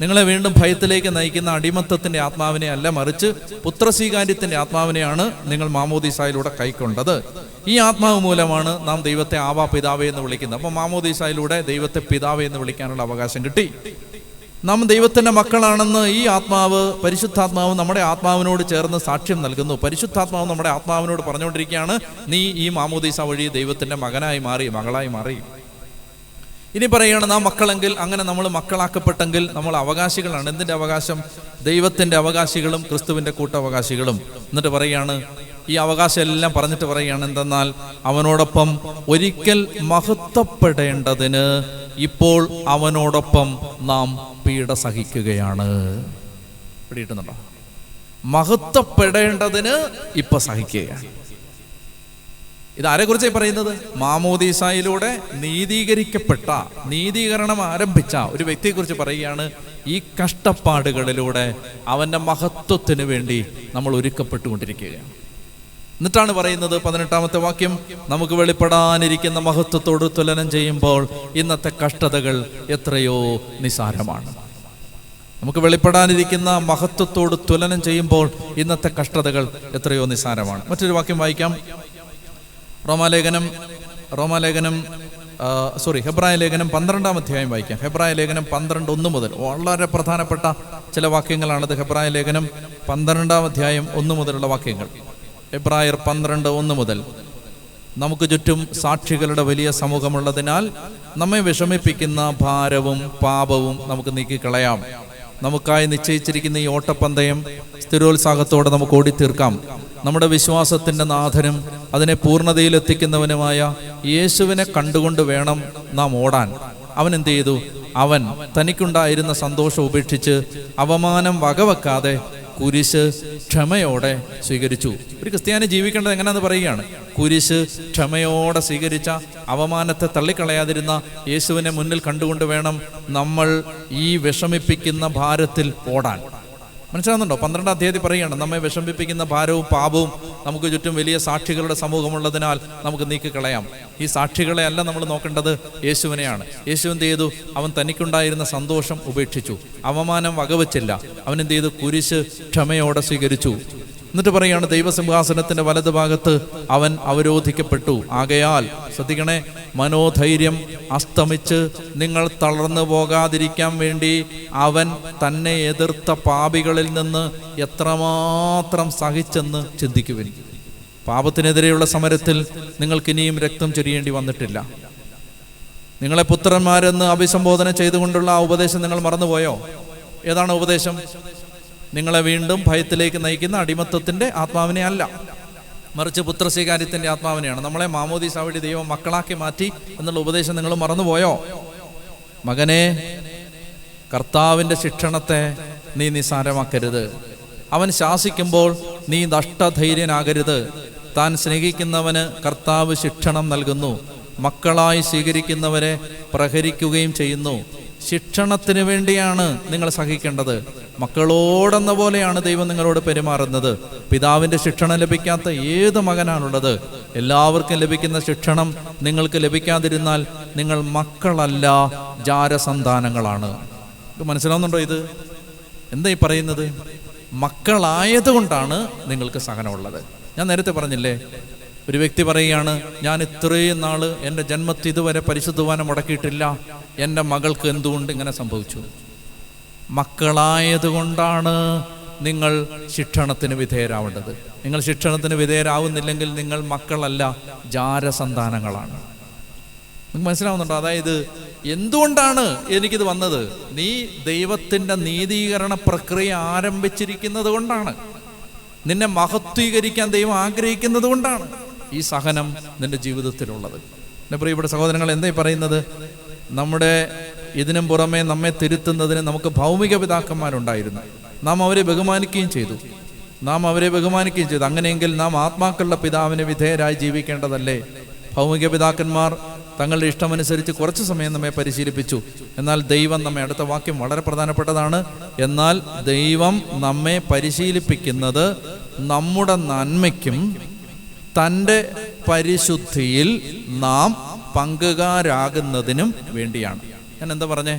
നിങ്ങളെ വീണ്ടും ഭയത്തിലേക്ക് നയിക്കുന്ന അടിമത്തത്തിൻ്റെ ആത്മാവിനെ അല്ല, മറിച്ച് പുത്രസ്വീകാര്യത്തിൻ്റെ ആത്മാവിനെയാണ് നിങ്ങൾ മാമോദീസായിലൂടെ കൈക്കൊണ്ടത്. ഈ ആത്മാവ് മൂലമാണ് നാം ദൈവത്തെ ആവാ പിതാവേ എന്ന് വിളിക്കുന്നത്. അപ്പോൾ മാമോദീസായിലൂടെ ദൈവത്തെ പിതാവേ എന്ന് വിളിക്കാനുള്ള അവകാശം കിട്ടി. നാം ദൈവത്തിൻ്റെ മക്കളാണെന്ന് ഈ ആത്മാവ്, പരിശുദ്ധാത്മാവ് നമ്മുടെ ആത്മാവിനോട് ചേർന്ന് സാക്ഷ്യം നൽകുന്നു. പരിശുദ്ധാത്മാവ് നമ്മുടെ ആത്മാവിനോട് പറഞ്ഞുകൊണ്ടിരിക്കുകയാണ്, നീ ഈ മാമോദീസ വഴി ദൈവത്തിൻ്റെ മകനായി മാറി, മകളായി മാറി. ഇനി പറയുകയാണ്, നാം മക്കളെങ്കിൽ, അങ്ങനെ നമ്മൾ മക്കളാക്കപ്പെട്ടെങ്കിൽ നമ്മൾ അവകാശികളാണ്. എന്തിൻ്റെ അവകാശം? ദൈവത്തിൻ്റെ അവകാശികളും ക്രിസ്തുവിൻ്റെ കൂട്ടവകാശികളും. എന്നിട്ട് പറയുകയാണ്, ഈ അവകാശം എല്ലാം പറഞ്ഞിട്ട് പറയുകയാണ്, എന്തെന്നാൽ അവനോടൊപ്പം ഒരിക്കൽ മഹത്വപ്പെടേണ്ടതിന് ഇപ്പോൾ അവനോടൊപ്പം നാം പീഡ സഹിക്കുകയാണ്. പിടിയിട്ടുന്നുണ്ടോ? മഹത്വപ്പെടേണ്ടതിന് ഇപ്പൊ സഹിക്കുകയാണ്. ഇതാരെക്കുറിച്ചാണ് പറയുന്നത്? മാമോദീസായിലൂടെ നീതീകരിക്കപ്പെട്ട, നീതീകരണം ആരംഭിച്ച ഒരു വ്യക്തിയെക്കുറിച്ച് പറയുകയാണ്. ഈ കഷ്ടപ്പാടുകളിലൂടെ അവൻ്റെ മഹത്വത്തിന് വേണ്ടി നമ്മൾ ഒരുക്കപ്പെട്ടുകൊണ്ടിരിക്കുകയാണ്. എന്നിട്ടാണ് പറയുന്നത് 18-ാമത്തെ വാക്യം, നമുക്ക് വെളിപ്പെടാനിരിക്കുന്ന മഹത്വത്തോട് തുലനം ചെയ്യുമ്പോൾ ഇന്നത്തെ കഷ്ടതകൾ എത്രയോ നിസാരമാണ്. നമുക്ക് വെളിപ്പെടാനിരിക്കുന്ന മഹത്വത്തോട് തുലനം ചെയ്യുമ്പോൾ ഇന്നത്തെ കഷ്ടതകൾ എത്രയോ നിസാരമാണ്. മറ്റൊരു വാക്യം വായിക്കാം. ഹെബ്രായ ലേഖനം 12-ാം അധ്യായം വായിക്കാം. ഹെബ്രായ ലേഖനം 12:1 മുതൽ. വളരെ പ്രധാനപ്പെട്ട ചില വാക്യങ്ങളാണത്. ഹെബ്രായ ലേഖനം 12-ാം അധ്യായം 1 മുതലുള്ള വാക്യങ്ങൾ. എബ്രായർ 12:1 മുതൽ. നമുക്ക് ചുറ്റും സാക്ഷികളുടെ വലിയ സമൂഹമുള്ളതിനാൽ നമ്മെ വിഷമിപ്പിക്കുന്ന ഭാരവും പാപവും നമുക്ക് നീക്കിക്കളയാം. നമുക്കായി നിശ്ചയിച്ചിരിക്കുന്ന ഈ ഓട്ടപ്പന്തയം സ്ഥിരോത്സാഹത്തോടെ നമുക്ക് ഓടിത്തീർക്കാം. നമ്മുടെ വിശ്വാസത്തിൻ്റെ നാഥനും അതിനെ പൂർണ്ണതയിലെത്തിക്കുന്നവനുമായ യേശുവിനെ കണ്ടുകൊണ്ട് വേണം നാം ഓടാൻ. അവൻ എന്ത് ചെയ്തു? അവൻ തനിക്കുണ്ടായിരുന്ന സന്തോഷം ഉപേക്ഷിച്ച് അവമാനം വകവെക്കാതെ കുരിശ് ക്ഷമയോടെ സ്വീകരിച്ചു. ഒരു ക്രിസ്ത്യാനി ജീവിക്കേണ്ടത് എങ്ങനെയാണെന്ന് പറയുകയാണ്. കുരിശ് ക്ഷമയോടെ സ്വീകരിച്ച, അവമാനത്തെ തള്ളിക്കളയാതിരുന്ന യേശുവിനെ മുന്നിൽ കണ്ടുകൊണ്ട് വേണം നമ്മൾ ഈ വിഷമിപ്പിക്കുന്ന ഭാരത്തിൽ ഓടാൻ. മനസ്സിലാകുന്നുണ്ടോ? 12-ാം അധ്യായത്തിൽ പറയുകയാണ്, നമ്മെ വിഷമിപ്പിക്കുന്ന ഭാരവും പാപവും നമുക്ക് ചുറ്റും വലിയ സാക്ഷികളുടെ സമൂഹമുള്ളതിനാൽ നമുക്ക് നീക്കിക്കളയാം. ഈ സാക്ഷികളെ അല്ല നമ്മൾ നോക്കേണ്ടത്, യേശുവിനെയാണ്. യേശു എന്ത് ചെയ്തു? അവൻ തനിക്കുണ്ടായിരുന്ന സന്തോഷം ഉപേക്ഷിച്ചു, അവമാനം വകവച്ചില്ല. അവൻ എന്ത് ചെയ്തു? കുരിശ് ക്ഷമയോടെ സ്വീകരിച്ചു. എന്നിട്ട് പറയുകയാണ്, ദൈവസിംഹാസനത്തിന്റെ വലതുഭാഗത്ത് അവൻ അവരോധിക്കപ്പെട്ടു. ആകയാൽ ശ്രദ്ധിക്കണേ, മനോധൈര്യം അസ്തമിച്ച് നിങ്ങൾ തളർന്നു പോകാതിരിക്കാൻ വേണ്ടി അവൻ തന്നെ എതിർത്ത പാപികളിൽ നിന്ന് എത്രമാത്രം സഹിച്ചെന്ന് ചിന്തിക്കുവിൻ. പാപത്തിനെതിരെയുള്ള സമരത്തിൽ നിങ്ങൾക്കിനിയും രക്തം ചൊരിയേണ്ടി വന്നിട്ടില്ല. നിങ്ങളെ പുത്രന്മാരെന്ന് അഭിസംബോധന ചെയ്തുകൊണ്ടുള്ള ആ ഉപദേശം നിങ്ങൾ മറന്നുപോയോ? ഏതാണ് ഉപദേശം? നിങ്ങളെ വീണ്ടും ഭയത്തിലേക്ക് നയിക്കുന്ന അടിമത്തത്തിന്റെ ആത്മാവിനെ അല്ല, മറിച്ച് പുത്രസ്വീകാര്യത്തിന്റെ ആത്മാവിനെയാണ്. നമ്മളെ മാമോദീസ വഴി ദൈവം മക്കളാക്കി മാറ്റി എന്നുള്ള ഉപദേശം നിങ്ങൾ മറന്നുപോയോ? മകനെ, കർത്താവിന്റെ ശിക്ഷണത്തെ നീ നിസ്സാരമാക്കരുത്. അവൻ ശാസിക്കുമ്പോൾ നീ നഷ്ടധൈര്യനാകരുത്. താൻ സ്നേഹിക്കുന്നവന് കർത്താവ് ശിക്ഷണം നൽകുന്നു, മക്കളായി സ്വീകരിക്കുന്നവരെ പ്രഹരിക്കുകയും ചെയ്യുന്നു. ശിക്ഷണത്തിന് വേണ്ടിയാണ് നിങ്ങൾ സഹിക്കേണ്ടത്. മക്കളോടെന്ന പോലെയാണ് ദൈവം നിങ്ങളോട് പെരുമാറുന്നത്. പിതാവിന്റെ ശിക്ഷണം ലഭിക്കാത്ത ഏത് മകനാണുള്ളത്? എല്ലാവർക്കും ലഭിക്കുന്ന ശിക്ഷണം നിങ്ങൾക്ക് ലഭിക്കാതിരുന്നാൽ നിങ്ങൾ മക്കളല്ല, ജാരസന്താനങ്ങളാണ്. മനസ്സിലാവുന്നുണ്ടോ? ഇത് എന്താ ഈ പറയുന്നത്? മക്കളായതുകൊണ്ടാണ് നിങ്ങൾക്ക് സഹനമുള്ളത്. ഞാൻ നേരത്തെ പറഞ്ഞില്ലേ, ഒരു വ്യക്തി പറയുകയാണ്, ഞാൻ ഇത്രയും നാള് എൻ്റെ ജന്മത്തിൽ ഇതുവരെ പരിശുദ്ധ കുർബാന മുടക്കിയിട്ടില്ല, എൻ്റെ മകൾക്ക് എന്തുകൊണ്ട് ഇങ്ങനെ സംഭവിച്ചു? മക്കളായതുകൊണ്ടാണ് നിങ്ങൾ ശിക്ഷണത്തിന് വിധേയരാവേണ്ടത്. നിങ്ങൾ ശിക്ഷണത്തിന് വിധേയരാവുന്നില്ലെങ്കിൽ നിങ്ങൾ മക്കളല്ല, ജാരസന്താനങ്ങളാണ്. നിങ്ങൾക്ക് മനസ്സിലാവുന്നുണ്ടോ? അതായത് എന്തുകൊണ്ടാണ് എനിക്കിത് വന്നത്? നീ ദൈവത്തിൻ്റെ നീതീകരണ പ്രക്രിയ ആരംഭിച്ചിരിക്കുന്നത് കൊണ്ടാണ്. നിന്നെ മഹത്വീകരിക്കാൻ ദൈവം ആഗ്രഹിക്കുന്നത് കൊണ്ടാണ് ഈ സഹനം നിന്റെ ജീവിതത്തിലുള്ളത്. എൻ്റെ പ്രിയപ്പെട്ട സഹോദരങ്ങൾ, എന്തായി പറയുന്നത്? നമ്മുടെ ഇതിനും പുറമെ നമ്മെ തിരുത്തുന്നതിന് നമുക്ക് ഭൗമിക പിതാക്കന്മാരുണ്ടായിരുന്നു. നാം അവരെ ബഹുമാനിക്കുകയും ചെയ്തു. അങ്ങനെയെങ്കിൽ നാം ആത്മാക്കളുടെ പിതാവിന് വിധേയരായി ജീവിക്കേണ്ടതല്ലേ? ഭൗമിക പിതാക്കന്മാർ തങ്ങളുടെ ഇഷ്ടമനുസരിച്ച് കുറച്ച് സമയം നമ്മെ പരിശീലിപ്പിച്ചു. എന്നാൽ ദൈവം നമ്മെ, അടുത്ത വാക്യം വളരെ പ്രധാനപ്പെട്ടതാണ്, എന്നാൽ ദൈവം നമ്മെ പരിശീലിപ്പിക്കുന്നത് നമ്മുടെ നന്മയ്ക്കും തൻ്റെ പരിശുദ്ധിയിൽ നാം പങ്കുകാരാകുന്നതിനും വേണ്ടിയാണ്. ഞാൻ എന്താ പറഞ്ഞേ?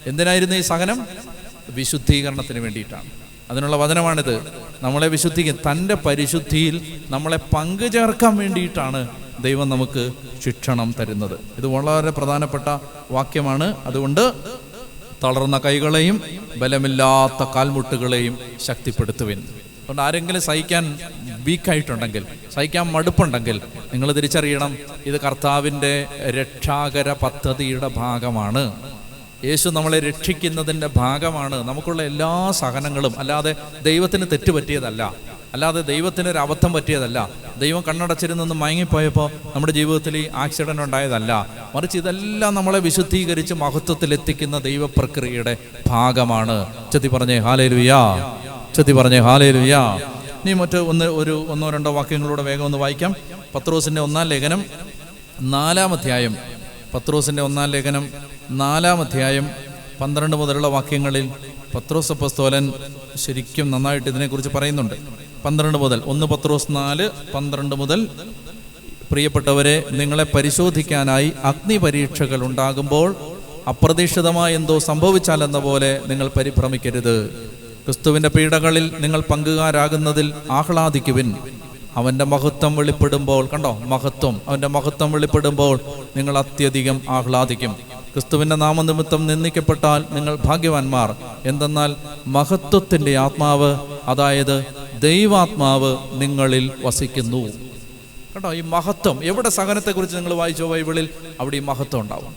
എന്തിനായിരുന്നു ഈ സഹനം? വിശുദ്ധീകരണത്തിന് വേണ്ടിയിട്ടാണ്. അതിനുള്ള വചനമാണിത്. നമ്മളെ വിശുദ്ധിക്കും, തൻ്റെ പരിശുദ്ധിയിൽ നമ്മളെ പങ്കുചേർക്കാൻ വേണ്ടിയിട്ടാണ് ദൈവം നമുക്ക് ശിക്ഷണം തരുന്നത്. ഇത് വളരെ പ്രധാനപ്പെട്ട വാക്യമാണ്. അതുകൊണ്ട് തളർന്ന കൈകളെയും ബലമില്ലാത്ത കാൽമുട്ടുകളെയും ശക്തിപ്പെടുത്തുവിൻ. അതുകൊണ്ട് ആരെങ്കിലും സഹിക്കാൻ വീക്കായിട്ടുണ്ടെങ്കിൽ, സഹിക്കാൻ മടുപ്പുണ്ടെങ്കിൽ, നിങ്ങൾ തിരിച്ചറിയണം, ഇത് കർത്താവിൻ്റെ രക്ഷാകര പദ്ധതിയുടെ ഭാഗമാണ്. യേശു നമ്മളെ രക്ഷിക്കുന്നതിൻ്റെ ഭാഗമാണ് നമുക്കുള്ള എല്ലാ സഹനങ്ങളും. അല്ലാതെ ദൈവത്തിന് തെറ്റുപറ്റിയതല്ല, അല്ലാതെ ദൈവത്തിനൊരു അബദ്ധം പറ്റിയതല്ല, ദൈവം കണ്ണടച്ചിരുന്നൊന്ന് മയങ്ങിപ്പോയപ്പോൾ നമ്മുടെ ജീവിതത്തിൽ ഈ ആക്സിഡൻ്റ് ഉണ്ടായതല്ല. മറിച്ച് ഇതെല്ലാം നമ്മളെ വിശുദ്ധീകരിച്ച് മഹത്വത്തിലെത്തിക്കുന്ന ദൈവപ്രക്രിയയുടെ ഭാഗമാണ്. ചെത്തി പറഞ്ഞേ ഹല്ലേലൂയാ, ചെത്തി പറഞ്ഞേ ഹല്ലേലൂയാ. ഇനി ഒന്നോ രണ്ടോ വാക്യങ്ങളൂടെ വേഗം ഒന്ന് വായിക്കാം. പത്രോസിൻ്റെ 1-ാം ലേഖനം 4-ാം അധ്യായം, പത്രോസിൻ്റെ 1-ാം ലേഖനം 4-ാം അധ്യായം 12 മുതലുള്ള വാക്യങ്ങളിൽ പത്രോസ് അപ്പോസ്തലൻ ശരിക്കും നന്നായിട്ട് ഇതിനെക്കുറിച്ച് പറയുന്നുണ്ട്. 12 മുതൽ 1 പത്രോസ് 4:12 മുതൽ, പ്രിയപ്പെട്ടവരെ, നിങ്ങളെ പരിശോധിക്കാനായി അഗ്നിപരീക്ഷകൾ ഉണ്ടാകുമ്പോൾ അപ്രതീക്ഷിതമായി എന്തോ സംഭവിച്ചാലെന്ന പോലെ നിങ്ങൾ പരിഭ്രമിക്കരുത്. ക്രിസ്തുവിൻ്റെ പീഡകളിൽ നിങ്ങൾ പങ്കുകാരാകുന്നതിൽ ആഹ്ലാദിക്കുവിൻ. അവൻ്റെ മഹത്വം വെളിപ്പെടുമ്പോൾ, കണ്ടോ മഹത്വം, അവൻ്റെ മഹത്വം വെളിപ്പെടുമ്പോൾ നിങ്ങൾ അത്യധികം ആഹ്ലാദിക്കും. ക്രിസ്തുവിൻ്റെ നാമനിമിത്തം നിന്ദിക്കപ്പെട്ടാൽ നിങ്ങൾ ഭാഗ്യവാന്മാർ. എന്തെന്നാൽ മഹത്വത്തിൻ്റെ ആത്മാവ്, അതായത് ദൈവാത്മാവ് നിങ്ങളിൽ വസിക്കുന്നു. കേട്ടോ, ഈ മഹത്വം എവിടെ? സഹനത്തെക്കുറിച്ച് നിങ്ങൾ വായിച്ചോ ബൈബിളിൽ, അവിടെ ഈ മഹത്വം ഉണ്ടാവും.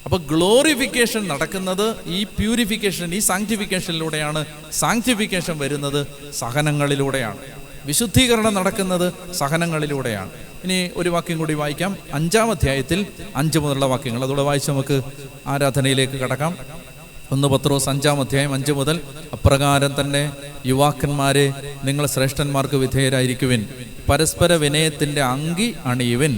അപ്പൊ ഗ്ലോറിഫിക്കേഷൻ നടക്കുന്നത് ഈ പ്യൂരിഫിക്കേഷൻ, ഈ സാങ്ക്ടിഫിക്കേഷനിലൂടെയാണ്. സാങ്ക്ടിഫിക്കേഷൻ വരുന്നത് സഹനങ്ങളിലൂടെയാണ്. വിശുദ്ധീകരണം നടക്കുന്നത് സഹനങ്ങളിലൂടെയാണ്. ഇനി ഒരു വാക്യം കൂടി വായിക്കാം. 5-ാം അധ്യായത്തിൽ 5 മുതലുള്ള വാക്യങ്ങൾ അതുകൂടെ വായിച്ച് നമുക്ക് ആരാധനയിലേക്ക് കടക്കാം. 1 പത്രോസ് 5-ാം അധ്യായം 5 മുതൽ. അപ്രകാരം തന്നെ യുവാക്കന്മാരെ, നിങ്ങൾ ശ്രേഷ്ഠന്മാർക്ക് വിധേയരായിരിക്കുവിൻ, പരസ്പര വിനയത്തിൻ്റെ അങ്കി അണിയുവിൻ.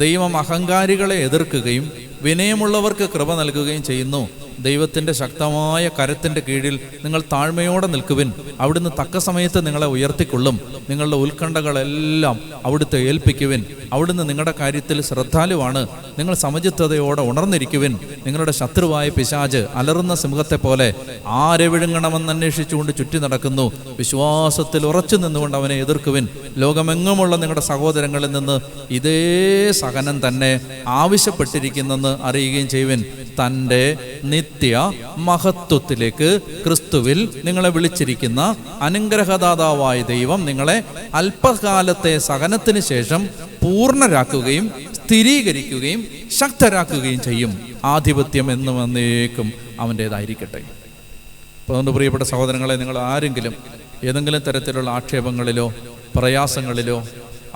ദൈവം അഹങ്കാരികളെ എതിർക്കുകയും വിനയമുള്ളവർക്ക് കൃപ നൽകുകയും ചെയ്യുന്നു. ദൈവത്തിൻ്റെ ശക്തമായ കരത്തിൻ്റെ കീഴിൽ നിങ്ങൾ താഴ്മയോടെ നിൽക്കുവിൻ. അവിടുന്ന് തക്ക സമയത്ത് നിങ്ങളെ ഉയർത്തിക്കൊള്ളും. നിങ്ങളുടെ ഉത്കണ്ഠകളെല്ലാം അവിടുത്തെ ഏൽപ്പിക്കുവിൻ. അവിടുന്ന് നിങ്ങളുടെ കാര്യത്തിൽ ശ്രദ്ധാലുവാണ്. നിങ്ങൾ സമചിത്തതയോടെ ഉണർന്നിരിക്കുവിൻ. നിങ്ങളുടെ ശത്രുവായ പിശാച് അലറുന്ന സിംഹത്തെ പോലെ ആരെ വിഴുങ്ങണമെന്ന് അന്വേഷിച്ചുകൊണ്ട് ചുറ്റി നടക്കുന്നു. വിശ്വാസത്തിൽ ഉറച്ചു നിന്നുകൊണ്ട് അവനെ എതിർക്കുവിൻ. ലോകമെങ്ങുമുള്ള നിങ്ങളുടെ സഹോദരങ്ങളിൽ നിന്ന് ഇതേ സഹനം തന്നെ ആവശ്യപ്പെട്ടിരിക്കുന്നെന്ന് അറിയുകയും ചെയ്യുവിൻ. തൻ്റെ നിത്യ മഹത്വത്തിലേക്ക് ക്രിസ്തുവിൽ നിങ്ങളെ വിളിച്ചിരിക്കുന്ന അനുഗ്രഹദാതാവായ ദൈവം നിങ്ങളെ അല്പകാലത്തെ സഹനത്തിന് ശേഷം പൂർണ്ണരാക്കുകയും സ്ഥിരീകരിക്കുകയും ശക്തരാക്കുകയും ചെയ്യും. ആധിപത്യം എന്നും എന്നേക്കും അവൻ്റേതായിരിക്കട്ടെ. അപ്പോൾ അതുകൊണ്ട് പ്രിയപ്പെട്ട സഹോദരങ്ങളെ, നിങ്ങൾ ആരെങ്കിലും ഏതെങ്കിലും തരത്തിലുള്ള ആക്ഷേപങ്ങളിലോ പ്രയാസങ്ങളിലോ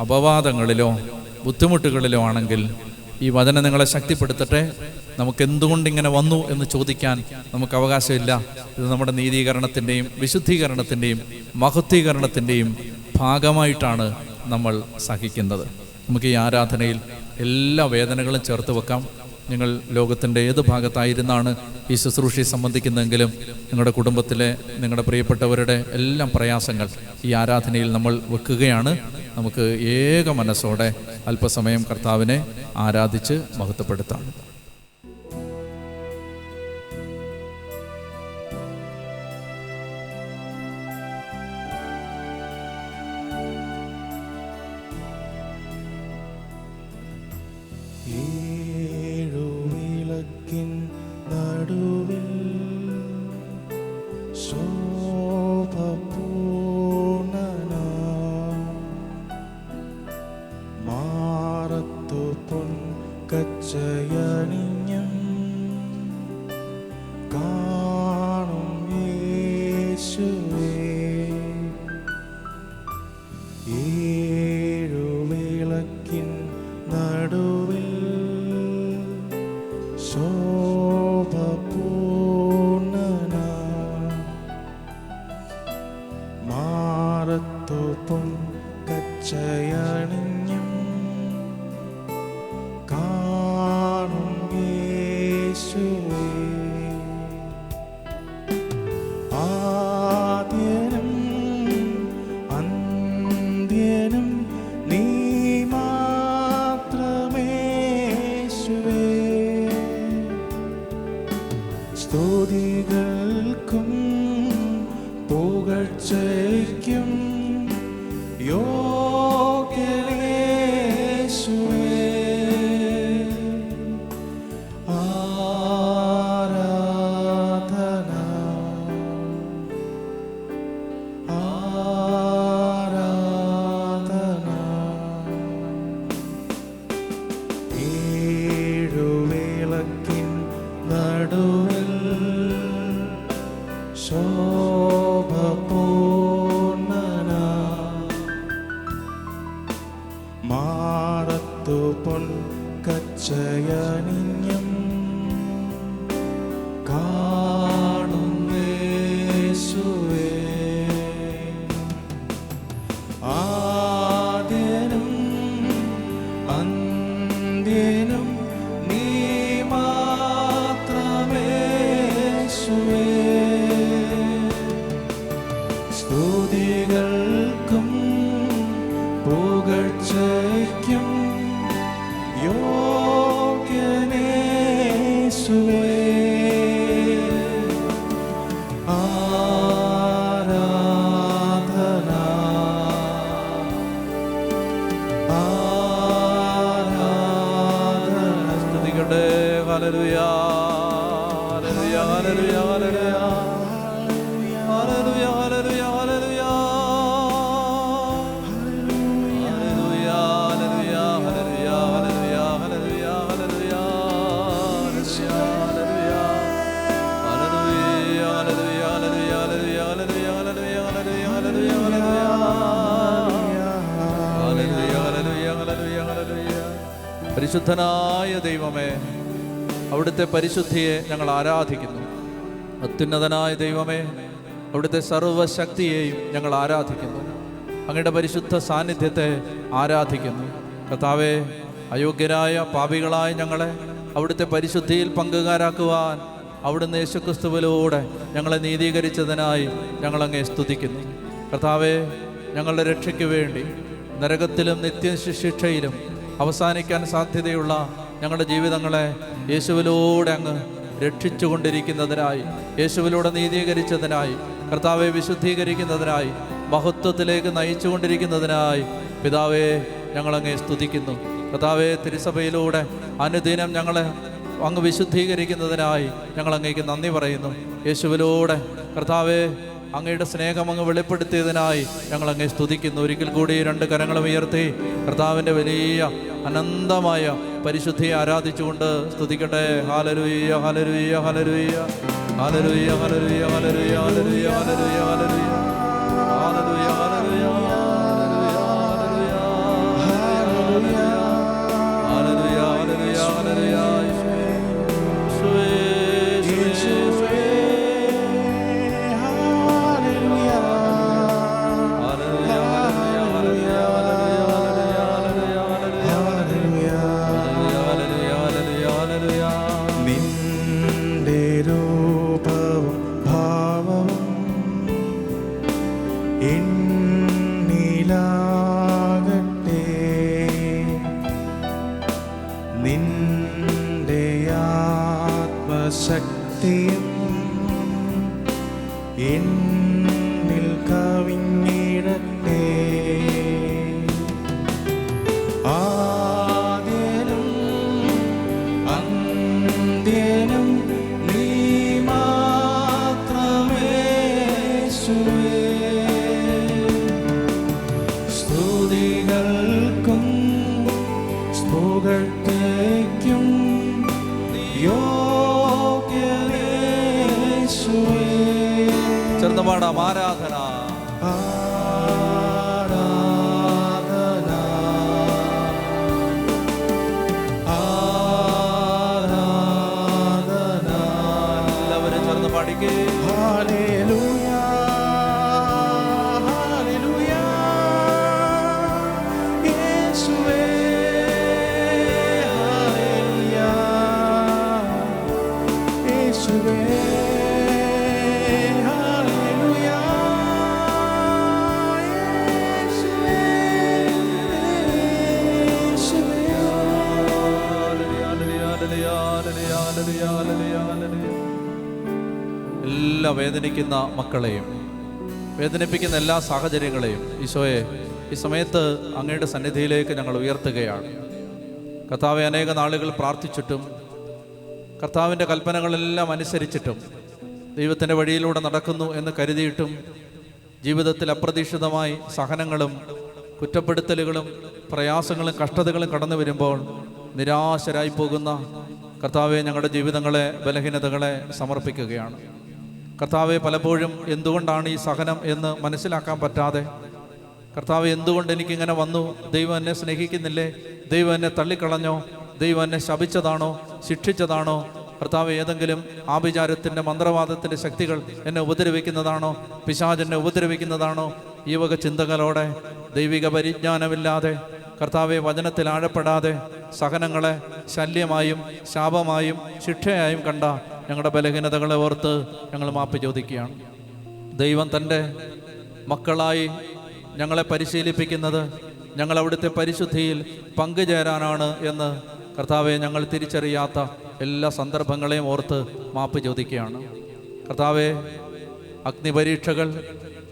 അപവാദങ്ങളിലോ ബുദ്ധിമുട്ടുകളിലോ ആണെങ്കിൽ ഈ വചനം നിങ്ങളെ ശക്തിപ്പെടുത്തട്ടെ. നമുക്ക് എന്തുകൊണ്ടിങ്ങനെ വന്നു എന്ന് ചോദിക്കാൻ നമുക്ക് അവകാശമില്ല. ഇത് നമ്മുടെ നീതീകരണത്തിൻ്റെയും വിശുദ്ധീകരണത്തിൻ്റെയും മഹത്വീകരണത്തിൻ്റെയും ഭാഗമായിട്ടാണ് നമ്മൾ സഹിക്കുന്നത്. നമുക്ക് ഈ ആരാധനയിൽ എല്ലാ വേദനകളും ചേർത്ത് വെക്കാം. നിങ്ങൾ ലോകത്തിൻ്റെ ഏത് ഭാഗത്തായിരുന്നാണ് ഈ ശുശ്രൂഷയെ സംബന്ധിക്കുന്നതെങ്കിലും നിങ്ങളുടെ കുടുംബത്തിലെ നിങ്ങളുടെ പ്രിയപ്പെട്ടവരുടെ എല്ലാം പ്രയാസങ്ങൾ ഈ ആരാധനയിൽ നമ്മൾ വെക്കുകയാണ്. നമുക്ക് ഏക മനസ്സോടെ അല്പസമയം കർത്താവിനെ ആരാധിച്ച് മഹത്വപ്പെടുത്താം. നടുവിൽ ശോഭപൂർണനാ മാറത്തു പൊൻകച്ചയണിഞ്ഞും കാണും യേശുവേ. ഏഴുവിളക്കിൻ നടുവിൽ ശോഭപൂർണനാ മാറത്തു പൊൻകച്ചയണിഞ്ഞും കാണും യേശുവേ. ആദ്യനും അന്ത്യനും നീ മാത്രമേശുവേ. സ്തുതികൾക്കും പുകഴ്ചയ്ക്കും യോഗ്യനേശുവേ. ആരാധന ആരാധന. ഏഴുവിളക്കിൻ നടുവിൽ ശോഭപൂർണനാ മാറത്തു പൊൻകച്ചയണിഞ്ഞും കാണും യേശുവേ. ആദ്യനും അന്ത്യനും നീ മാത്രമേശുവേ. സ്തുതികൾക്കും പുകഴ്ചയ്ക്കും യോഗ്യനേശുവേ. ആരാധന ആരാധന. സ്തുതിക്കട്ടെ. ഹല്ലേലൂയ ഹല്ലേലൂയ ഹല്ലേലൂയ ഹല്ലേലൂയ ഹല്ലേലൂയ ഹല്ലേലൂയ ഹല്ലേലൂയ ഹല്ലേലൂയ. പരിശുദ്ധനായ ദൈവമേ, അവിടുത്തെ പരിശുദ്ധിയെ ഞങ്ങൾ ആരാധിക്കുന്നു. അത്യുന്നതനായ ദൈവമേ, അവിടുത്തെ സർവശക്തിയെയും ഞങ്ങൾ ആരാധിക്കുന്നു. അങ്ങയുടെ പരിശുദ്ധ സാന്നിധ്യത്തെ ആരാധിക്കുന്നു. കർത്താവേ, അയോഗ്യരായ പാപികളായ ഞങ്ങളെ അവിടുത്തെ പരിശുദ്ധിയിൽ പങ്കുകാരാക്കുവാൻ അവിടുന്ന് യേശുക്രിസ്തുവിലൂടെ ഞങ്ങളെ നീതീകരിച്ചതിനായി ഞങ്ങളങ്ങേ സ്തുതിക്കുന്നു. കർത്താവേ, ഞങ്ങളുടെ രക്ഷയ്ക്ക് വേണ്ടി നരകത്തിലും നിത്യശിക്ഷയിലും അവസാനിക്കാൻ സാധ്യതയുള്ള ഞങ്ങളുടെ ജീവിതങ്ങളെ യേശുവിലൂടെ അങ്ങ് രക്ഷിച്ചുകൊണ്ടിരിക്കുന്നതിനായി, യേശുവിലൂടെ നീതീകരിച്ചതിനായി, കർത്താവെ വിശുദ്ധീകരിക്കുന്നതിനായി, മഹത്വത്തിലേക്ക് നയിച്ചുകൊണ്ടിരിക്കുന്നതിനായി പിതാവേ ഞങ്ങളങ്ങേ സ്തുതിക്കുന്നു. കർത്താവെ, തിരുസഭയിലൂടെ അനുദിനം ഞങ്ങളെ അങ്ങ് വിശുദ്ധീകരിക്കുന്നതിനായി ഞങ്ങളങ്ങേക്ക് നന്ദി പറയുന്നു. യേശുവിലൂടെ കർത്താവെ അങ്ങയുടെ സ്നേഹം അങ്ങ് വെളിപ്പെടുത്തിയതിനായി ഞങ്ങളങ്ങേ സ്തുതിക്കുന്നു. ഒരിക്കൽ കൂടി രണ്ട് കരങ്ങളും ഉയർത്തി കർത്താവിൻ്റെ വലിയ അനന്തമായ പരിശുദ്ധിയെ ആരാധിച്ചുകൊണ്ട് സ്തുതിക്കട്ടെ. ഹല്ലേലൂയ, ഹല്ലേലൂയ, ഹല്ലേലൂയ, ഹല്ലേലൂയ, ഹല്ലേലൂയ, ഹല്ലേലൂയ, ഹല്ലേലൂയ, ഹല്ലേലൂയ, ഹല്ലേലൂയ, ഹല്ലേലൂയ, ഹല്ലേലൂയ, ഹല്ലേലൂയ, ഹല്ലേലൂയ. നിന്റെ രൂപവും ഭാവവും എന്നിലാകട്ടെ, നിന്റെ ആത്മശക്തിയും എന്നിൽ കവിഞ്ഞിടട്ടെ. ആദ്യനും അന്ത്യനും നീ മാത്രമേ യേശുവേ. സ്തുതികൾക്കും പുകഴ്ചയ്ക്കും യോഗ്യനേ യേശുവേ. ചേർന്ന് പാടാം. ആരാധന, ആരാധന, ആരാധന. എല്ലാവരും ചേർന്ന് പാടിക്കേ. ഹല്ലേലൂയ, ഹല്ലേലൂയ, യേശുവേ. ഹല്ലേലൂയ, യേശുവേ. ഹല്ലേലൂയ, യേശുവേ, യേശുവേ. എല്ലാ വേദനിക്കുന്ന മക്കളെയും വേദനിപ്പിക്കുന്ന എല്ലാ സാഹചര്യങ്ങളെയും ഈശോയെ ഈ സമയത്ത് അങ്ങയുടെ സന്നിധിയിലേക്ക് ഞങ്ങൾ ഉയർത്തുകയാണ്. കർത്താവെ, അനേക നാളുകൾ പ്രാർത്ഥിച്ചിട്ടും കർത്താവിൻ്റെ കൽപ്പനകളെല്ലാം അനുസരിച്ചിട്ടും ദൈവത്തിൻ്റെ വഴിയിലൂടെ നടക്കുന്നു എന്ന് കരുതിയിട്ടും ജീവിതത്തിൽ അപ്രതീക്ഷിതമായി സഹനങ്ങളും കുറ്റപ്പെടുത്തലുകളും പ്രയാസങ്ങളും കഷ്ടതകളും കടന്നു വരുമ്പോൾ നിരാശരായി പോകുന്ന കർത്താവെ, ഞങ്ങളുടെ ജീവിതങ്ങളെ, ബലഹീനതകളെ സമർപ്പിക്കുകയാണ്. കർത്താവെ, പലപ്പോഴും എന്തുകൊണ്ടാണ് ഈ സഹനം എന്ന് മനസ്സിലാക്കാൻ പറ്റാതെ, കർത്താവ് എന്തുകൊണ്ട് എനിക്കിങ്ങനെ വന്നു, ദൈവം എന്നെ സ്നേഹിക്കുന്നില്ലേ, ദൈവം എന്നെ തള്ളിക്കളഞ്ഞോ, ദൈവം എന്നെ ശപിച്ചതാണോ, ശിക്ഷിച്ചതാണോ, കർത്താവ് ഏതെങ്കിലും ആഭിചാരത്തിൻ്റെ മന്ത്രവാദത്തിൻ്റെ ശക്തികൾ എന്നെ ഉപദ്രവിക്കുന്നതാണോ, പിശാച് എന്നെ ഉപദ്രവിക്കുന്നതാണോ, ഈ വക ചിന്തകളോടെ ദൈവിക പരിജ്ഞാനമില്ലാതെ കർത്താവെ വചനത്തിൽ ആഴപ്പെടാതെ സഹനങ്ങളെ ശല്യമായും ശാപമായും ശിക്ഷയായും കണ്ട ഞങ്ങളുടെ ബലഹീനതകളെ ഓർത്ത് ഞങ്ങൾ മാപ്പ് ചോദിക്കുകയാണ്. ദൈവം തൻ്റെ മക്കളായി ഞങ്ങളെ പരിശീലിപ്പിക്കുന്നത് ഞങ്ങൾ അവിടുത്തെ പരിശുദ്ധിയിൽ പങ്കുചേരാനാണ് എന്ന് കർത്താവെ ഞങ്ങൾ തിരിച്ചറിയാത്ത എല്ലാ സന്ദർഭങ്ങളെയും ഓർത്ത് മാപ്പ് ചോദിക്കുകയാണ്. കർത്താവെ, അഗ്നിപരീക്ഷകൾ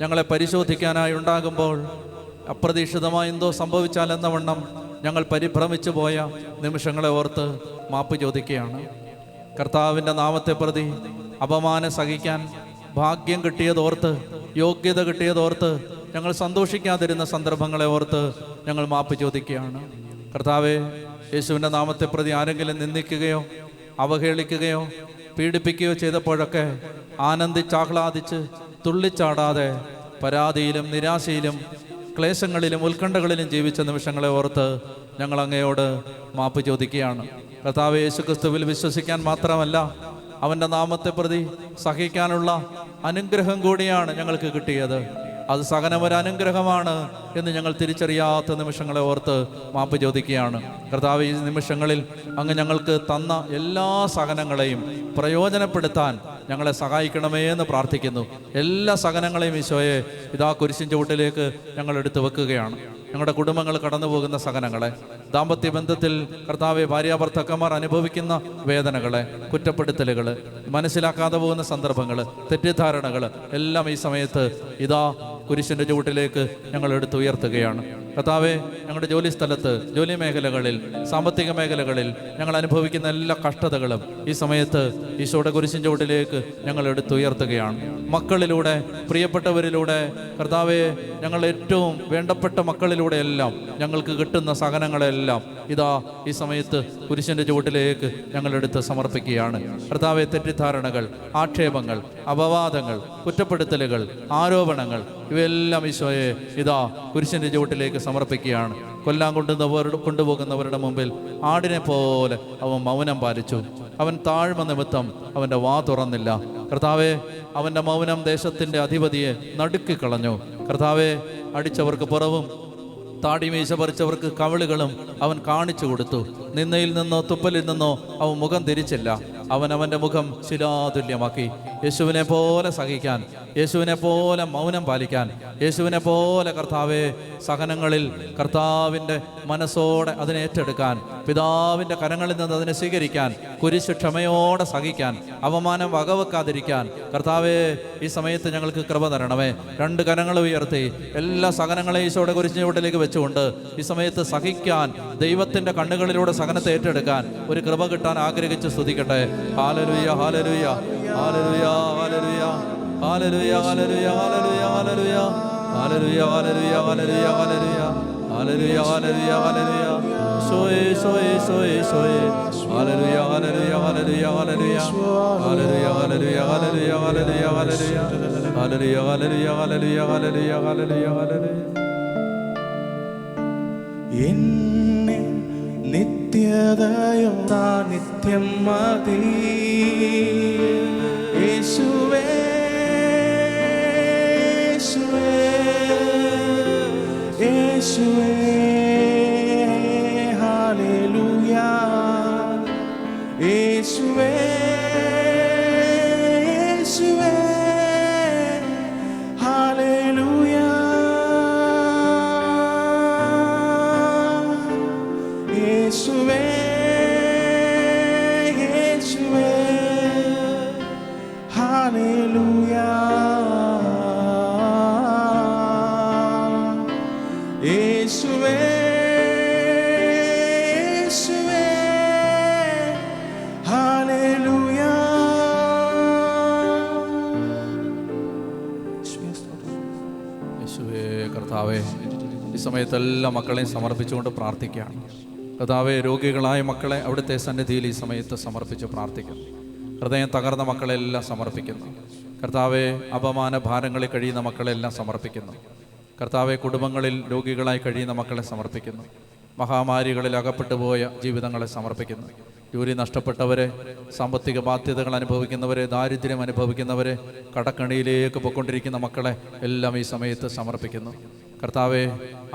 ഞങ്ങളെ പരിശോധിക്കാനായി ഉണ്ടാകുമ്പോൾ അപ്രതീക്ഷിതമായി എന്തോ സംഭവിച്ചാലെന്ന വണ്ണം ഞങ്ങൾ പരിഭ്രമിച്ചു പോയ നിമിഷങ്ങളെ ഓർത്ത് മാപ്പ് ചോദിക്കുകയാണ്. കർത്താവിൻ്റെ നാമത്തെ പ്രതി അപമാനം സഹിക്കാൻ ഭാഗ്യം കിട്ടിയതോർത്ത്, യോഗ്യത കിട്ടിയതോർത്ത് ഞങ്ങൾ സന്തോഷിക്കാതിരുന്ന സന്ദർഭങ്ങളെ ഓർത്ത് ഞങ്ങൾ മാപ്പ് ചോദിക്കുകയാണ്. കർത്താവെ, യേശുവിൻ്റെ നാമത്തെ പ്രതി ആരെങ്കിലും നിന്ദിക്കുകയോ അവഹേളിക്കുകയോ പീഡിപ്പിക്കുകയോ ചെയ്തപ്പോഴൊക്കെ ആനന്ദിച്ചാഹ്ലാദിച്ച് തുള്ളിച്ചാടാതെ പരാതിയിലും നിരാശയിലും ക്ലേശങ്ങളിലും ഉത്കണ്ഠകളിലും ജീവിച്ച നിമിഷങ്ങളെ ഓർത്ത് ഞങ്ങൾ അങ്ങയോട് മാപ്പ് ചോദിക്കുകയാണ്. കർത്താവേ, യേശുക്രിസ്തുവിൽ വിശ്വസിക്കാൻ മാത്രമല്ല, അവൻ്റെ നാമത്തെ പ്രതി സഹിക്കാനുള്ള അനുഗ്രഹം കൂടിയാണ് ഞങ്ങൾക്ക് കിട്ടിയത്. അത് സഹനം ഒരു അനുഗ്രഹമാണ് എന്ന് ഞങ്ങൾ തിരിച്ചറിയാത്ത നിമിഷങ്ങളെ ഓർത്ത് മാപ്പ് ചോദിക്കുകയാണ്. കർത്താവ്, ഈ നിമിഷങ്ങളിൽ അങ്ങ് ഞങ്ങൾക്ക് തന്ന എല്ലാ സഹനങ്ങളെയും പ്രയോജനപ്പെടുത്താൻ ഞങ്ങളെ സഹായിക്കണമേ എന്ന് പ്രാർത്ഥിക്കുന്നു. എല്ലാ സഹനങ്ങളെയും ഈശോയെ ഇതാ കുരിശിൻ ചുവട്ടിലേക്ക് ഞങ്ങൾ എടുത്തു വെക്കുകയാണ്. ഞങ്ങളുടെ കുടുംബങ്ങൾ കടന്നു പോകുന്ന സഹനങ്ങളെ, ദാമ്പത്യ ബന്ധത്തിൽ കർത്താവെ ഭാര്യാഭർത്താക്കന്മാർ അനുഭവിക്കുന്ന വേദനകളെ, കുറ്റപ്പെടുത്തലുകൾ, മനസ്സിലാക്കാതെ പോകുന്ന സന്ദർഭങ്ങൾ, തെറ്റിദ്ധാരണകൾ എല്ലാം ഈ സമയത്ത് ഇതാ കുരിശിൻ്റെ ചുവട്ടിലേക്ക് ഞങ്ങൾ എടുത്തുയർത്തുകയാണ്. കർത്താവെ, ഞങ്ങളുടെ ജോലി സ്ഥലത്ത്, ജോലി മേഖലകളിൽ, സാമ്പത്തിക മേഖലകളിൽ ഞങ്ങൾ അനുഭവിക്കുന്ന എല്ലാ കഷ്ടതകളും ഈ സമയത്ത് ഈശോയുടെ കുരിശിൻ ചുവട്ടിലേക്ക് ഞങ്ങൾ എടുത്തുയർത്തുകയാണ്. മക്കളിലൂടെ, പ്രിയപ്പെട്ടവരിലൂടെ, കർത്താവെ, ഞങ്ങൾ ഏറ്റവും വേണ്ടപ്പെട്ട മക്കളിലൂടെയെല്ലാം ഞങ്ങൾക്ക് കിട്ടുന്ന സഹനങ്ങളെല്ലാം ഇതാ ഈ സമയത്ത് കുരിശിൻ്റെ ചുവട്ടിലേക്ക് ഞങ്ങളെടുത്ത് സമർപ്പിക്കുകയാണ്. കർത്താവെ, തെറ്റിദ്ധാരണകൾ, ആക്ഷേപങ്ങൾ, അപവാദങ്ങൾ, കുറ്റപ്പെടുത്തലുകൾ, ആരോപണങ്ങൾ ഇവയെല്ലാം ഈശോയെ ഇതാ കുരിശിൻ്റെ ചുവട്ടിലേക്ക് സമർപ്പിക്കുകയാണ്. കൊല്ലാൻ കൊണ്ടുപോകുന്നവരുടെ മുമ്പിൽ ആടിനെ പോലെ അവൻ മൗനം പാലിച്ചു. അവൻ താഴ്മ നിമിത്തം അവൻ്റെ വാ തുറന്നില്ല. കർത്താവെ, അവൻ്റെ മൗനം ദേശത്തിൻ്റെ അധിപതിയെ നടുക്കിക്കളഞ്ഞു. കർത്താവെ, അടിച്ചവർക്ക് പുറവും താടിമീശ പറിച്ചവർക്ക് കവിളുകളും അവൻ കാണിച്ചു കൊടുത്തു. നിന്നയിൽ നിന്നോ തുപ്പലിൽ നിന്നോ അവൻ മുഖം തിരിച്ചില്ല. അവൻ അവൻ്റെ മുഖം ശിലാതുല്യമാക്കി. യേശുവിനെ പോലെ സഹിക്കാൻ, യേശുവിനെ പോലെ മൗനം പാലിക്കാൻ, യേശുവിനെ പോലെ കർത്താവെ സഹനങ്ങളിൽ കർത്താവിൻ്റെ മനസ്സോടെ അതിനെ ഏറ്റെടുക്കാൻ, പിതാവിൻ്റെ കരങ്ങളിൽ നിന്ന് അതിനെ സ്വീകരിക്കാൻ, കുരിശ് ക്ഷമയോടെ സഹിക്കാൻ, അവമാനം വകവെക്കാതിരിക്കാൻ കർത്താവെ ഈ സമയത്ത് ഞങ്ങൾക്ക് കൃപ തരണമേ. രണ്ട് കരങ്ങൾ ഉയർത്തി എല്ലാ സഹനങ്ങളെയും ഈശോയുടെ കുരിശിൻ്റെ ചുവട്ടിലേക്ക് വെച്ചുകൊണ്ട് ഈ സമയത്ത് സഹിക്കാൻ, ദൈവത്തിൻ്റെ കണ്ണുകളിലൂടെ സഹനത്തെ ഏറ്റെടുക്കാൻ ഒരു കൃപ കിട്ടാൻ ആഗ്രഹിച്ച് സ്തുതിക്കട്ടെ. ഹല്ലേലൂയ, ഹല്ലേലൂയ, ഹല്ലേലൂയ, ഹല്ലേലൂയ, ഹല്ലേലൂയ, ഹല്ലേലൂയ, ഹല്ലേലൂയ, ഹല്ലേലൂയ, ഹല്ലേലൂയ, ഹല്ലേലൂയ, ഹല്ലേലൂയ, ഹല്ലേലൂയ, ഹല്ലേലൂയ, ഹല്ലേലൂയ, സോയേ സോയേ സോയേ സോയേ, ഹല്ലേലൂയ, ഹല്ലേലൂയ, ഹല്ലേലൂയ, ഹല്ലേലൂയ, ഹല്ലേലൂയ, ഹല്ലേലൂയ, ഹല്ലേലൂയ, ഹല്ലേലൂയ, ഹല്ലേലൂയ, ഹല്ലേലൂയ, ഹല്ലേലൂയ, ഹല്ലേലൂയ, ഹല്ലേലൂയ, ഹല്ലേലൂയ, ഹല്ലേലൂയ. എന്നെ നിത്യതയോ നിത്യം മതി യേശുവേ, യേശുവേ, യേശുവേ, ഹല്ലേലൂയ, യേശുവേ, യേശുവേ, ഹല്ലേലൂയ, യേശുവേ, യേശുവേ, ഹല്ലേലൂയ, യേശുവേ, യേശുവേ, ഹല്ലേലൂയ. യേശുവേ, കർത്താവേ, ഈ സമയത്ത് എല്ലാ മക്കളെയും സമർപ്പിച്ചുകൊണ്ട് പ്രാർത്ഥിക്കുകയാണ്. കർത്താവേ, രോഗികളായ മക്കളെ അവിടുത്തെ സന്നിധിയിൽ ഈ സമയത്ത് സമർപ്പിച്ച് പ്രാർത്ഥിക്കുന്നു. ഹൃദയം തകർന്ന മക്കളെല്ലാം സമർപ്പിക്കുന്നു. കർത്താവെ, അപമാന ഭാരങ്ങളിൽ കഴിയുന്ന മക്കളെല്ലാം സമർപ്പിക്കുന്നു. കർത്താവെ, കുടുംബങ്ങളിൽ രോഗികളായി കഴിയുന്ന മക്കളെ സമർപ്പിക്കുന്നു. മഹാമാരികളിൽ അകപ്പെട്ടു പോയ ജീവിതങ്ങളെ സമർപ്പിക്കുന്നു. ജോലി നഷ്ടപ്പെട്ടവരെ, സാമ്പത്തിക ബാധ്യതകൾ അനുഭവിക്കുന്നവരെ, ദാരിദ്ര്യം അനുഭവിക്കുന്നവരെ, കടക്കണിയിലേക്ക് പൊയ്ക്കൊണ്ടിരിക്കുന്ന മക്കളെ എല്ലാം ഈ സമയത്ത് സമർപ്പിക്കുന്നു. കർത്താവെ,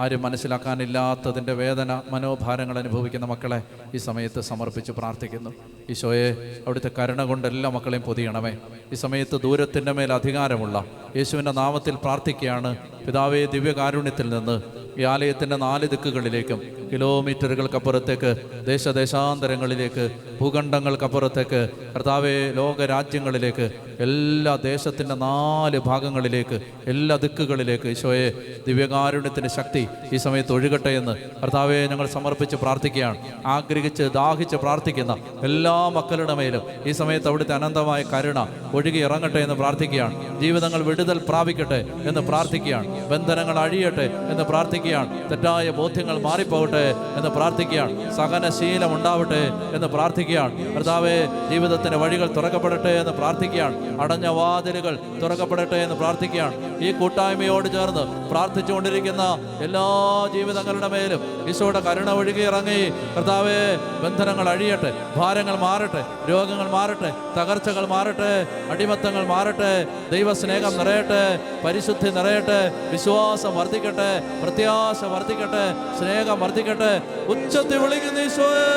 ആരും മനസ്സിലാക്കാനില്ലാത്തതിൻ്റെ വേദന, മനോഭാരങ്ങൾ അനുഭവിക്കുന്ന മക്കളെ ഈ സമയത്ത് സമർപ്പിച്ച് പ്രാർത്ഥിക്കുന്നു. ഈശോയെ, അവിടുത്തെ കരുണ കൊണ്ട് എല്ലാ മക്കളെയും പൊതിയണമേ. ഈ സമയത്ത് ദൂരത്തിൻ്റെ മേൽ അധികാരമുള്ള യേശുവിൻ്റെ നാമത്തിൽ പ്രാർത്ഥിക്കുകയാണ്. പിതാവേ, ദിവ്യകാരുണ്യത്തിൽ നിന്ന് ഈ ആലയത്തിൻ്റെ 4 ദിക്കുകളിലേക്കും, കിലോമീറ്ററുകൾക്കപ്പുറത്തേക്ക്, ദേശദേശാന്തരങ്ങളിലേക്ക്, ഭൂഖണ്ഡങ്ങൾക്കപ്പുറത്തേക്ക്, കർത്താവെ, ലോകരാജ്യങ്ങളിലേക്ക്, എല്ലാ ദേശത്തിൻ്റെ 4 ഭാഗങ്ങളിലേക്ക്, എല്ലാ ദിക്കുകളിലേക്ക് ഈശോയെ ദിവ്യകാരുണ്യത്തിൻ്റെ ശക്തി ഈ സമയത്ത് ഒഴുകട്ടെ എന്ന് കർത്താവെ ഞങ്ങൾ സമർപ്പിച്ച് പ്രാർത്ഥിക്കുകയാണ്. ആഗ്രഹിച്ച് ദാഹിച്ച് പ്രാർത്ഥിക്കുന്ന എല്ലാ മക്കളുടെ മേലും ഈ സമയത്ത് അവിടുത്തെ അനന്തമായ കരുണ ഒഴുകി ഇറങ്ങട്ടെ എന്ന് പ്രാർത്ഥിക്കുകയാണ്. ജീവിതങ്ങൾ വിടുതൽ പ്രാപിക്കട്ടെ എന്ന് പ്രാർത്ഥിക്കുകയാണ്. ബന്ധനങ്ങൾ അഴിയട്ടെ എന്ന് പ്രാർത്ഥിക്കുകയാണ്. പ്രാർത്ഥിക്കുകയാണ്. തെറ്റായ ബോധ്യങ്ങൾ മാറിപ്പോകട്ടെ എന്ന് പ്രാർത്ഥിക്കുകയാണ്. സഹനശീലം ഉണ്ടാവട്ടെ എന്ന് പ്രാർത്ഥിക്കുകയാണ്. കർത്താവേ, ജീവിതത്തിന്റെ വഴികൾ തുറക്കപ്പെടട്ടെ എന്ന് പ്രാർത്ഥിക്കുകയാണ്. അടഞ്ഞ വാതിലുകൾ തുറക്കപ്പെടട്ടെ എന്ന് പ്രാർത്ഥിക്കുകയാണ്. ഈ കൂട്ടായ്മയോട് ചേർന്ന് പ്രാർത്ഥിച്ചുകൊണ്ടിരിക്കുന്ന എല്ലാ ജീവിതങ്ങളുടെ മേലും ഈശോയുടെ കരുണ ഒഴുകി ഇറങ്ങി. കർത്താവേ, ബന്ധനങ്ങൾ അഴിയട്ടെ, ഭാരങ്ങൾ മാറട്ടെ, രോഗങ്ങൾ മാറട്ടെ, തകർച്ചകൾ മാറട്ടെ, അടിമത്തങ്ങൾ മാറട്ടെ, ദൈവസ്നേഹം നിറയട്ടെ, പരിശുദ്ധി നിറയട്ടെ, വിശ്വാസം വർദ്ധിക്കട്ടെ, പ്രത്യാശ വർദ്ധിക്കട്ടെ, സ്നേഹം വർദ്ധിക്കട്ടെ. ഉച്ചത്തിൽ വിളിക്കുന്ന ഈശോയേ,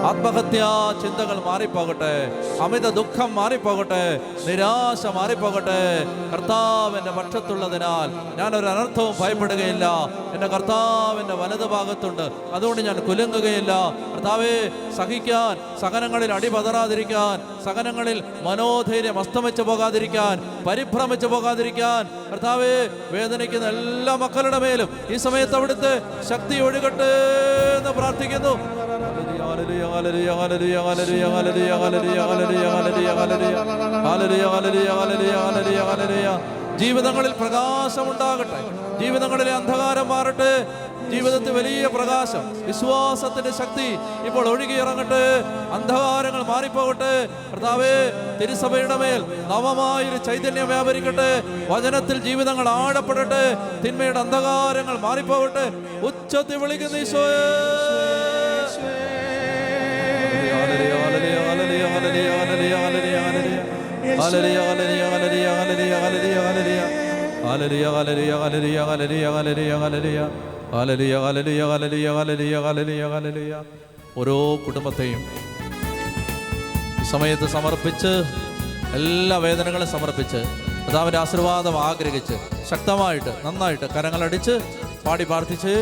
ആത്മഹത്യാ ചിന്തകൾ മാറിപ്പോകട്ടെ, അമിത ദുഃഖം മാറിപ്പോകട്ടെ, നിരാശ മാറിപ്പോകട്ടെ. കർത്താവിൻ്റെ പക്ഷത്തുള്ളതിനാൽ ഞാനൊരു അനർത്ഥവും ഭയപ്പെടുകയില്ല. എൻ്റെ കർത്താവിൻ്റെ വലതു ഭാഗത്തുണ്ട്, അതുകൊണ്ട് ഞാൻ കുലുങ്ങുകയില്ല. കർത്താവേ, സഹിക്കാൻ, സഹനങ്ങളിൽ അടിപതറാതിരിക്കാൻ, സഹനങ്ങളിൽ മനോധൈര്യം അസ്തമിച്ചു പോകാതിരിക്കാൻ, പരിഭ്രമിച്ചു പോകാതിരിക്കാൻ, കർത്താവേ, വേദനിക്കുന്ന എല്ലാ മക്കളുടെ മേലും ഈ സമയത്ത് അവിടുത്തെ ശക്തി ഒഴുകട്ടെ എന്ന് പ്രാർത്ഥിക്കുന്നു. ജീവിതങ്ങളിൽ പ്രകാശമുണ്ടാകട്ടെ, ജീവിതങ്ങളിലെ അന്ധകാരം മാറട്ടെ, ജീവിതത്തിൽ വലിയ പ്രകാശം, വിശ്വാസത്തിന്റെ ശക്തി ഇപ്പോൾ ഒഴുകിയിറങ്ങട്ടെ, അന്ധകാരങ്ങൾ മാറിപ്പോകട്ടെ. കർത്താവേ, തിരുസഭയുടെ മേൽ നവമായൊരു ചൈതന്യം വ്യാപരിക്കട്ടെ, വചനത്തിൽ ജീവിതങ്ങൾ ആഴപ്പെടട്ടെ, തിന്മയുടെ അന്ധകാരങ്ങൾ മാറിപ്പോകട്ടെ. ഉച്ചത്തിൽ വിളിക്കുന്ന ഈശോയേ, ഓരോ കുടുംബത്തെയും സമയത്ത് സമർപ്പിച്ച്, എല്ലാ വേദനകളും സമർപ്പിച്ച്, കർത്താവിൻ്റെ ആശീർവാദം ആഗ്രഹിച്ച് ശക്തമായിട്ട് നന്നായിട്ട് കരങ്ങളടിച്ച് പാടി പ്രാർത്ഥിച്ച്.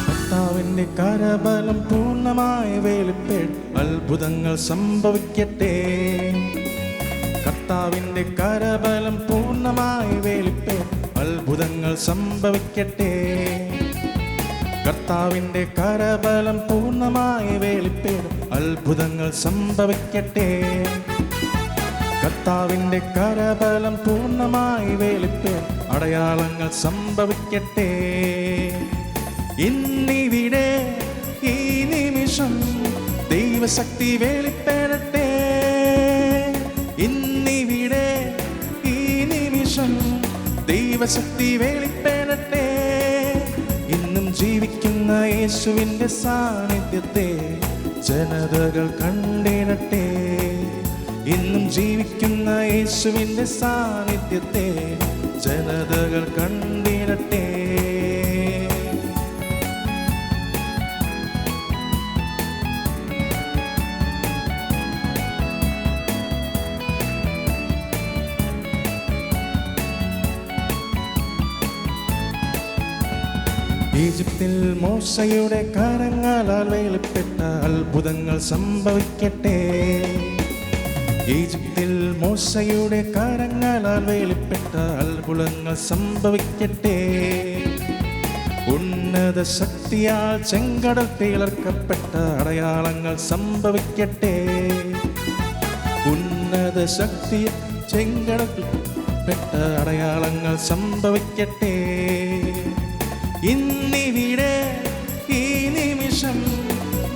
കർത്താവിന്റെ കരബലം പൂർണ്ണമായി വെളിപ്പെട്ട് അത്ഭുതങ്ങൾ സംഭവിക്കട്ടെ. കർത്താവിന്റെ കരബലം പൂർണ്ണമായി വെളിപ്പെട്ട് അത്ഭുതങ്ങൾ സംഭവിക്കട്ടെ. കർത്താവിന്റെ കരബലം പൂർണ്ണമായി വെളിപ്പെട്ട് അത്ഭുതങ്ങൾ സംഭവിക്കട്ടെ. കർത്താവിന്റെ കരബലം പൂർണ്ണമായി വെളിപ്പെട്ട് അടയാളങ്ങൾ സംഭവിക്കട്ടെ. ഇന്നിവിടെ ഈ നിമിഷം ദൈവശക്തി വെളിപ്പെടട്ടെ. ഇന്നിവിടെ ഈ നിമിഷം ദൈവശക്തി വെളിപ്പെടട്ടെ. ഇന്നും ജീവിക്കുന്ന യേശുവിൻ്റെ സാന്നിധ്യത്തെ ജനതകൾ കണ്ടിടട്ടെ. ഇന്നും ജീവിക്കുന്ന യേശുവിൻ്റെ സാന്നിധ്യത്തെ ജനതകൾ കണ്ടിടട്ടെ. ഈജിപ്തിൽ മോശയുടെ കരങ്ങളാൽ വെളിപ്പെട്ട അത്ഭുതങ്ങൾ സംഭവിക്കട്ടെ. ഈജിപ്തിൽ മോശയുടെ കരങ്ങളാൽ വെളിപ്പെട്ട അത്ഭുതങ്ങൾ സംഭവിക്കട്ടെ. ഉന്നത ശക്തിയാൽ ചെങ്കടൽ പിളർക്കപ്പെട്ട അടയാളങ്ങൾ സംഭവിക്കട്ടെ. ഉന്നത ശക്തിയാൽ ചെങ്കടൽ പെട്ട അടയാളങ്ങൾ സംഭവിക്കട്ടെ. ഇന്നിവിടെ ഈ നിമിഷം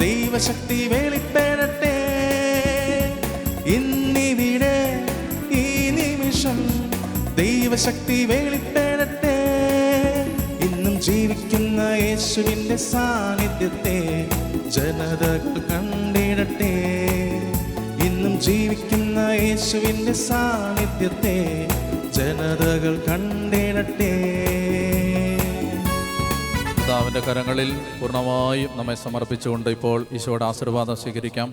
ദൈവശക്തി വെളിപ്പെടട്ടെ. ഇന്നിവിടെ ഈ നിമിഷം ദൈവശക്തി വെളിപ്പെടട്ടെ. ഇന്നും ജീവിക്കുന്ന യേശുവിൻ്റെ സാന്നിധ്യത്തെ ജനതകൾ കണ്ടിടട്ടെ. ഇന്നും ജീവിക്കുന്ന യേശുവിൻ്റെ സാന്നിധ്യത്തെ ജനതകൾ കണ്ടിടട്ടെ. കർത്താവിൻ്റെ കരങ്ങളിൽ പൂർണ്ണമായും നമ്മെ സമർപ്പിച്ചുകൊണ്ട് ഇപ്പോൾ ഈശോയുടെ ആശീർവാദം സ്വീകരിക്കാം.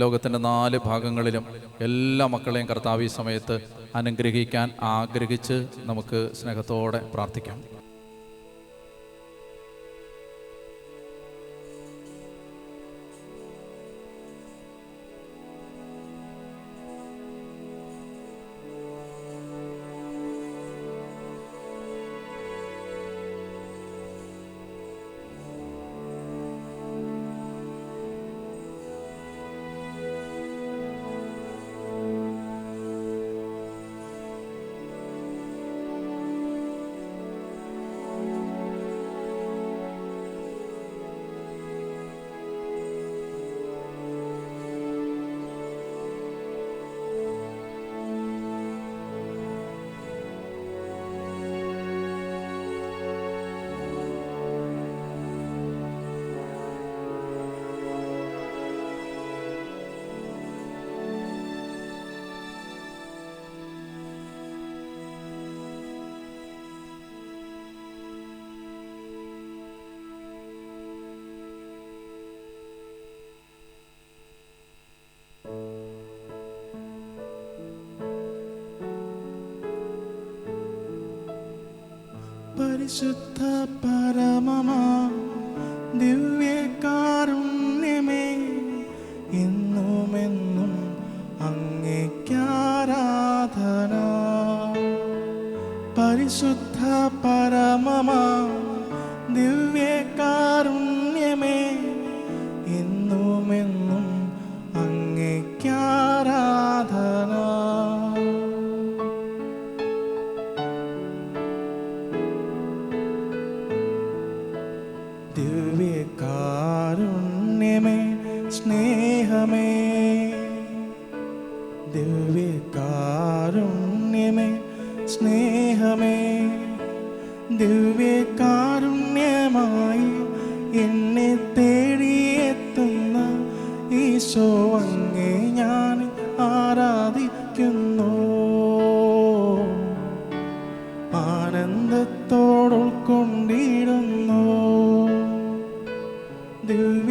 ലോകത്തിൻ്റെ 4 ഭാഗങ്ങളിലും എല്ലാ മക്കളെയും കർത്താവ് ഈ സമയത്ത് അനുഗ്രഹിക്കാൻ ആഗ്രഹിച്ച് നമുക്ക് സ്നേഹത്തോടെ പ്രാർത്ഥിക്കാം. പരിശുദ്ധ പരമമാ ദിവ്യകാരുണ്യമേ, എന്നുമെന്നും അങ്ങേക്കാരാധന. പരിശുദ്ധ പരമമാ ദിവ്യകാരുണ്യമേ, എന്നുമെന്നും അങ്ങേക്കാരാധന. ദിവ്യകാരുണ്യമേ സ്നേഹമേ, ദിവ്യകാരുണ്യമേ സ്നേഹമേ, ദിവ്യകാരുണ്യമായി എന്നെ തേടിയെത്തുന്ന ഈശോ, അങ്ങേ ഞാൻ ആരാധിക്കുന്നു. ആനന്ദത്തോടുൾക്കൊണ്ടിടുന്നു. ദിവ്യ